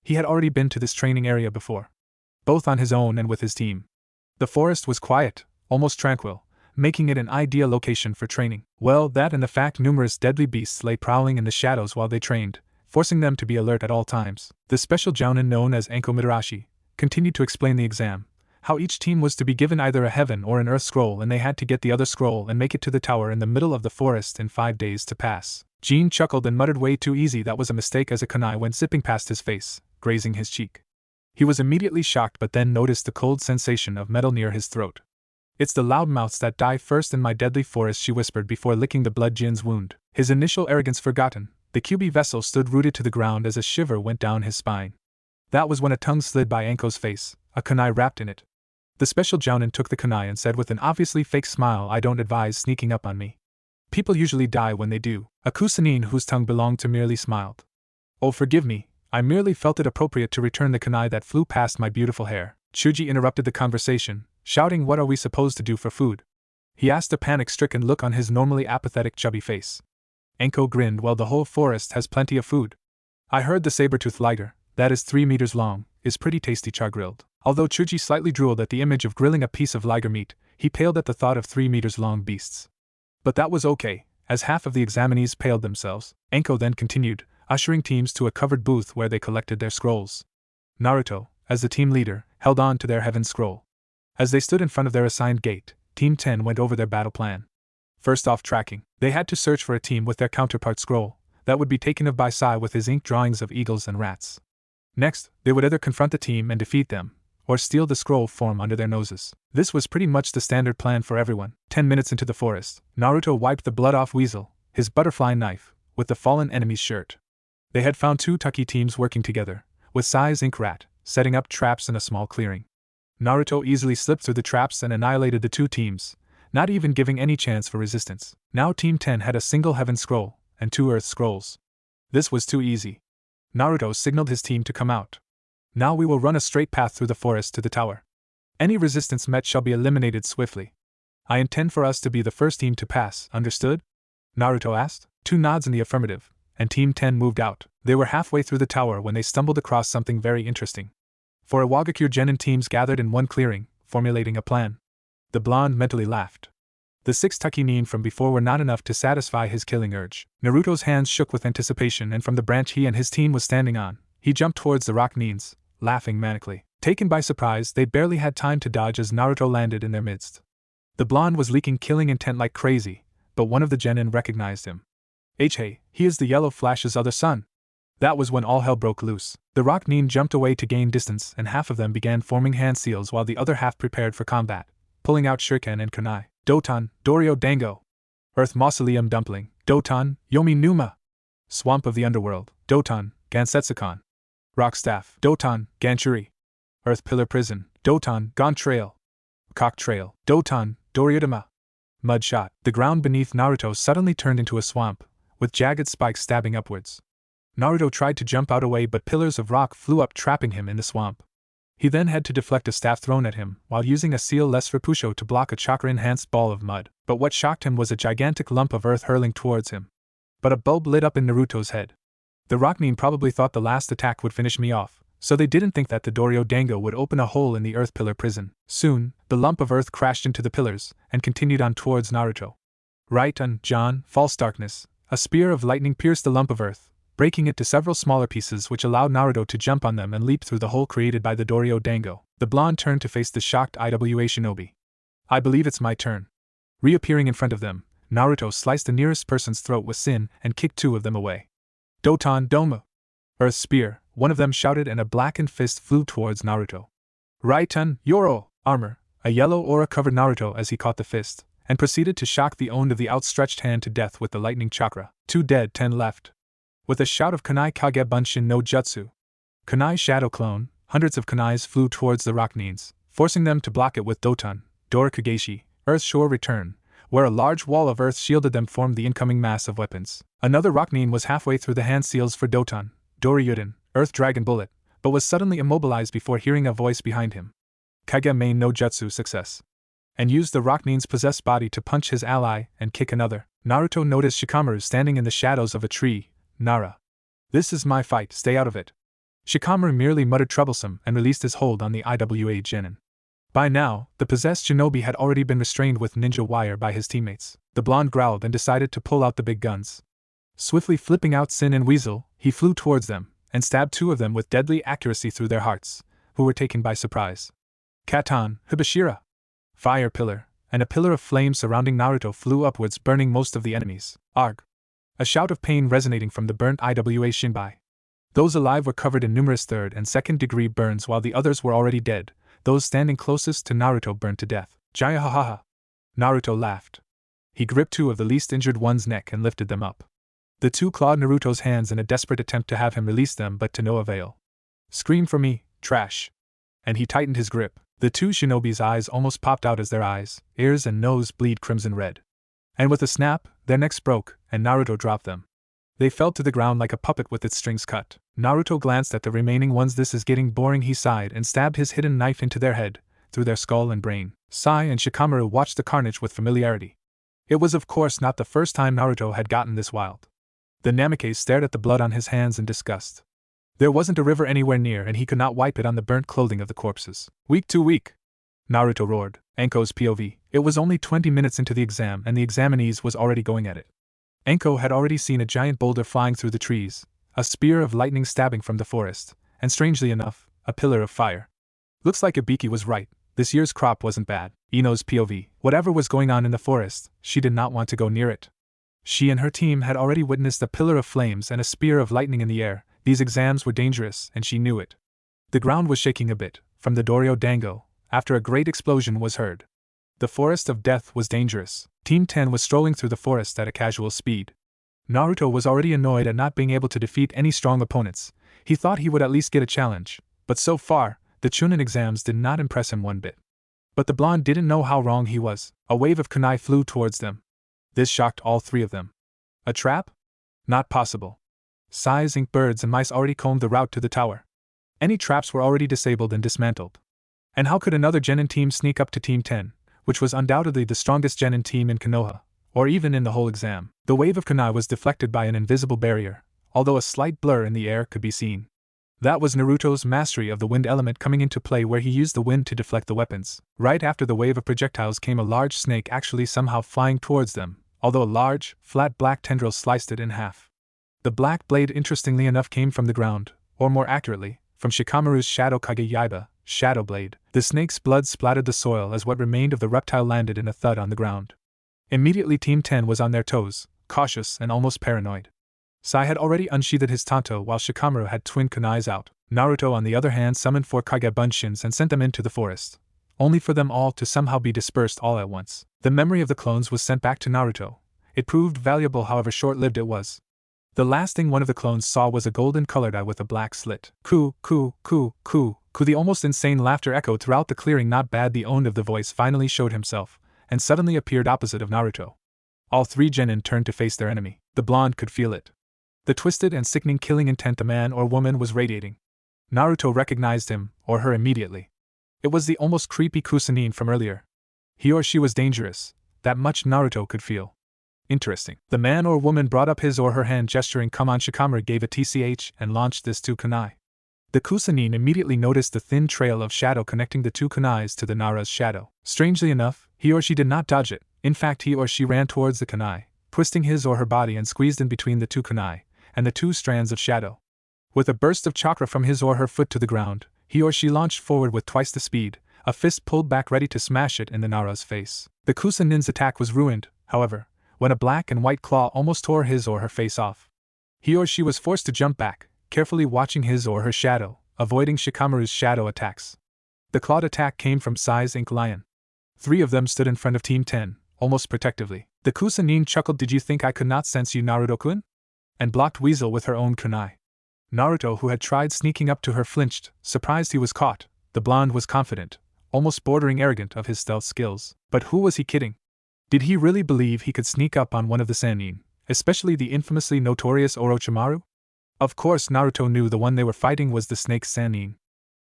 He had already been to this training area before. Both on his own and with his team. The forest was quiet, almost tranquil, making it an ideal location for training. Well, that and the fact numerous deadly beasts lay prowling in the shadows while they trained, forcing them to be alert at all times. The special jounin known as Anko Mitarashi continued to explain the exam, how each team was to be given either a heaven or an earth scroll and they had to get the other scroll and make it to the tower in the middle of the forest in 5 days to pass. Jean chuckled and muttered way too easy, that was a mistake, as a kunai went zipping past his face, grazing his cheek. He was immediately shocked but then noticed the cold sensation of metal near his throat. It's the loudmouths that die first in my deadly forest, she whispered before licking the blood Jin's wound. His initial arrogance forgotten, the QB vessel stood rooted to the ground as a shiver went down his spine. That was when a tongue slid by Anko's face, a kunai wrapped in it. The special jounin took the kunai and said with an obviously fake smile, I don't advise sneaking up on me. People usually die when they do. A kusanin whose tongue belonged to merely smiled. Oh, forgive me, I merely felt it appropriate to return the kunai that flew past my beautiful hair. Chuji interrupted the conversation, shouting, "What are we supposed to do for food?" He asked, a panic-stricken look on his normally apathetic chubby face. Enko grinned. "Well, the whole forest has plenty of food. I heard the saber-tooth liger, that is 3 meters long, is pretty tasty char-grilled." Although Chuji slightly drooled at the image of grilling a piece of liger meat, he paled at the thought of 3 meters long beasts. But that was okay, as half of the examinees paled themselves. Enko then continued, ushering teams to a covered booth where they collected their scrolls. Naruto, as the team leader, held on to their heaven scroll. As they stood in front of their assigned gate, Team 10 went over their battle plan. First off, tracking. They had to search for a team with their counterpart scroll, that would be taken of by Sai with his ink drawings of eagles and rats. Next, they would either confront the team and defeat them, or steal the scroll form under their noses. This was pretty much the standard plan for everyone. 10 minutes into the forest, Naruto wiped the blood off Weasel, his butterfly knife, with the fallen enemy's shirt. They had found 2 Tucky teams working together, with Sai's ink rat, setting up traps in a small clearing. Naruto easily slipped through the traps and annihilated the 2 teams, not even giving any chance for resistance. Now Team 10 had a single heaven scroll, and 2 earth scrolls. This was too easy. Naruto signaled his team to come out. "Now we will run a straight path through the forest to the tower. Any resistance met shall be eliminated swiftly. I intend for us to be the first team to pass, understood?" Naruto asked. 2 nods in the affirmative, and Team 10 moved out. They were halfway through the tower when they stumbled across something very interesting. 4 Iwagakure genin teams gathered in one clearing, formulating a plan. The blonde mentally laughed. The 6 Takinin from before were not enough to satisfy his killing urge. Naruto's hands shook with anticipation, and from the branch he and his team was standing on, he jumped towards the rock nines, laughing manically. Taken by surprise, they barely had time to dodge as Naruto landed in their midst. The blonde was leaking killing intent like crazy, but one of the genin recognized him. "Hey, he is the Yellow Flash's other son." That was when all hell broke loose. The rock nin jumped away to gain distance, and half of them began forming hand seals while the other half prepared for combat, pulling out shuriken and kunai. Doton, Doryo Dango. Earth Mausoleum Dumpling, Doton, Yomi Numa. Swamp of the Underworld, Doton, Gansetsukon. Rock Staff, Doton, Ganchuri. Earth Pillar Prison, Doton, Gon Trail. Cock Trail, Doton, Doryodama. Mud Shot. The ground beneath Naruto suddenly turned into a swamp, with jagged spikes stabbing upwards. Naruto tried to jump out away, but pillars of rock flew up, trapping him in the swamp. He then had to deflect a staff thrown at him, while using a seal less Repusho to block a chakra-enhanced ball of mud. But what shocked him was a gigantic lump of earth hurling towards him. But a bulb lit up in Naruto's head. The Rocknin probably thought the last attack would finish me off, so they didn't think that the Doryo Dango would open a hole in the earth pillar prison. Soon, the lump of earth crashed into the pillars, and continued on towards Naruto. Right on, John, false darkness. A spear of lightning pierced the lump of earth, breaking it to several smaller pieces which allowed Naruto to jump on them and leap through the hole created by the Doryo Dango. The blonde turned to face the shocked IWA shinobi. "I believe it's my turn." Reappearing in front of them, Naruto sliced the nearest person's throat with Sin and kicked 2 of them away. "Doton Doma!" Earth Spear, one of them shouted, and a blackened fist flew towards Naruto. "Raiton, Yoro!" Armor. A yellow aura covered Naruto as he caught the fist, and proceeded to shock the owner of the outstretched hand to death with the lightning chakra. 2 dead, 10 left. With a shout of Kunai Kage Bunshin no Jutsu, Kunai Shadow Clone, hundreds of kunais flew towards the Rocknins, forcing them to block it with Doton, Dorikageshi, Earth Shore Return, where a large wall of earth shielded them formed the incoming mass of weapons. Another Rocknin was halfway through the hand seals for Doton, Doryuden, Earth Dragon Bullet, but was suddenly immobilized before hearing a voice behind him. Kage Main no Jutsu success. And used the Rocknin's possessed body to punch his ally and kick another. Naruto noticed Shikamaru standing in the shadows of a tree. "Nara. This is my fight, stay out of it." Shikamaru merely muttered troublesome and released his hold on the IWA genin. By now, the possessed shinobi had already been restrained with ninja wire by his teammates. The blonde growled and decided to pull out the big guns. Swiftly flipping out Sin and Weasel, he flew towards them, and stabbed 2 of them with deadly accuracy through their hearts, who were taken by surprise. Katon, Hibashira. Fire Pillar, and a pillar of flame surrounding Naruto flew upwards, burning most of the enemies. Arg. A shout of pain resonating from the burnt IWA Shinbai. Those alive were covered in numerous 3rd and 2nd degree burns, while the others were already dead. Those standing closest to Naruto burned to death. Jaya ha ha ha. Naruto laughed. He gripped 2 of the least injured one's neck and lifted them up. The 2 clawed Naruto's hands in a desperate attempt to have him release them, but to no avail. "Scream for me, trash." And he tightened his grip. The 2 shinobi's eyes almost popped out as their eyes, ears and nose bleed crimson red. And with a snap, their necks broke, and Naruto dropped them. They fell to the ground like a puppet with its strings cut. Naruto glanced at the remaining ones. This is getting boring, he sighed and stabbed his hidden knife into their head, through their skull and brain. Sai and Shikamaru watched the carnage with familiarity. It was of course not the first time Naruto had gotten this wild. The Namikaze stared at the blood on his hands in disgust. There wasn't a river anywhere near and he could not wipe it on the burnt clothing of the corpses. Weak too weak! Naruto roared. Enko's POV. It was only 20 minutes into the exam and the examinees was already going at it. Enko had already seen a giant boulder flying through the trees, a spear of lightning stabbing from the forest, and strangely enough, a pillar of fire. Looks like Ibiki was right, this year's crop wasn't bad. Ino's POV. Whatever was going on in the forest, she did not want to go near it. She and her team had already witnessed a pillar of flames and a spear of lightning in the air. These exams were dangerous, and she knew it. The ground was shaking a bit, from the Doryo Dango, after a great explosion was heard. The forest of death was dangerous. Team 10 was strolling through the forest at a casual speed. Naruto was already annoyed at not being able to defeat any strong opponents. He thought he would at least get a challenge, but so far, the Chunin exams did not impress him one bit. But the blonde didn't know how wrong he was. A wave of kunai flew towards them. This shocked all three of them. A trap? Not possible. Sai's ink birds and mice already combed the route to the tower. Any traps were already disabled and dismantled. And how could another genin team sneak up to Team 10, which was undoubtedly the strongest genin team in Konoha, or even in the whole exam? The wave of kunai was deflected by an invisible barrier, although a slight blur in the air could be seen. That was Naruto's mastery of the wind element coming into play, where he used the wind to deflect the weapons. Right after the wave of projectiles came a large snake, actually somehow flying towards them, although a large, flat black tendril sliced it in half. The black blade, interestingly enough, came from the ground, or more accurately, from Shikamaru's Shadow Kage Yaiba, Shadow Blade. The snake's blood splattered the soil as what remained of the reptile landed in a thud on the ground. Immediately Team 10 was on their toes, cautious and almost paranoid. Sai had already unsheathed his Tanto while Shikamaru had twin kunais out. Naruto on the other hand summoned 4 Kage Bunshins and sent them into the forest, only for them all to somehow be dispersed all at once. The memory of the clones was sent back to Naruto. It proved valuable, however short-lived it was. The last thing one of the clones saw was a golden-colored eye with a black slit. Coo, coo, coo, coo, coo. The almost insane laughter echoed throughout the clearing. Not bad. The owner of the voice finally showed himself, and suddenly appeared opposite of Naruto. All 3 genin turned to face their enemy. The blonde could feel it. The twisted and sickening killing intent the man or woman was radiating. Naruto recognized him, or her, immediately. It was the almost creepy Kusanine from earlier. He or she was dangerous, that much Naruto could feel. Interesting. The man or woman brought up his or her hand, gesturing come on. Shikamaru gave a TCH and launched this 2 kunai. The Kusanine immediately noticed the thin trail of shadow connecting the 2 kunais to the Nara's shadow. Strangely enough, he or she did not dodge it. In fact, he or she ran towards the kunai, twisting his or her body and squeezed in between the 2 kunai and the 2 strands of shadow. With a burst of chakra from his or her foot to the ground, he or she launched forward with twice the speed, a fist pulled back ready to smash it in the Nara's face. The Kusanine's attack was ruined, however, when a black and white claw almost tore his or her face off. He or she was forced to jump back, carefully watching his or her shadow, avoiding Shikamaru's shadow attacks. The clawed attack came from Sai's Ink Lion. 3 of them stood in front of Team 10, almost protectively. The Kusanine chuckled. Did you think I could not sense you, Naruto-kun? And blocked Weasel with her own kunai. Naruto, who had tried sneaking up to her, flinched, surprised he was caught. The blonde was confident, almost bordering arrogant of his stealth skills. But who was he kidding? Did he really believe he could sneak up on one of the Sannin, especially the infamously notorious Orochimaru? Of course Naruto knew the one they were fighting was the snake Sannin.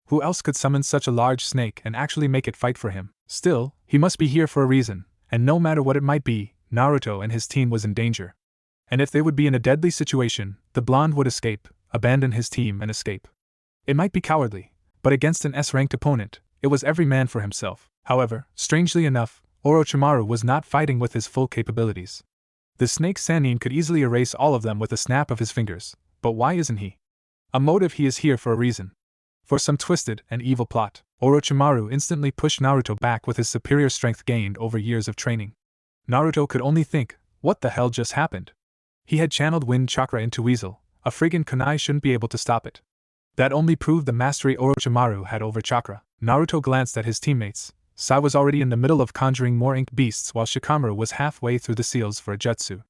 Who else could summon such a large snake and actually make it fight for him? Still, he must be here for a reason, and no matter what it might be, Naruto and his team was in danger. And if they would be in a deadly situation, the blonde would escape, abandon his team and escape. It might be cowardly, but against an S-ranked opponent, it was every man for himself. However, strangely enough, Orochimaru was not fighting with his full capabilities. The snake Sannin could easily erase all of them with a snap of his fingers, but why isn't he? A motive. He is here for a reason. For some twisted and evil plot. Orochimaru instantly pushed Naruto back with his superior strength gained over years of training. Naruto could only think, what the hell just happened? He had channeled wind chakra into Weasel. A friggin' kunai shouldn't be able to stop it. That only proved the mastery Orochimaru had over chakra. Naruto glanced at his teammates. Sai was already in the middle of conjuring more ink beasts while Shikamaru was halfway through the seals for a jutsu.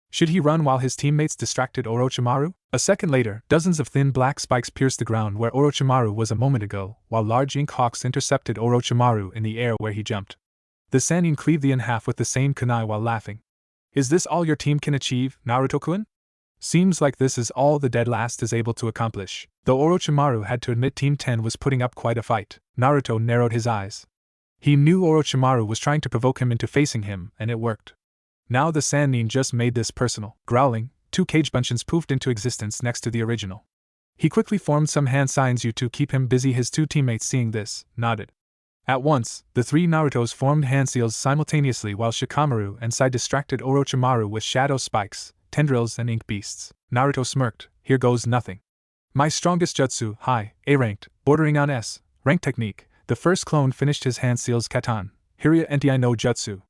Should he run while his teammates distracted Orochimaru? A second later, dozens of thin black spikes pierced the ground where Orochimaru was a moment ago, while large ink hawks intercepted Orochimaru in the air where he jumped. The Sannin cleaved the in half with the same kunai while laughing. Is this all your team can achieve, Naruto-kun? Seems like this is all the dead last is able to accomplish. Though Orochimaru had to admit Team 10 was putting up quite a fight, Naruto narrowed his eyes. He knew Orochimaru was trying to provoke him into facing him, and it worked. Now the Sannin just made this personal. Growling, 2 cage buncheons poofed into existence next to the original. He quickly formed some hand signs to keep him busy. His 2 teammates, seeing this, nodded. At once, the 3 Narutos formed hand seals simultaneously while Shikamaru and Sai distracted Orochimaru with shadow spikes, tendrils and ink beasts. Naruto smirked, here goes nothing. My strongest jutsu, high, A-ranked, bordering on S, rank technique. The first clone finished his hand seals katan, Hirya Enti no Jutsu.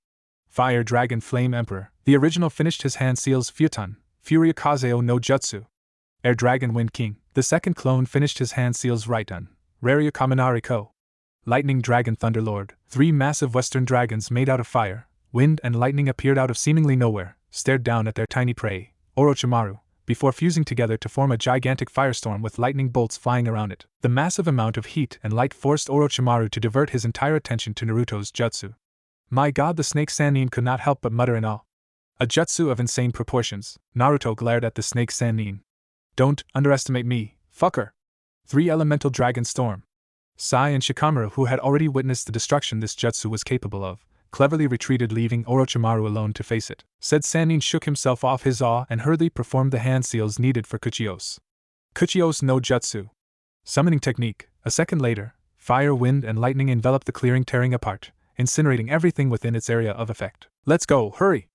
Fire Dragon Flame Emperor, the original finished his hand seals Futon, Furia Kazeo no Jutsu. Air Dragon Wind King, the second clone finished his hand seals Raiton, Raria Kaminari Ko. Lightning Dragon Thunderlord, 3 massive western dragons made out of fire, wind and lightning appeared out of seemingly nowhere, stared down at their tiny prey, Orochimaru, before fusing together to form a gigantic firestorm with lightning bolts flying around it. The massive amount of heat and light forced Orochimaru to divert his entire attention to Naruto's jutsu. My god, the snake Sannin could not help but mutter in awe. A jutsu of insane proportions. Naruto glared at the snake Sannin. Don't underestimate me, fucker. 3 Elemental Dragon Storm. Sai and Shikamaru, who had already witnessed the destruction this jutsu was capable of, cleverly retreated, leaving Orochimaru alone to face it. Said Sannin shook himself off his awe and hurriedly performed the hand seals needed for Kuchios. Kuchios no Jutsu. Summoning technique. A second later, fire, wind, and lightning enveloped the clearing, tearing apart, incinerating everything within its area of effect. Let's go, hurry!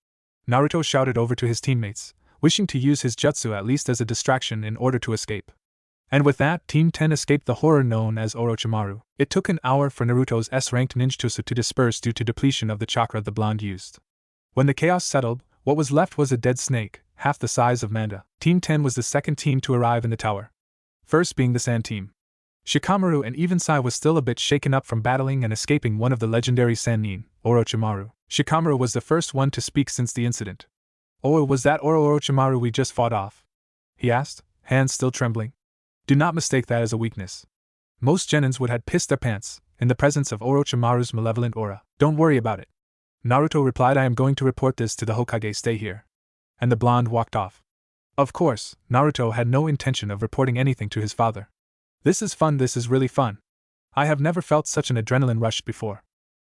Naruto shouted over to his teammates, wishing to use his jutsu at least as a distraction in order to escape. And with that, Team 10 escaped the horror known as Orochimaru. It took an hour for Naruto's S-ranked ninjutsu to disperse due to depletion of the chakra the blonde used. When the chaos settled, what was left was a dead snake, half the size of Manda. Team 10 was the second team to arrive in the tower. First being the Sand team. Shikamaru and even Sai was still a bit shaken up from battling and escaping one of the legendary Sannin, Orochimaru. Shikamaru was the first one to speak since the incident. Oh, was that Orochimaru we just fought off? He asked, hands still trembling. Do not mistake that as a weakness. Most genins would have pissed their pants in the presence of Orochimaru's malevolent aura. Don't worry about it. Naruto replied, I am going to report this to the Hokage, stay here. And the blonde walked off. Of course, Naruto had no intention of reporting anything to his father. This is fun, this is really fun. I have never felt such an adrenaline rush before.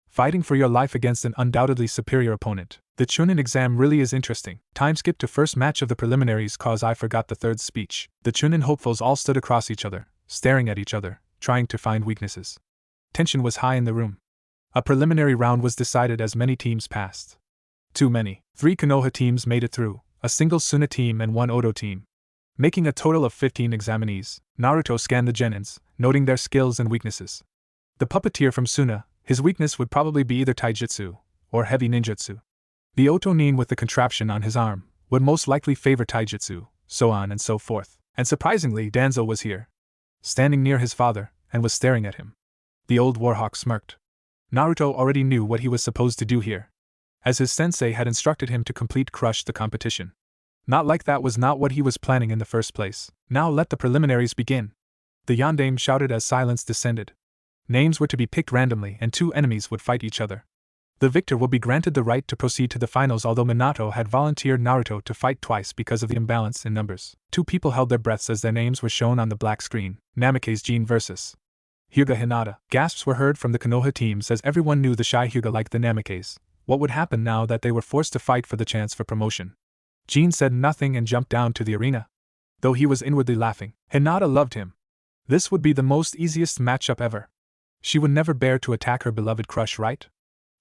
Fighting for your life against an undoubtedly superior opponent. The Chunin exam really is interesting. Time skip to first match of the preliminaries cause I forgot the third speech. The Chunin hopefuls all stood across each other, staring at each other, trying to find weaknesses. Tension was high in the room. A preliminary round was decided as many teams passed. Too many. 3 Konoha teams made it through, a single Suna team and 1 Odo team. Making a total of 15 examinees. Naruto scanned the genins, noting their skills and weaknesses. The puppeteer from Suna, his weakness would probably be either taijutsu or heavy ninjutsu. The Otonin with the contraption on his arm would most likely favor taijutsu, so on and so forth. And surprisingly, Danzo was here, standing near his father, and was staring at him. The old warhawk smirked. Naruto already knew what he was supposed to do here, as his sensei had instructed him to crush the competition. Not like that was not what he was planning in the first place. Now let the preliminaries begin. The yondaime shouted as silence descended. Names were to be picked randomly and 2 enemies would fight each other. The victor will be granted the right to proceed to the finals, although Minato had volunteered Naruto to fight twice because of the imbalance in numbers. 2 people held their breaths as their names were shown on the black screen. Namikaze Jin vs. Hyuga Hinata. Gasps were heard from the Konoha teams as everyone knew the shy Hyuga liked the Namikaze. What would happen now that they were forced to fight for the chance for promotion? Jin said nothing and jumped down to the arena. Though he was inwardly laughing, Hinata loved him. This would be the most easiest matchup ever. She would never bear to attack her beloved crush, right?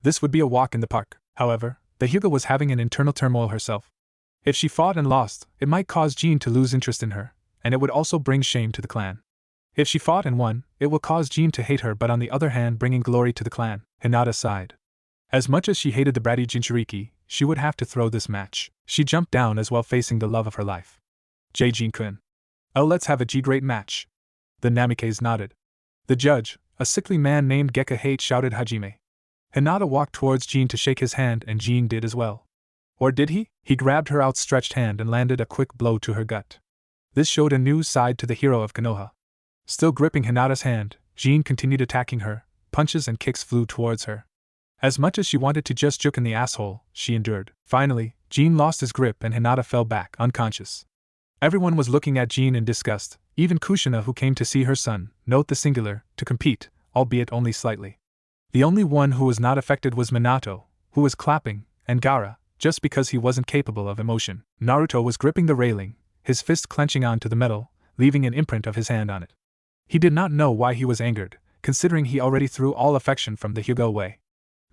This would be a walk in the park. However, the Hyuga was having an internal turmoil herself. If she fought and lost, it might cause Jin to lose interest in her, and it would also bring shame to the clan. If she fought and won, it will cause Jin to hate her, but on the other hand bringing glory to the clan. Hinata sighed. As much as she hated the bratty Jinchuriki, she would have to throw this match. She jumped down as well, facing the love of her life. Jin-kun. Oh, let's have a great match. The Namikaze nodded. The judge, a sickly man named Gekka shouted Hajime. Hinata walked towards Jin to shake his hand and Jin did as well. Or did he? He grabbed her outstretched hand and landed a quick blow to her gut. This showed a new side to the hero of Konoha. Still gripping Hinata's hand, Jin continued attacking her. Punches and kicks flew towards her. As much as she wanted to just juke in the asshole, she endured. Finally, Jin lost his grip and Hinata fell back, unconscious. Everyone was looking at Jean in disgust, even Kushina, who came to see her son, note the singular, to compete, albeit only slightly. The only one who was not affected was Minato, who was clapping, and Gaara, just because he wasn't capable of emotion. Naruto was gripping the railing, his fist clenching onto the metal, leaving an imprint of his hand on it. He did not know why he was angered, considering he already threw all affection from the Hyuga away.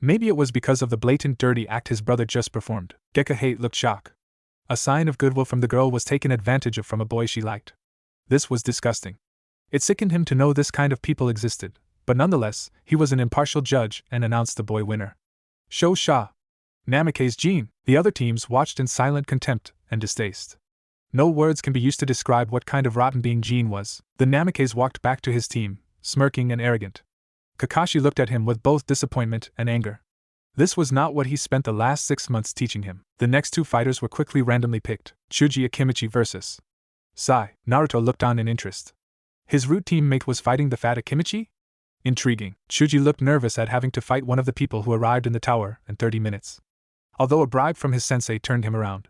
Maybe it was because of the blatant dirty act his brother just performed. Gekko looked shocked. A sign of goodwill from the girl was taken advantage of from a boy she liked. This was disgusting. It sickened him to know this kind of people existed, but nonetheless, he was an impartial judge and announced the boy winner. Sho Sha. Namake's Jean. The other teams watched in silent contempt and distaste. No words can be used to describe what kind of rotten being Jean was. The Namakes walked back to his team, smirking and arrogant. Kakashi looked at him with both disappointment and anger. This was not what he spent the last 6 months teaching him. The next two fighters were quickly randomly picked. Chuji Akimichi vs. Sai. Naruto looked on in interest. His root teammate was fighting the fat Akimichi? Intriguing. Chuji looked nervous at having to fight one of the people who arrived in the tower in 30 minutes. Although a bribe from his sensei turned him around.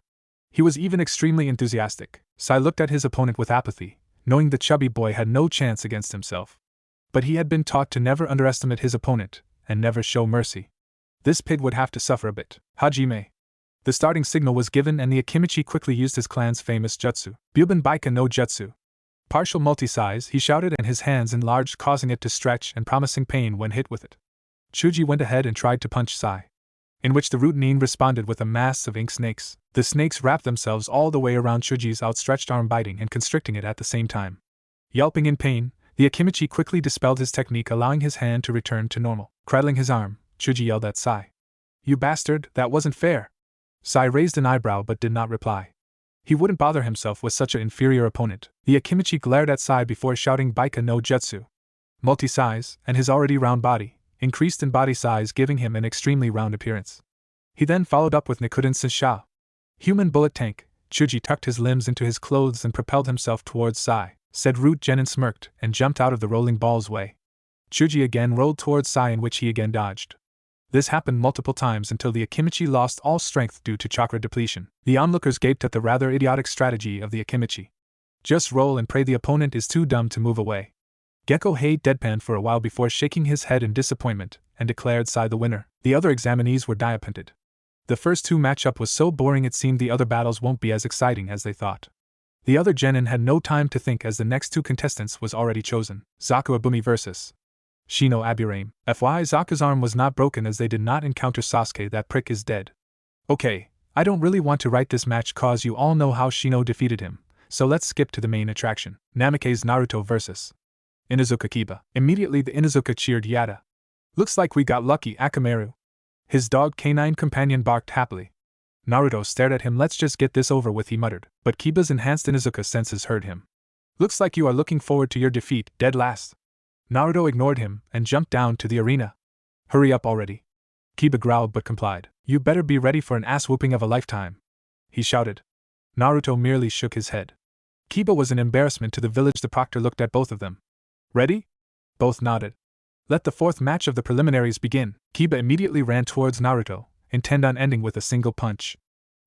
He was even extremely enthusiastic. Sai looked at his opponent with apathy, knowing the chubby boy had no chance against himself. But he had been taught to never underestimate his opponent, and never show mercy. This pig would have to suffer a bit. Hajime. The starting signal was given and the Akimichi quickly used his clan's famous jutsu, Buban Baika no Jutsu. Partial multi-size, he shouted, and his hands enlarged, causing it to stretch and promising pain when hit with it. Chuji went ahead and tried to punch Sai, in which the root nin responded with a mass of ink snakes. The snakes wrapped themselves all the way around Chuji's outstretched arm, biting and constricting it at the same time. Yelping in pain, the Akimichi quickly dispelled his technique, allowing his hand to return to normal. Cradling his arm, Chuji yelled at Sai. "You bastard, that wasn't fair!" Sai raised an eyebrow but did not reply. He wouldn't bother himself with such an inferior opponent. The Akimichi glared at Sai before shouting Baika no Jutsu. Multi-size, and his already round body increased in body size, giving him an extremely round appearance. He then followed up with Nikuden Sensha. Human bullet tank. Chuji tucked his limbs into his clothes and propelled himself towards Sai, said Root Genin, smirked, and jumped out of the rolling ball's way. Chuji again rolled towards Sai, in which he again dodged. This happened multiple times until the Akimichi lost all strength due to chakra depletion. The onlookers gaped at the rather idiotic strategy of the Akimichi. Just roll and pray the opponent is too dumb to move away. Gekko deadpanned for a while before shaking his head in disappointment and declared Sai the winner. The other examinees were disappointed. The first two matchup was so boring it seemed the other battles won't be as exciting as they thought. The other genin had no time to think as the next two contestants was already chosen. Zaku Abumi vs. Shino Aburame. FY Zaku's arm was not broken as they did not encounter Sasuke. That prick is dead. Okay, I don't really want to write this match cause you all know how Shino defeated him, so let's skip to the main attraction. Namake's Naruto vs. Inuzuka Kiba. Immediately the Inuzuka cheered Yada. Looks like we got lucky, Akamaru. His dog canine companion barked happily. Naruto stared at him. Let's just get this over with, he muttered, but Kiba's enhanced Inuzuka senses heard him. Looks like you are looking forward to your defeat, dead last. Naruto ignored him and jumped down to the arena. Hurry up already. Kiba growled but complied. You better be ready for an ass-whooping of a lifetime, he shouted. Naruto merely shook his head. Kiba was an embarrassment to the village. The proctor looked at both of them. Ready? Both nodded. Let the fourth match of the preliminaries begin. Kiba immediately ran towards Naruto, intent on ending with a single punch.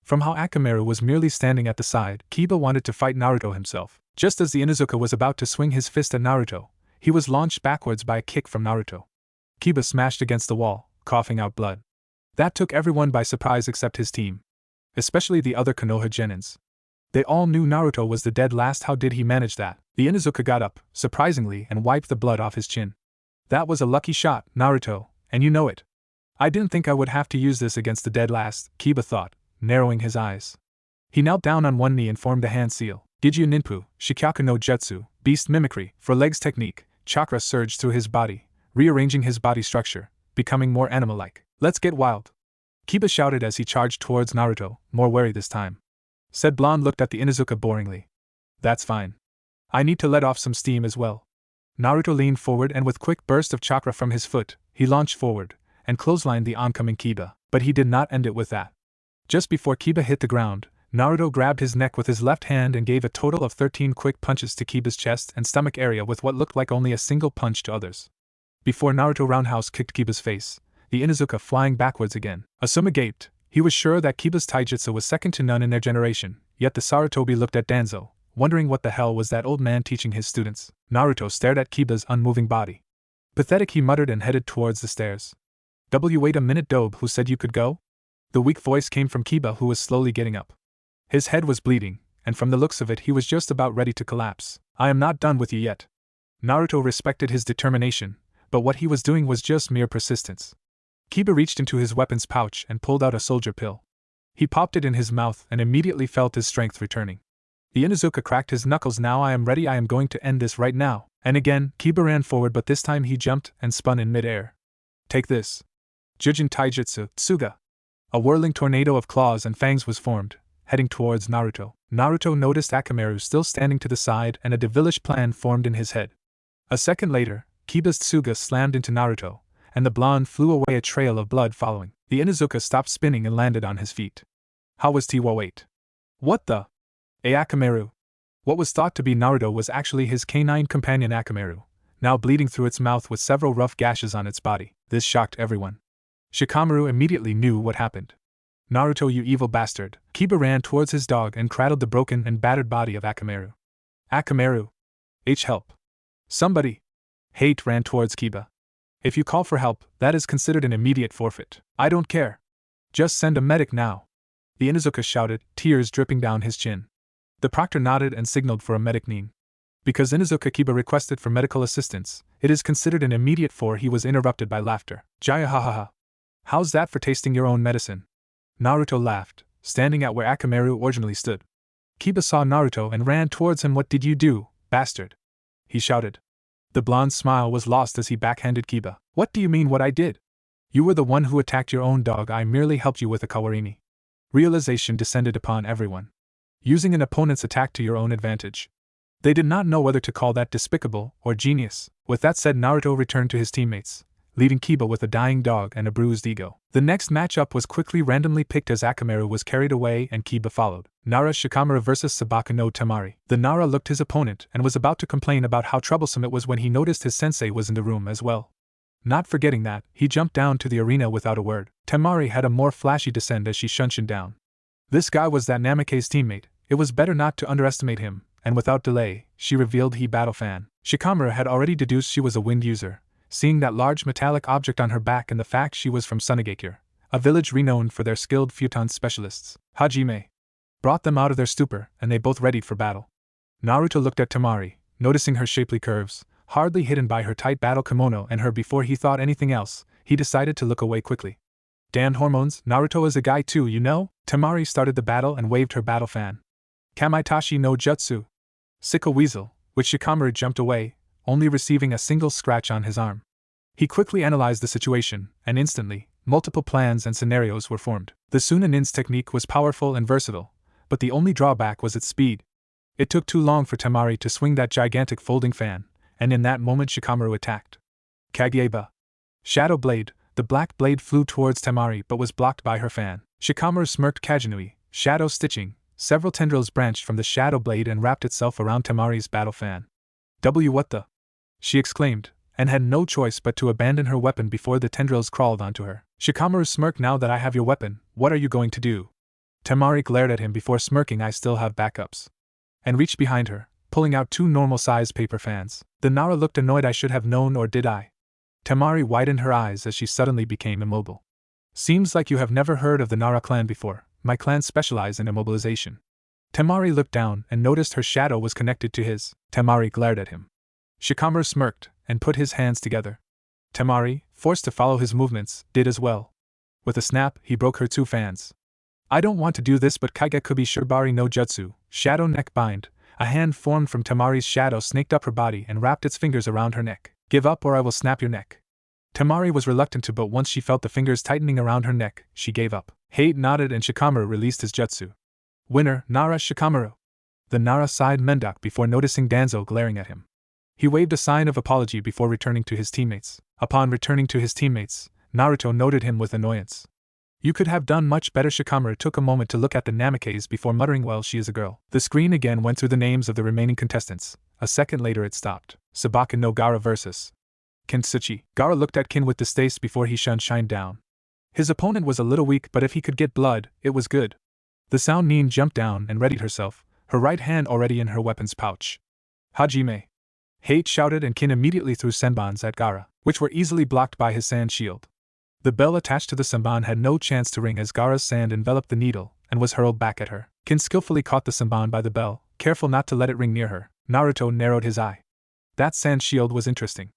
From how Akamaru was merely standing at the side, Kiba wanted to fight Naruto himself. Just as the Inuzuka was about to swing his fist at Naruto, he was launched backwards by a kick from Naruto. Kiba smashed against the wall, coughing out blood. That took everyone by surprise except his team. Especially the other Konoha genins. They all knew Naruto was the dead last. How did he manage that? The Inuzuka got up, surprisingly, and wiped the blood off his chin. That was a lucky shot, Naruto, and you know it. I didn't think I would have to use this against the dead last, Kiba thought, narrowing his eyes. He knelt down on one knee and formed a hand seal. Giju Ninpu, Shikyaku no Jutsu, Beast Mimicry, for legs technique. Chakra surged through his body, rearranging his body structure, becoming more animal-like. Let's get wild, Kiba shouted as he charged towards Naruto, more wary this time. Said Blonde looked at the Inuzuka boringly. That's fine. I need to let off some steam as well. Naruto leaned forward and with quick burst of chakra from his foot, he launched forward and clotheslined the oncoming Kiba, but he did not end it with that. Just before Kiba hit the ground, Naruto grabbed his neck with his left hand and gave a total of 13 quick punches to Kiba's chest and stomach area with what looked like only a single punch to others. Before Naruto roundhouse kicked Kiba's face, the Inuzuka flying backwards again. Asuma gaped. He was sure that Kiba's taijutsu was second to none in their generation, yet the Sarutobi looked at Danzo, wondering what the hell was that old man teaching his students. Naruto stared at Kiba's unmoving body. Pathetic, he muttered and headed towards the stairs. Wait a minute, Dobe, who said you could go? The weak voice came from Kiba, who was slowly getting up. His head was bleeding, and from the looks of it he was just about ready to collapse. I am not done with you yet. Naruto respected his determination, but what he was doing was just mere persistence. Kiba reached into his weapons pouch and pulled out a soldier pill. He popped it in his mouth and immediately felt his strength returning. The Inuzuka cracked his knuckles. Now I am ready, I am going to end this right now. And again, Kiba ran forward, but this time he jumped and spun in mid-air. Take this. Jujin Taijutsu, Tsuga. A whirling tornado of claws and fangs was formed, heading towards Naruto. Naruto noticed Akamaru still standing to the side and a devilish plan formed in his head. A second later, Kiba's Tsuga slammed into Naruto, and the blonde flew away, a trail of blood following. The Inuzuka stopped spinning and landed on his feet. How was Tiwa? Wait. What the? Akamaru. What was thought to be Naruto was actually his canine companion Akamaru, now bleeding through its mouth with several rough gashes on its body. This shocked everyone. Shikamaru immediately knew what happened. Naruto, you evil bastard. Kiba ran towards his dog and cradled the broken and battered body of Akamaru. Akamaru. Help. Somebody. Hate ran towards Kiba. If you call for help, that is considered an immediate forfeit. I don't care. Just send a medic now. The Inuzuka shouted, tears dripping down his chin. The proctor nodded and signaled for a medic. Because Inuzuka Kiba requested for medical assistance, it is considered an immediate for. He was interrupted by laughter. Jaya, ha ha ha. How's that for tasting your own medicine? Naruto laughed, standing at where Akamaru originally stood. Kiba saw Naruto and ran towards him. What did you do, bastard? He shouted. The blonde's smile was lost as he backhanded Kiba. What do you mean what I did? You were the one who attacked your own dog. I merely helped you with a kawarini. Realization descended upon everyone. Using an opponent's attack to your own advantage. They did not know whether to call that despicable or genius. With that said, Naruto returned to his teammates, leaving Kiba with a dying dog and a bruised ego. The next matchup was quickly randomly picked as Akamaru was carried away and Kiba followed. Nara Shikamaru vs Sabaka no Temari. The Nara looked his opponent and was about to complain about how troublesome it was when he noticed his sensei was in the room as well. Not forgetting that, he jumped down to the arena without a word. Temari had a more flashy descent as she shunshed down. This guy was that Namake's teammate. It was better not to underestimate him, and without delay, she revealed he battle fan. Shikamaru had already deduced she was a wind user, seeing that large metallic object on her back and the fact she was from Sunagakure, a village renowned for their skilled futon specialists. Hajime brought them out of their stupor, and they both readied for battle. Naruto looked at Temari, noticing her shapely curves, hardly hidden by her tight battle kimono, and her before he thought anything else, he decided to look away quickly. Damned hormones, Naruto is a guy too, you know? Temari started the battle and waved her battle fan. Kamaitachi no Jutsu. Sickle Weasel, which Shikamaru jumped away, only receiving a single scratch on his arm. He quickly analyzed the situation, and instantly, multiple plans and scenarios were formed. The Sunanin's technique was powerful and versatile, but the only drawback was its speed. It took too long for Temari to swing that gigantic folding fan, and in that moment Shikamaru attacked. Kageba. Shadow Blade. The black blade flew towards Temari but was blocked by her fan. Shikamaru smirked. Kajinui. Shadow Stitching. Several tendrils branched from the shadow blade and wrapped itself around Temari's battle fan. What the? She exclaimed, and had no choice but to abandon her weapon before the tendrils crawled onto her. Shikamaru smirked. Now that I have your weapon, what are you going to do? Temari glared at him before smirking. I still have backups. And reached behind her, pulling out 2 normal-sized paper fans. The Nara looked annoyed. I should have known, or did I? Temari widened her eyes as she suddenly became immobile. Seems like you have never heard of the Nara clan before. My clan specialize in immobilization. Temari looked down and noticed her shadow was connected to his. Temari glared at him. Shikamaru smirked and put his hands together. Temari, forced to follow his movements, did as well. With a snap, he broke her 2 fans. I don't want to do this, but Kaigakubi Shibari no Jutsu, Shadow Neck Bind. A hand formed from Temari's shadow snaked up her body and wrapped its fingers around her neck. Give up or I will snap your neck. Temari was reluctant to, but once she felt the fingers tightening around her neck, she gave up. Hate nodded and Shikamaru released his jutsu. Winner, Nara Shikamaru. The Nara sighed Mendok before noticing Danzo glaring at him. He waved a sign of apology before returning to his teammates. Upon returning to his teammates, Naruto noted him with annoyance. You could have done much better. Shikamaru took a moment to look at the Namakes before muttering, well, she is a girl. The screen again went through the names of the remaining contestants. A second later it stopped. Sabaka no Gaara vs. Kintsuchi. Gaara looked at Kin with distaste before he shined down. His opponent was a little weak, but if he could get blood, it was good. The Sound Nin jumped down and readied herself, her right hand already in her weapon's pouch. Hajime! Hate shouted, and Kin immediately threw senbons at Gaara, which were easily blocked by his sand shield. The bell attached to the senbon had no chance to ring as Gaara's sand enveloped the needle and was hurled back at her. Kin skillfully caught the senbon by the bell, careful not to let it ring near her. Naruto narrowed his eye. That sand shield was interesting.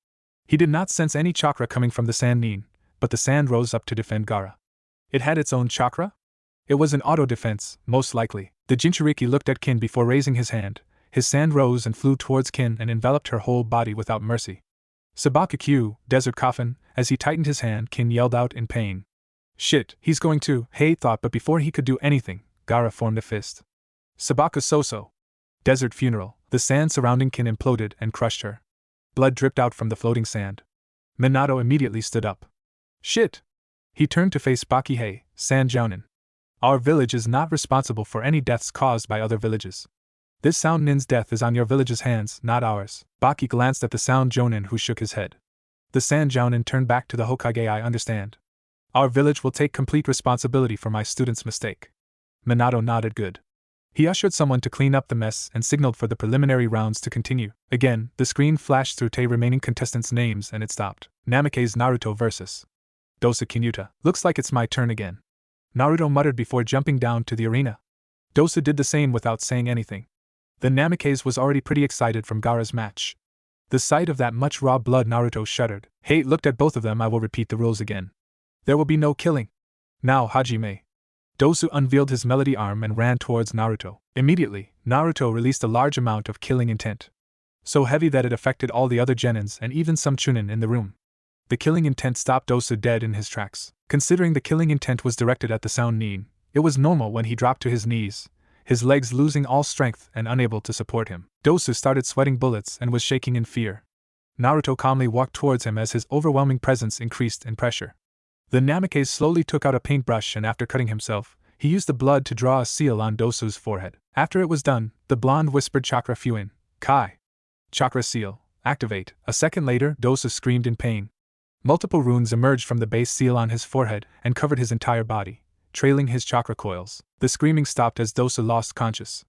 He did not sense any chakra coming from the sand nin, but the sand rose up to defend Gaara. It had its own chakra? It was an auto-defense, most likely. The Jinchuriki looked at Kin before raising his hand. His sand rose and flew towards Kin and enveloped her whole body without mercy. Sabakakyu, Desert Coffin. As he tightened his hand, Kin yelled out in pain. Shit, he's going to, Hei thought, but before he could do anything, Gaara formed a fist. Sabaka Soso. Desert Funeral. The sand surrounding Kin imploded and crushed her. Blood dripped out from the floating sand. Minato immediately stood up. Shit! He turned to face Baki Hei, Sand Jounin. Our village is not responsible for any deaths caused by other villages. This Sound Nin's death is on your village's hands, not ours. Baki glanced at the Sound Jounin, who shook his head. The Sand Jounin turned back to the Hokage. I understand. Our village will take complete responsibility for my student's mistake. Minato nodded good. He ushered someone to clean up the mess and signaled for the preliminary rounds to continue. Again, the screen flashed through the remaining contestants' names and it stopped. Namikaze Naruto vs. Dosa Kinuta. Looks like it's my turn again. Naruto muttered before jumping down to the arena. Dosa did the same without saying anything. The Namikaze was already pretty excited from Gaara's match. The sight of that much raw blood, Naruto shuddered. Hate looked at both of them. I will repeat the rules again. There will be no killing. Now, Hajime. Dosu unveiled his melody arm and ran towards Naruto. Immediately, Naruto released a large amount of killing intent. So heavy that it affected all the other genins and even some chunin in the room. The killing intent stopped Dosu dead in his tracks. Considering the killing intent was directed at the Sound Nin, it was normal when he dropped to his knees, his legs losing all strength and unable to support him. Dosu started sweating bullets and was shaking in fear. Naruto calmly walked towards him as his overwhelming presence increased in pressure. The Namikaze slowly took out a paintbrush and after cutting himself, he used the blood to draw a seal on Dosu's forehead. After it was done, the blonde whispered Chakra Fuin, Kai. Chakra seal, activate. A second later, Dosu screamed in pain. Multiple runes emerged from the base seal on his forehead and covered his entire body, trailing his chakra coils. The screaming stopped as Dosu lost conscious.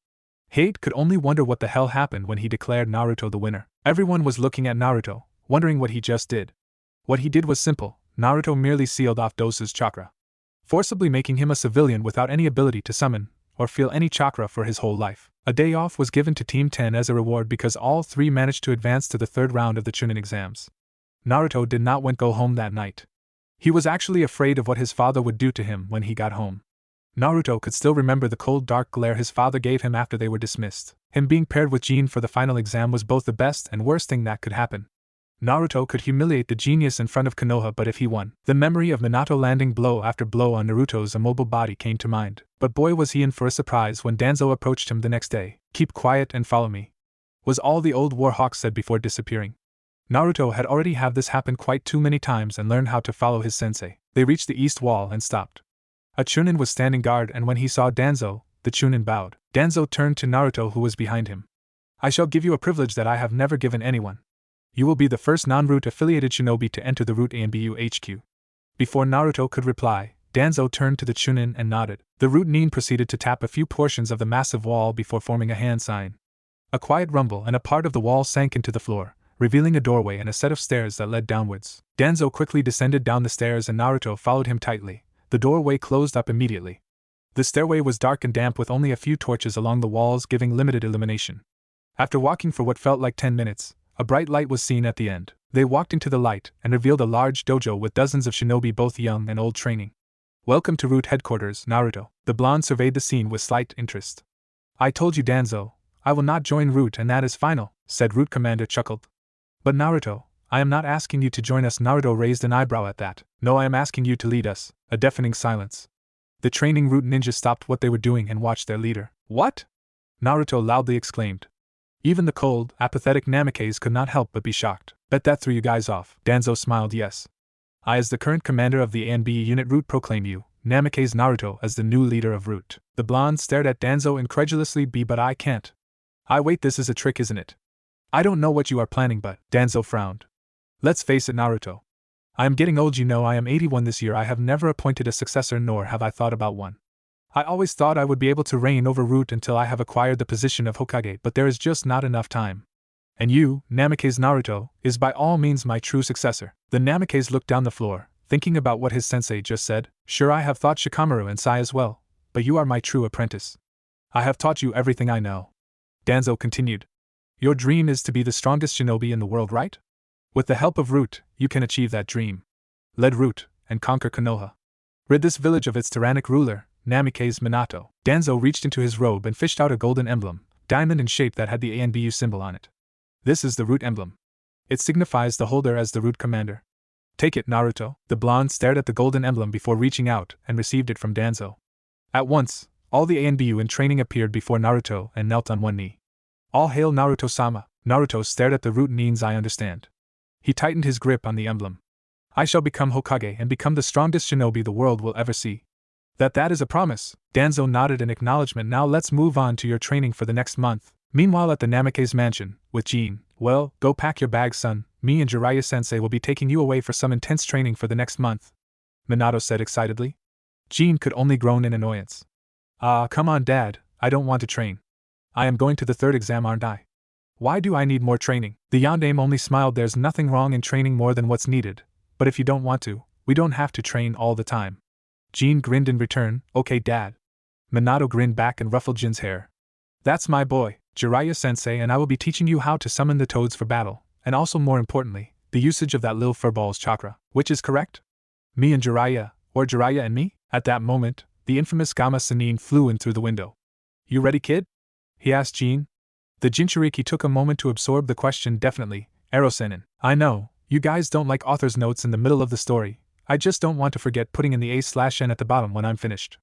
Hate could only wonder what the hell happened when he declared Naruto the winner. Everyone was looking at Naruto, wondering what he just did. What he did was simple. Naruto merely sealed off Dosu's chakra, forcibly making him a civilian without any ability to summon or feel any chakra for his whole life. A day off was given to Team 10 as a reward because all three managed to advance to the third round of the Chunin exams. Naruto did not want to go home that night. He was actually afraid of what his father would do to him when he got home. Naruto could still remember the cold dark glare his father gave him after they were dismissed. Him being paired with Jin for the final exam was both the best and worst thing that could happen. Naruto could humiliate the genius in front of Konoha, but if he won, the memory of Minato landing blow after blow on Naruto's immobile body came to mind. But boy was he in for a surprise when Danzo approached him the next day. Keep quiet and follow me, was all the old warhawk said before disappearing. Naruto had already had this happen quite too many times and learned how to follow his sensei. They reached the east wall and stopped. A Chunin was standing guard, and when he saw Danzo, the Chunin bowed. Danzo turned to Naruto, who was behind him. I shall give you a privilege that I have never given anyone. You will be the first non-Root affiliated shinobi to enter the Root ANBU HQ. Before Naruto could reply, Danzo turned to the Chunin and nodded. The Root Nin proceeded to tap a few portions of the massive wall before forming a hand sign. A quiet rumble and a part of the wall sank into the floor, revealing a doorway and a set of stairs that led downwards. Danzo quickly descended down the stairs and Naruto followed him tightly. The doorway closed up immediately. The stairway was dark and damp with only a few torches along the walls giving limited illumination. After walking for what felt like 10 minutes, a bright light was seen at the end. They walked into the light and revealed a large dojo with dozens of shinobi, both young and old, training. Welcome to Root headquarters, Naruto. The blonde surveyed the scene with slight interest. I told you, Danzo, I will not join Root, and that is final, said Root Commander chuckled. But Naruto, I am not asking you to join us. Naruto raised an eyebrow at that. No, I am asking you to lead us. A deafening silence. The training Root ninja stopped what they were doing and watched their leader. What? Naruto loudly exclaimed. Even the cold, apathetic Namikaze could not help but be shocked. Bet that threw you guys off. Danzo smiled. Yes. I, as the current commander of the ANB unit Root, proclaim you, Namikaze Naruto, as the new leader of Root. The blonde stared at Danzo incredulously. But I can't. Wait, this is a trick, isn't it? I don't know what you are planning, but Danzo frowned. Let's face it, Naruto. I am getting old, you know. I am 81 this year. I have never appointed a successor, nor have I thought about one. I always thought I would be able to reign over Root until I have acquired the position of Hokage, but there is just not enough time. And you, Namikaze Naruto, is by all means my true successor. The Namikaze looked down the floor, thinking about what his sensei just said. Sure, I have thought Shikamaru and Sai as well, but you are my true apprentice. I have taught you everything I know. Danzo continued. Your dream is to be the strongest shinobi in the world, right? With the help of Root, you can achieve that dream. Lead Root, and conquer Konoha. Rid this village of its tyrannic ruler, Namikaze Minato. Danzo reached into his robe and fished out a golden emblem, diamond in shape that had the ANBU symbol on it. This is the Root emblem. It signifies the holder as the Root commander. Take it, Naruto. The blonde stared at the golden emblem before reaching out and received it from Danzo. At once, all the ANBU in training appeared before Naruto and knelt on one knee. All hail Naruto-sama. Naruto stared at the Root Nins. I understand. He tightened his grip on the emblem. I shall become Hokage and become the strongest shinobi the world will ever see. That is a promise. Danzo nodded in acknowledgement. Now let's move on to your training for the next month. Meanwhile at the Namikaze mansion, with Jin. Well, go pack your bags, son. Me and Jiraiya-sensei will be taking you away for some intense training for the next month. Minato said excitedly. Jin could only groan in annoyance. Come on, Dad, I don't want to train. I am going to the third exam, aren't I? Why do I need more training? The Yondaime only smiled. There's nothing wrong in training more than what's needed, but if you don't want to, we don't have to train all the time. Jin grinned in return. Okay, Dad. Minato grinned back and ruffled Jin's hair. That's my boy, Jiraiya-sensei, and I will be teaching you how to summon the toads for battle, and also more importantly, the usage of that little furball's chakra. Which is correct? Me and Jiraiya, or Jiraiya and me? At that moment, the infamous Gamma Sennin flew in through the window. You ready, kid? He asked Jin. The Jinchuriki took a moment to absorb the question. Definitely, Ero-sennin. I know, you guys don't like author's notes in the middle of the story. I just don't want to forget putting in the A/N at the bottom when I'm finished.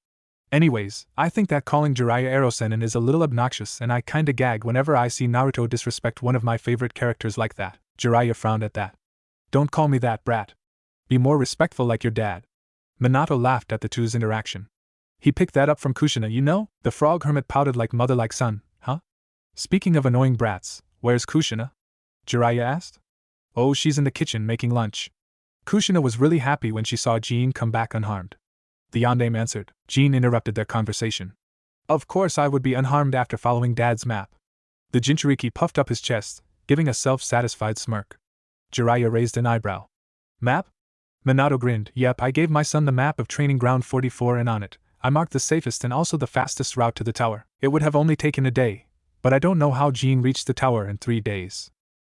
Anyways, I think that calling Jiraiya Ero-sennin is a little obnoxious, and I kinda gag whenever I see Naruto disrespect one of my favorite characters like that. Jiraiya frowned at that. Don't call me that, brat. Be more respectful like your dad. Minato laughed at the two's interaction. He picked that up from Kushina, you know? The frog hermit pouted like mother like son, huh? Speaking of annoying brats, where's Kushina? Jiraiya asked. Oh, she's in the kitchen making lunch. Kushina was really happy when she saw Jin come back unharmed. The Yondaime answered. Jin interrupted their conversation. Of course I would be unharmed after following Dad's map. The Jinchuriki puffed up his chest, giving a self-satisfied smirk. Jiraiya raised an eyebrow. Map? Minato grinned. Yep, I gave my son the map of Training Ground 44 and on it, I marked the safest and also the fastest route to the tower. It would have only taken a day, but I don't know how Jin reached the tower in 3 days.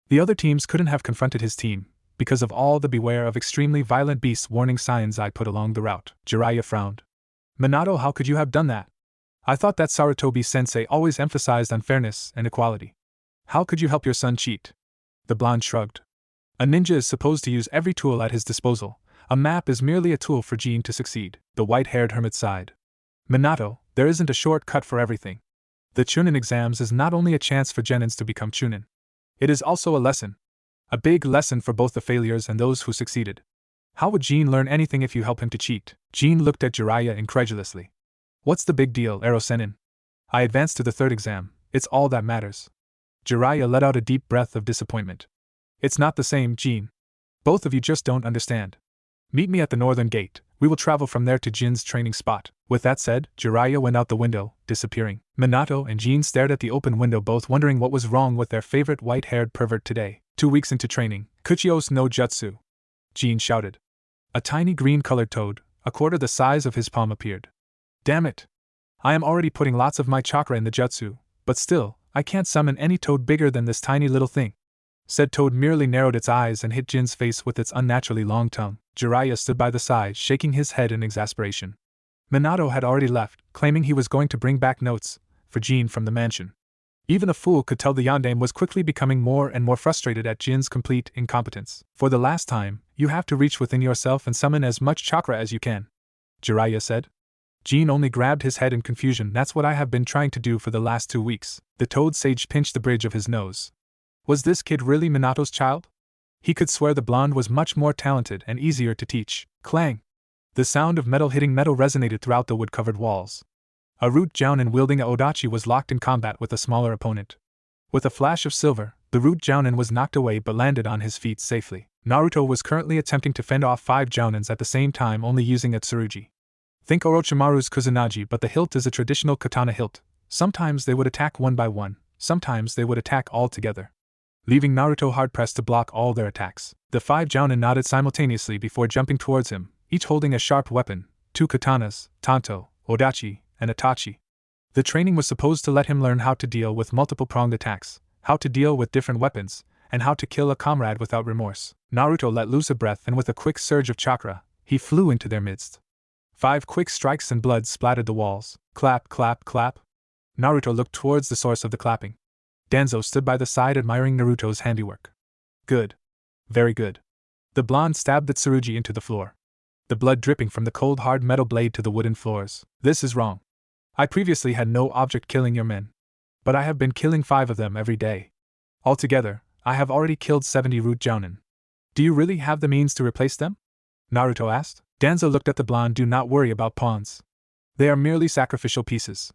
The other teams couldn't have confronted his team, because of all the beware of extremely violent beasts warning signs I put along the route. Jiraiya frowned. Minato, how could you have done that? I thought that Sarutobi-sensei always emphasized on fairness and equality. How could you help your son cheat? The blonde shrugged. A ninja is supposed to use every tool at his disposal. A map is merely a tool for Jin to succeed. The white-haired hermit sighed. Minato, there isn't a shortcut for everything. The Chunin exams is not only a chance for Genins to become Chunin. It is also a lesson. A big lesson for both the failures and those who succeeded. How would Jin learn anything if you help him to cheat? Jin looked at Jiraiya incredulously. What's the big deal, Ero-sennin? I advanced to the third exam, it's all that matters. Jiraiya let out a deep breath of disappointment. It's not the same, Jin. Both of you just don't understand. Meet me at the northern gate, we will travel from there to Jin's training spot. With that said, Jiraiya went out the window, disappearing. Minato and Jin stared at the open window, both wondering what was wrong with their favorite white-haired pervert today. 2 weeks into training, Kuchios no Jutsu. Jin shouted. A tiny green-colored toad, a quarter the size of his palm, appeared. Damn it! I am already putting lots of my chakra in the jutsu, but still, I can't summon any toad bigger than this tiny little thing. Said toad merely narrowed its eyes and hit Jin's face with its unnaturally long tongue. Jiraiya stood by the side, shaking his head in exasperation. Minato had already left, claiming he was going to bring back notes for Jin from the mansion. Even a fool could tell the Yondaime was quickly becoming more and more frustrated at Jin's complete incompetence. For the last time, you have to reach within yourself and summon as much chakra as you can, Jiraiya said. Jin only grabbed his head in confusion. That's what I have been trying to do for the last 2 weeks. The toad sage pinched the bridge of his nose. Was this kid really Minato's child? He could swear the blonde was much more talented and easier to teach. Clang! The sound of metal hitting metal resonated throughout the wood-covered walls. A Root Jounin wielding a Odachi was locked in combat with a smaller opponent. With a flash of silver, the Root Jounin was knocked away but landed on his feet safely. Naruto was currently attempting to fend off 5 Jounins at the same time, only using a Tsurugi. Think Orochimaru's Kusanagi, but the hilt is a traditional katana hilt. Sometimes they would attack one by one, sometimes they would attack all together, leaving Naruto hard-pressed to block all their attacks. The 5 Jounin nodded simultaneously before jumping towards him, each holding a sharp weapon, 2 katanas, tanto, odachi, and itachi. The training was supposed to let him learn how to deal with multiple-pronged attacks, how to deal with different weapons, and how to kill a comrade without remorse. Naruto let loose a breath, and with a quick surge of chakra, he flew into their midst. 5 quick strikes and blood splattered the walls. Clap, clap, clap. Naruto looked towards the source of the clapping. Danzo stood by the side admiring Naruto's handiwork. Good. Very good. The blonde stabbed the tsurugi into the floor, the blood dripping from the cold hard metal blade to the wooden floors. This is wrong. I previously had no object killing your men, but I have been killing 5 of them every day. Altogether, I have already killed 70 root jounin. Do you really have the means to replace them? Naruto asked. Danzo looked at the blonde. Do not worry about pawns. They are merely sacrificial pieces.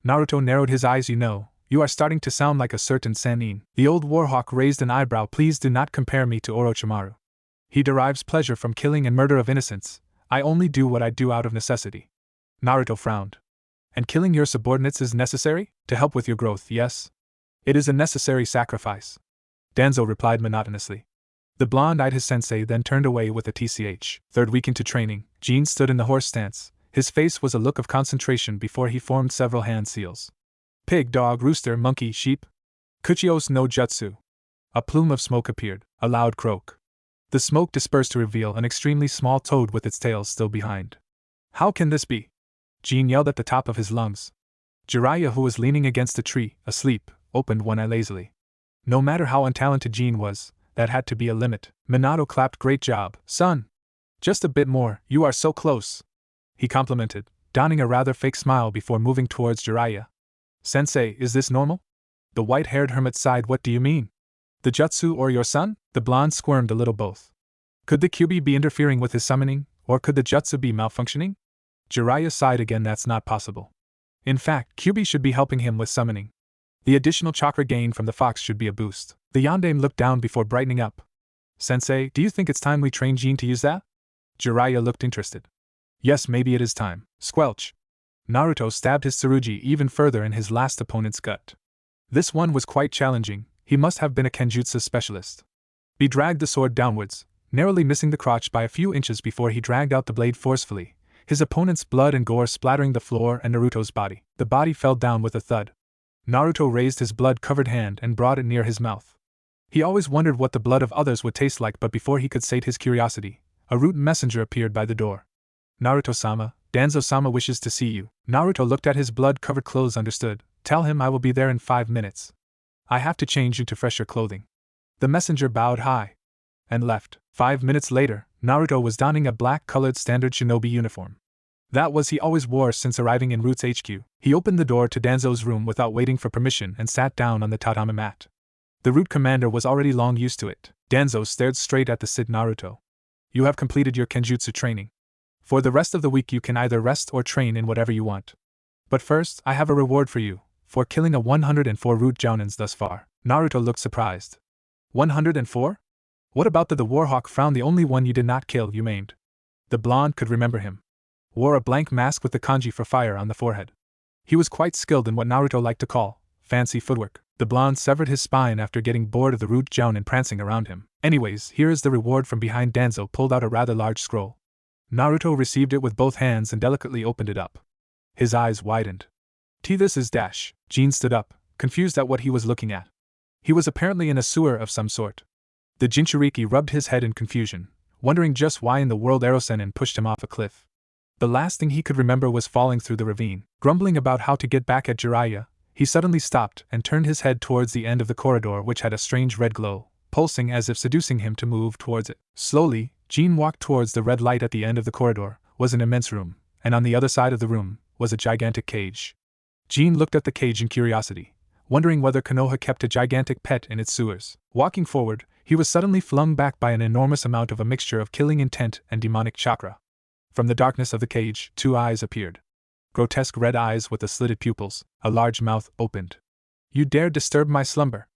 Naruto narrowed his eyes. You are starting to sound like a certain Sannin. The old warhawk raised an eyebrow. Please do not compare me to Orochimaru. He derives pleasure from killing and murder of innocents. I only do what I do out of necessity. Naruto frowned. And killing your subordinates is necessary? To help with your growth, yes. It is a necessary sacrifice. Danzo replied monotonously. The blonde eyed his sensei, then turned away with a tch. Third week into training, Jin stood in the horse stance. His face was a look of concentration before he formed several hand seals. Pig, dog, rooster, monkey, sheep. Kuchios no jutsu. A plume of smoke appeared, a loud croak. The smoke dispersed to reveal an extremely small toad with its tail still behind. How can this be? Jin yelled at the top of his lungs. Jiraiya, who was leaning against a tree, asleep, opened one eye lazily. No matter how untalented Jin was, that had to be a limit. Minato clapped. Great job, son. Just a bit more, you are so close, he complimented, donning a rather fake smile before moving towards Jiraiya. Sensei, is this normal? The white-haired hermit sighed. What do you mean? The jutsu or your son? The blonde squirmed a little. Both. Could the Kyuubi be interfering with his summoning, or could the jutsu be malfunctioning? Jiraiya sighed again. That's not possible. In fact, Kyuubi should be helping him with summoning. The additional chakra gained from the fox should be a boost. The yondaime looked down before brightening up. Sensei, do you think it's time we train Jin to use that? Jiraiya looked interested. Yes, maybe it is time. Squelch. Naruto stabbed his tsurugi even further in his last opponent's gut. This one was quite challenging. He must have been a kenjutsu specialist. He dragged the sword downwards, narrowly missing the crotch by a few inches before he dragged out the blade forcefully, his opponent's blood and gore splattering the floor and Naruto's body. The body fell down with a thud. Naruto raised his blood-covered hand and brought it near his mouth. He always wondered what the blood of others would taste like, but before he could sate his curiosity, a root messenger appeared by the door. Naruto-sama, Danzo-sama wishes to see you. Naruto looked at his blood-covered clothes. Understood. Tell him I will be there in 5 minutes. I have to change into fresher clothing. The messenger bowed high and left. 5 minutes later, Naruto was donning a black-colored standard shinobi uniform. That was he always wore since arriving in Root's HQ. He opened the door to Danzo's room without waiting for permission and sat down on the tatami mat. The Root commander was already long used to it. Danzo stared straight at the Sid. Naruto. You have completed your kenjutsu training. For the rest of the week you can either rest or train in whatever you want. But first, I have a reward for you, for killing a 104 root jounins thus far. Naruto looked surprised. 104? What about the warhawk frowned? The only one you did not kill, you maimed. The blonde could remember him. Wore a blank mask with the kanji for fire on the forehead. He was quite skilled in what Naruto liked to call fancy footwork. The blonde severed his spine after getting bored of the root jounin prancing around him. Anyways, here is the reward from behind. Danzo pulled out a rather large scroll. Naruto received it with both hands and delicately opened it up. His eyes widened. This is dash. Jin stood up, confused at what he was looking at. He was apparently in a sewer of some sort. The Jinchuriki rubbed his head in confusion, wondering just why in the world Erosenin pushed him off a cliff. The last thing he could remember was falling through the ravine. Grumbling about how to get back at Jiraiya, he suddenly stopped and turned his head towards the end of the corridor, which had a strange red glow, pulsing as if seducing him to move towards it. Slowly, Jin walked towards the red light. At the end of the corridor was an immense room, and on the other side of the room was a gigantic cage. Jin looked at the cage in curiosity, wondering whether Konoha kept a gigantic pet in its sewers. Walking forward, he was suddenly flung back by an enormous amount of a mixture of killing intent and demonic chakra. From the darkness of the cage, 2 eyes appeared. Grotesque red eyes with the slitted pupils, a large mouth opened. You dare disturb my slumber?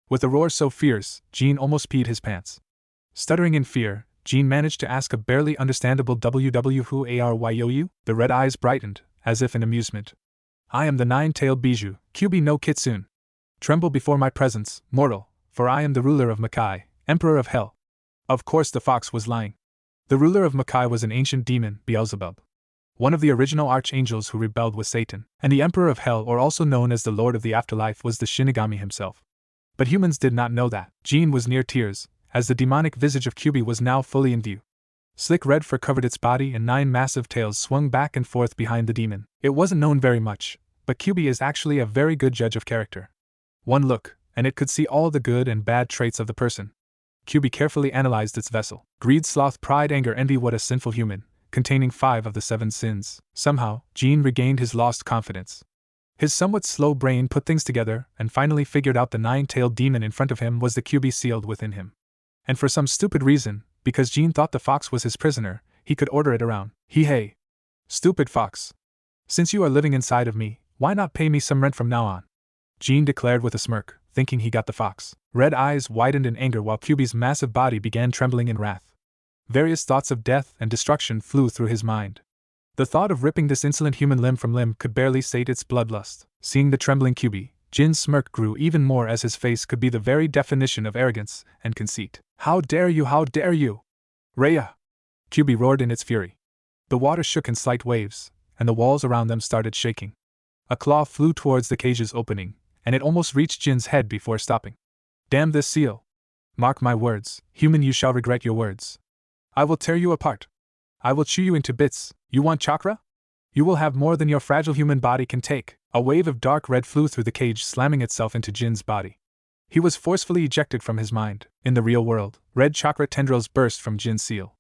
With a roar so fierce, Jin almost peed his pants. Stuttering in fear, Jean managed to ask a barely understandable who are you? The red eyes brightened, as if in amusement. I am the nine-tailed bijou, Kyubi no Kitsune. Tremble before my presence, mortal, for I am the ruler of Makai, emperor of hell. Of course the fox was lying. The ruler of Makai was an ancient demon, Beelzebub, one of the original archangels who rebelled with Satan, and the emperor of hell, or also known as the lord of the afterlife, was the Shinigami himself. But humans did not know that. Jean was near tears, as the demonic visage of Kyubi was now fully in view. Slick red fur covered its body and 9 massive tails swung back and forth behind the demon. It wasn't known very much, but Kyubi is actually a very good judge of character. One look, and it could see all the good and bad traits of the person. Kyubi carefully analyzed its vessel. Greed, sloth, pride, anger, envy, what a sinful human, containing 5 of the 7 sins. Somehow, Jean regained his lost confidence. His somewhat slow brain put things together and finally figured out the 9-tailed demon in front of him was the Kyubi sealed within him. And for some stupid reason, because Jean thought the fox was his prisoner, he could order it around. Hey! Stupid fox! Since you are living inside of me, why not pay me some rent from now on? Jean declared with a smirk, thinking he got the fox. Red eyes widened in anger while Kyubi's massive body began trembling in wrath. Various thoughts of death and destruction flew through his mind. The thought of ripping this insolent human limb from limb could barely sate its bloodlust. Seeing the trembling Kyubi, Jin's smirk grew even more as his face could be the very definition of arrogance and conceit. How dare you, how dare you! Raya! Kyubi roared in its fury. The water shook in slight waves, and the walls around them started shaking. A claw flew towards the cage's opening, and it almost reached Jin's head before stopping. Damn this seal! Mark my words, human, you shall regret your words. I will tear you apart. I will chew you into bits. You want chakra? You will have more than your fragile human body can take. A wave of dark red flew through the cage, slamming itself into Jin's body. He was forcefully ejected from his mind. In the real world, red chakra tendrils burst from Jin's seal.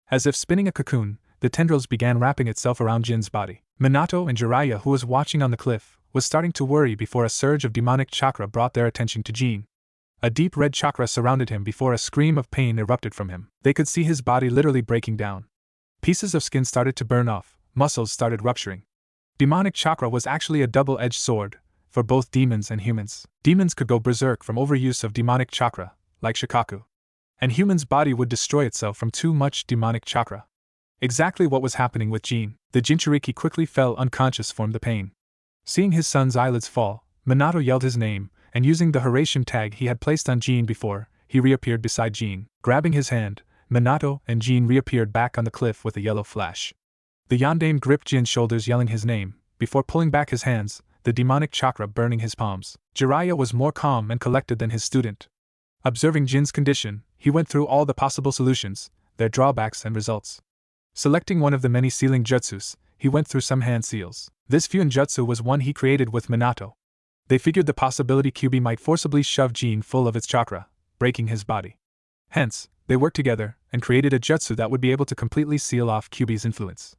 As if spinning a cocoon, the tendrils began wrapping itself around Jin's body. Minato and Jiraiya, who was watching on the cliff, was starting to worry before a surge of demonic chakra brought their attention to Jin. A deep red chakra surrounded him before a scream of pain erupted from him. They could see his body literally breaking down. Pieces of skin started to burn off, muscles started rupturing. Demonic chakra was actually a double-edged sword, for both demons and humans. Demons could go berserk from overuse of demonic chakra, like Shikaku. And humans' body would destroy itself from too much demonic chakra. Exactly what was happening with Jin. The Jinchuriki quickly fell unconscious from the pain. Seeing his son's eyelids fall, Minato yelled his name, and using the Horatian tag he had placed on Jin before, he reappeared beside Jin. Grabbing his hand, Minato and Jin reappeared back on the cliff with a yellow flash. The Yondaime gripped Jin's shoulders, yelling his name, before pulling back his hands, the demonic chakra burning his palms. Jiraiya was more calm and collected than his student. Observing Jin's condition, he went through all the possible solutions, their drawbacks and results. Selecting one of the many sealing jutsus, he went through some hand seals. This Fuin jutsu was one he created with Minato. They figured the possibility Kyubi might forcibly shove Jin full of its chakra, breaking his body. Hence, they worked together and created a jutsu that would be able to completely seal off Kyubi's influence.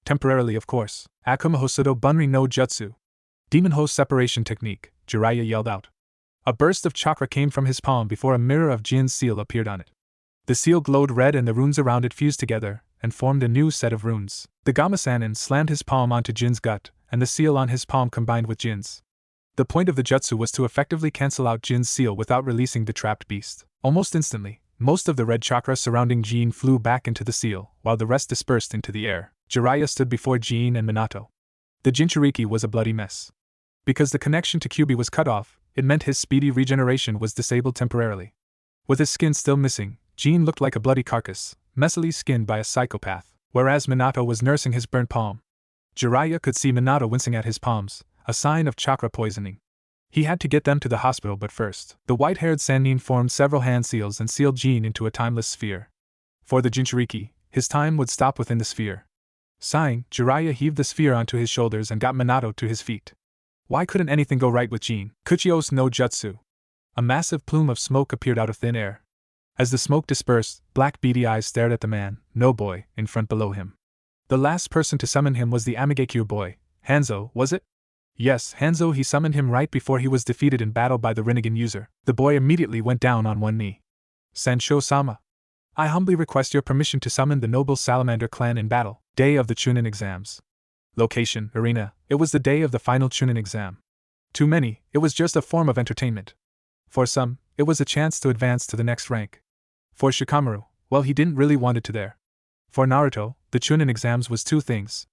Temporarily, of course. Akuma Hosodo Bunri no Jutsu. Demon Ho separation technique, Jiraiya yelled out. A burst of chakra came from his palm before a mirror of Jin's seal appeared on it. The seal glowed red and the runes around it fused together and formed a new set of runes. The Gamasanin slammed his palm onto Jin's gut, and the seal on his palm combined with Jin's. The point of the jutsu was to effectively cancel out Jin's seal without releasing the trapped beast. Almost instantly, most of the red chakra surrounding Jin flew back into the seal, while the rest dispersed into the air. Jiraiya stood before Jin and Minato. The Jinchuriki was a bloody mess. Because the connection to Kyubi was cut off, it meant his speedy regeneration was disabled temporarily. With his skin still missing, Jin looked like a bloody carcass, messily skinned by a psychopath, whereas Minato was nursing his burnt palm. Jiraiya could see Minato wincing at his palms, a sign of chakra poisoning. He had to get them to the hospital, but first, the white-haired Sannin formed several hand seals and sealed Jin into a timeless sphere. For the Jinchuriki, his time would stop within the sphere. Sighing, Jiraiya heaved the sphere onto his shoulders and got Minato to his feet. Why couldn't anything go right with Jin? Kuchios no Jutsu. A massive plume of smoke appeared out of thin air. As the smoke dispersed, black beady eyes stared at the man, no boy, in front below him. The last person to summon him was the Amigekyo boy, Hanzo, was it? Yes, Hanzo. He summoned him right before he was defeated in battle by the Rinnegan user. The boy immediately went down on one knee. Sancho-sama. I humbly request your permission to summon the noble Salamander clan in battle. Day of the Chunin exams. Location, arena. It was the day of the final Chunin exam. To many, it was just a form of entertainment. For some, it was a chance to advance to the next rank. For Shikamaru, Well, he didn't really want it to there. For Naruto, the Chunin exams was two things.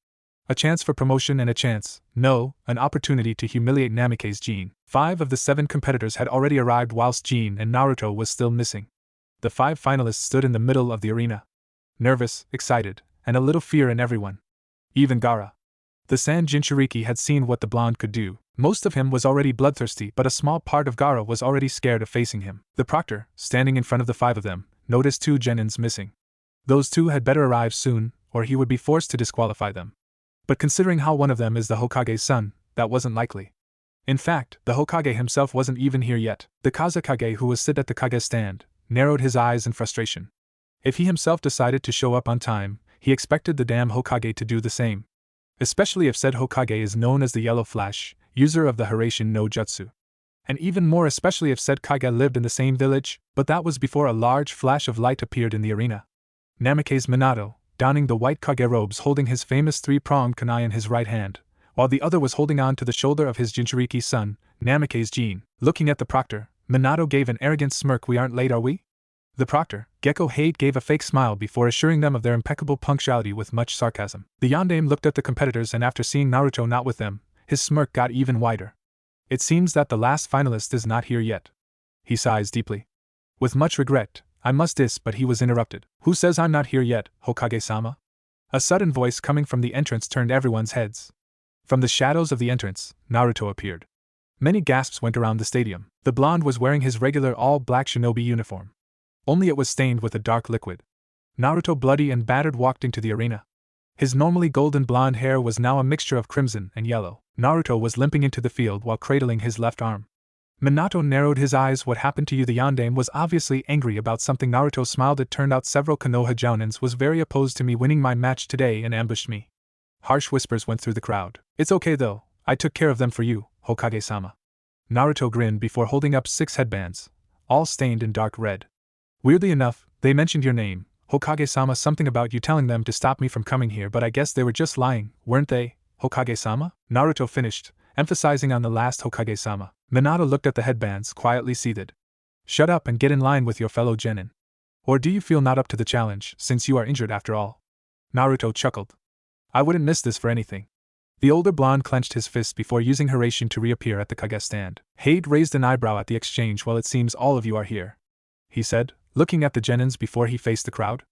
A chance for promotion and an opportunity to humiliate Namikaze Jin. 5 of the 7 competitors had already arrived whilst Jin and Naruto was still missing. The 5 finalists stood in the middle of the arena. Nervous, excited, and a little fear in everyone. Even Gaara. The Sand Jinchuriki had seen what the blonde could do. Most of him was already bloodthirsty, but a small part of Gaara was already scared of facing him. The proctor, standing in front of the 5 of them, noticed 2 genins missing. Those 2 had better arrive soon, or he would be forced to disqualify them. But considering how one of them is the Hokage's son, that wasn't likely. In fact, the Hokage himself wasn't even here yet. The Kazekage, who was sit at the Kage stand, narrowed his eyes in frustration. If he himself decided to show up on time, he expected the damn Hokage to do the same. Especially if said Hokage is known as the Yellow Flash, user of the Hiraishin no Jutsu. And even more especially if said Kage lived in the same village, but that was before a large flash of light appeared in the arena. Namikaze Minato, donning the white Kage robes, holding his famous 3-pronged kunai in his right hand, while the other was holding on to the shoulder of his Jinchuriki son, Namikaze Jin. Looking at the proctor, Minato gave an arrogant smirk. "We aren't late, are we?" The proctor, Gecko Hate, gave a fake smile before assuring them of their impeccable punctuality with much sarcasm. The yondaime looked at the competitors, and after seeing Naruto not with them, his smirk got even wider. "It seems that the last finalist is not here yet." He sighs deeply. "With much regret, I must dis," but he was interrupted. "Who says I'm not here yet, Hokage-sama?" A sudden voice coming from the entrance turned everyone's heads. From the shadows of the entrance, Naruto appeared. Many gasps went around the stadium. The blonde was wearing his regular all-black shinobi uniform. Only it was stained with a dark liquid. Naruto, bloody and battered, walked into the arena. His normally golden blonde hair was now a mixture of crimson and yellow. Naruto was limping into the field while cradling his left arm. Minato narrowed his eyes. "What happened to you?" The yondaime was obviously angry about something. Naruto smiled. "It turned out several Konoha Jounins was very opposed to me winning my match today and ambushed me." Harsh whispers went through the crowd. "It's okay though, I took care of them for you, Hokage-sama." Naruto grinned before holding up 6 headbands, all stained in dark red. "Weirdly enough, they mentioned your name, Hokage-sama, something about you telling them to stop me from coming here, but I guess they were just lying, weren't they, Hokage-sama?" Naruto finished, emphasizing on the last Hokage-sama. Minato looked at the headbands, quietly seethed. "Shut up and get in line with your fellow genin. Or do you feel not up to the challenge, since you are injured after all?" Naruto chuckled. "I wouldn't miss this for anything." The older blonde clenched his fists before using Hiraishin to reappear at the Kage stand. Hade raised an eyebrow at the exchange. "Well, it seems all of you are here," he said, looking at the genins before he faced the crowd.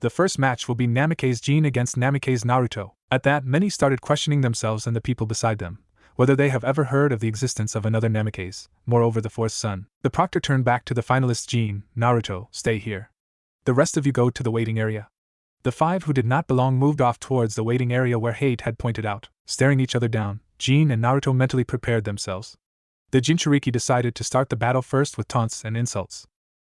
"The first match will be Namikaze Jin against Namikaze Naruto." At that, many started questioning themselves and the people beside them, whether they have ever heard of the existence of another Namikaze, moreover the 4th son. The proctor turned back to the finalists. "Jin, Naruto, stay here. The rest of you go to the waiting area." The 5 who did not belong moved off towards the waiting area where Hate had pointed out. Staring each other down, Jin and Naruto mentally prepared themselves. The Jinchuriki decided to start the battle first with taunts and insults.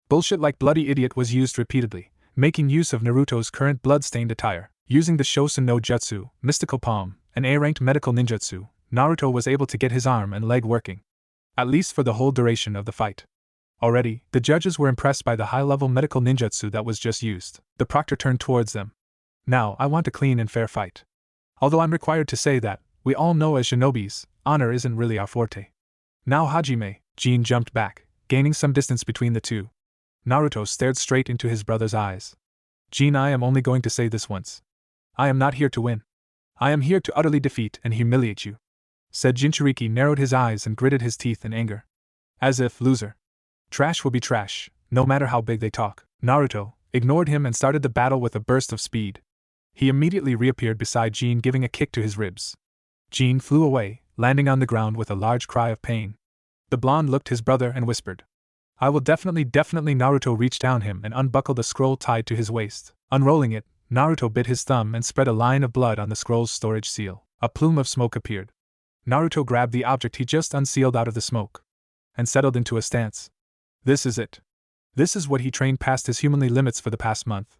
Bullshit like bloody idiot was used repeatedly, making use of Naruto's current blood-stained attire. Using the Shosen no Jutsu, Mystical Palm, and A-ranked medical ninjutsu, Naruto was able to get his arm and leg working. At least for the whole duration of the fight. Already, the judges were impressed by the high-level medical ninjutsu that was just used. The proctor turned towards them. "Now, I want a clean and fair fight. Although I'm required to say that, we all know as shinobis, honor isn't really our forte." "Now Hajime," Jin jumped back, gaining some distance between the two. Naruto stared straight into his brother's eyes. "Jin, I am only going to say this once. I am not here to win. I am here to utterly defeat and humiliate you," said Jinchuriki, narrowed his eyes and gritted his teeth in anger. "As if, loser. Trash will be trash, no matter how big they talk." Naruto ignored him and started the battle with a burst of speed. He immediately reappeared beside Jin, giving a kick to his ribs. Jin flew away, landing on the ground with a large cry of pain. The blonde looked his brother and whispered, "I will definitely." Naruto reached down him and unbuckled the scroll tied to his waist. Unrolling it, Naruto bit his thumb and spread a line of blood on the scroll's storage seal. A plume of smoke appeared. Naruto grabbed the object he just unsealed out of the smoke and settled into a stance. This is it. This is what he trained past his humanly limits for the past month.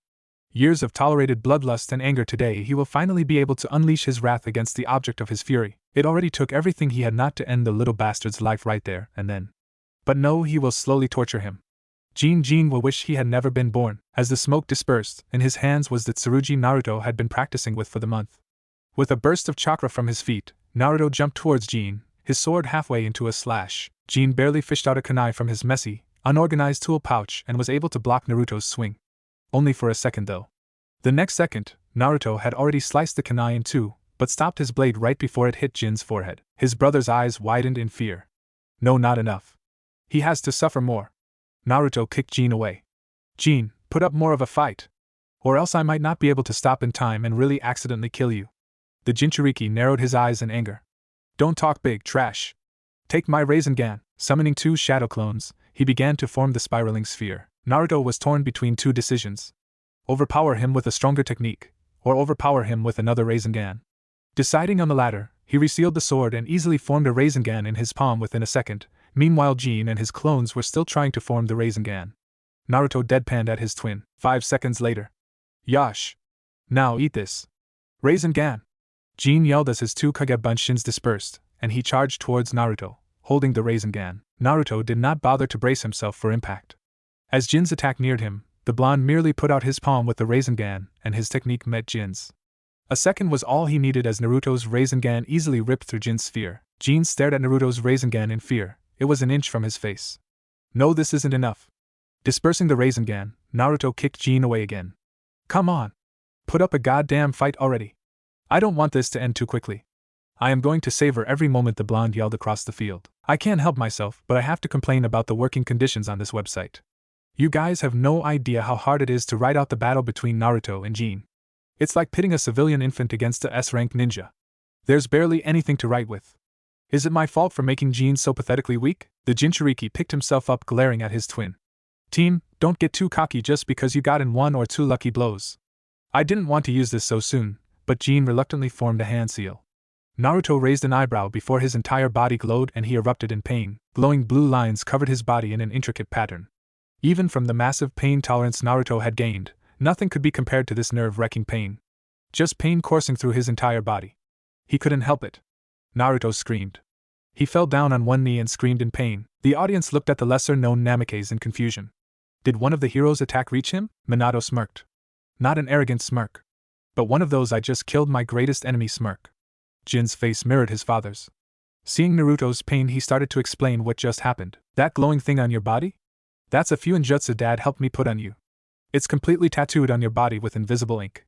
Years of tolerated bloodlust and anger. Today he will finally be able to unleash his wrath against the object of his fury. It already took everything he had not to end the little bastard's life right there and then. But no, he will slowly torture him. Jin will wish he had never been born. As the smoke dispersed, in his hands was the tsurugi Naruto had been practicing with for the month. With a burst of chakra from his feet, Naruto jumped towards Jin, his sword halfway into a slash. Jin barely fished out a kunai from his messy, unorganized tool pouch and was able to block Naruto's swing. only for a second though. The next second, Naruto had already sliced the kunai in two, but stopped his blade right before it hit Jin's forehead. His brother's eyes widened in fear. No, not enough. He has to suffer more. Naruto kicked Jin away. Jin, put up more of a fight. Or else I might not be able to stop in time and really accidentally kill you. The Jinchuriki narrowed his eyes in anger. Don't talk big, trash. Take my Rasengan. Summoning two shadow clones, he began to form the spiraling sphere. Naruto was torn between two decisions. Overpower him with a stronger technique, or overpower him with another Rasengan. Deciding on the latter, he resealed the sword and easily formed a Rasengan in his palm within a second. Meanwhile, Jin and his clones were still trying to form the Rasengan. Naruto deadpanned at his twin. 5 seconds later. Yash! Now eat this. Rasengan! Jin yelled as his two Kage Bunshins dispersed, and he charged towards Naruto, holding the Rasengan. Naruto did not bother to brace himself for impact. As Jin's attack neared him, the blonde merely put out his palm with the Rasengan, and his technique met Jin's. A second was all he needed as Naruto's Rasengan easily ripped through Jin's sphere. Jin stared at Naruto's Rasengan in fear. It was an inch from his face. No, this isn't enough. Dispersing the Rasengan, Naruto kicked Jin away again. Come on. Put up a goddamn fight already. I don't want this to end too quickly. I am going to savor every moment, the blonde yelled across the field. I can't help myself, but I have to complain about the working conditions on this website. You guys have no idea how hard it is to write out the battle between Naruto and Jin. It's like pitting a civilian infant against a S-rank ninja. There's barely anything to write with. Is it my fault for making Jin so pathetically weak? The Jinchuriki picked himself up, glaring at his twin. Team, don't get too cocky just because you got in 1 or 2 lucky blows. I didn't want to use this so soon, but Jin reluctantly formed a hand seal. Naruto raised an eyebrow before his entire body glowed and he erupted in pain. Glowing blue lines covered his body in an intricate pattern. Even from the massive pain tolerance Naruto had gained, nothing could be compared to this nerve-wrecking pain. Just pain coursing through his entire body. He couldn't help it. Naruto screamed. He fell down on one knee and screamed in pain. The audience looked at the lesser-known Namikaze in confusion. Did one of the heroes' attack reach him? Minato smirked. Not an arrogant smirk. But one of those I just killed my greatest enemy smirk. Jin's face mirrored his father's. Seeing Naruto's pain, he started to explain what just happened. That glowing thing on your body? That's a Fuinjutsu Dad helped me put on you. It's completely tattooed on your body with invisible ink.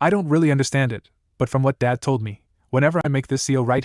I don't really understand it, but from what Dad told me, whenever I make this seal right here,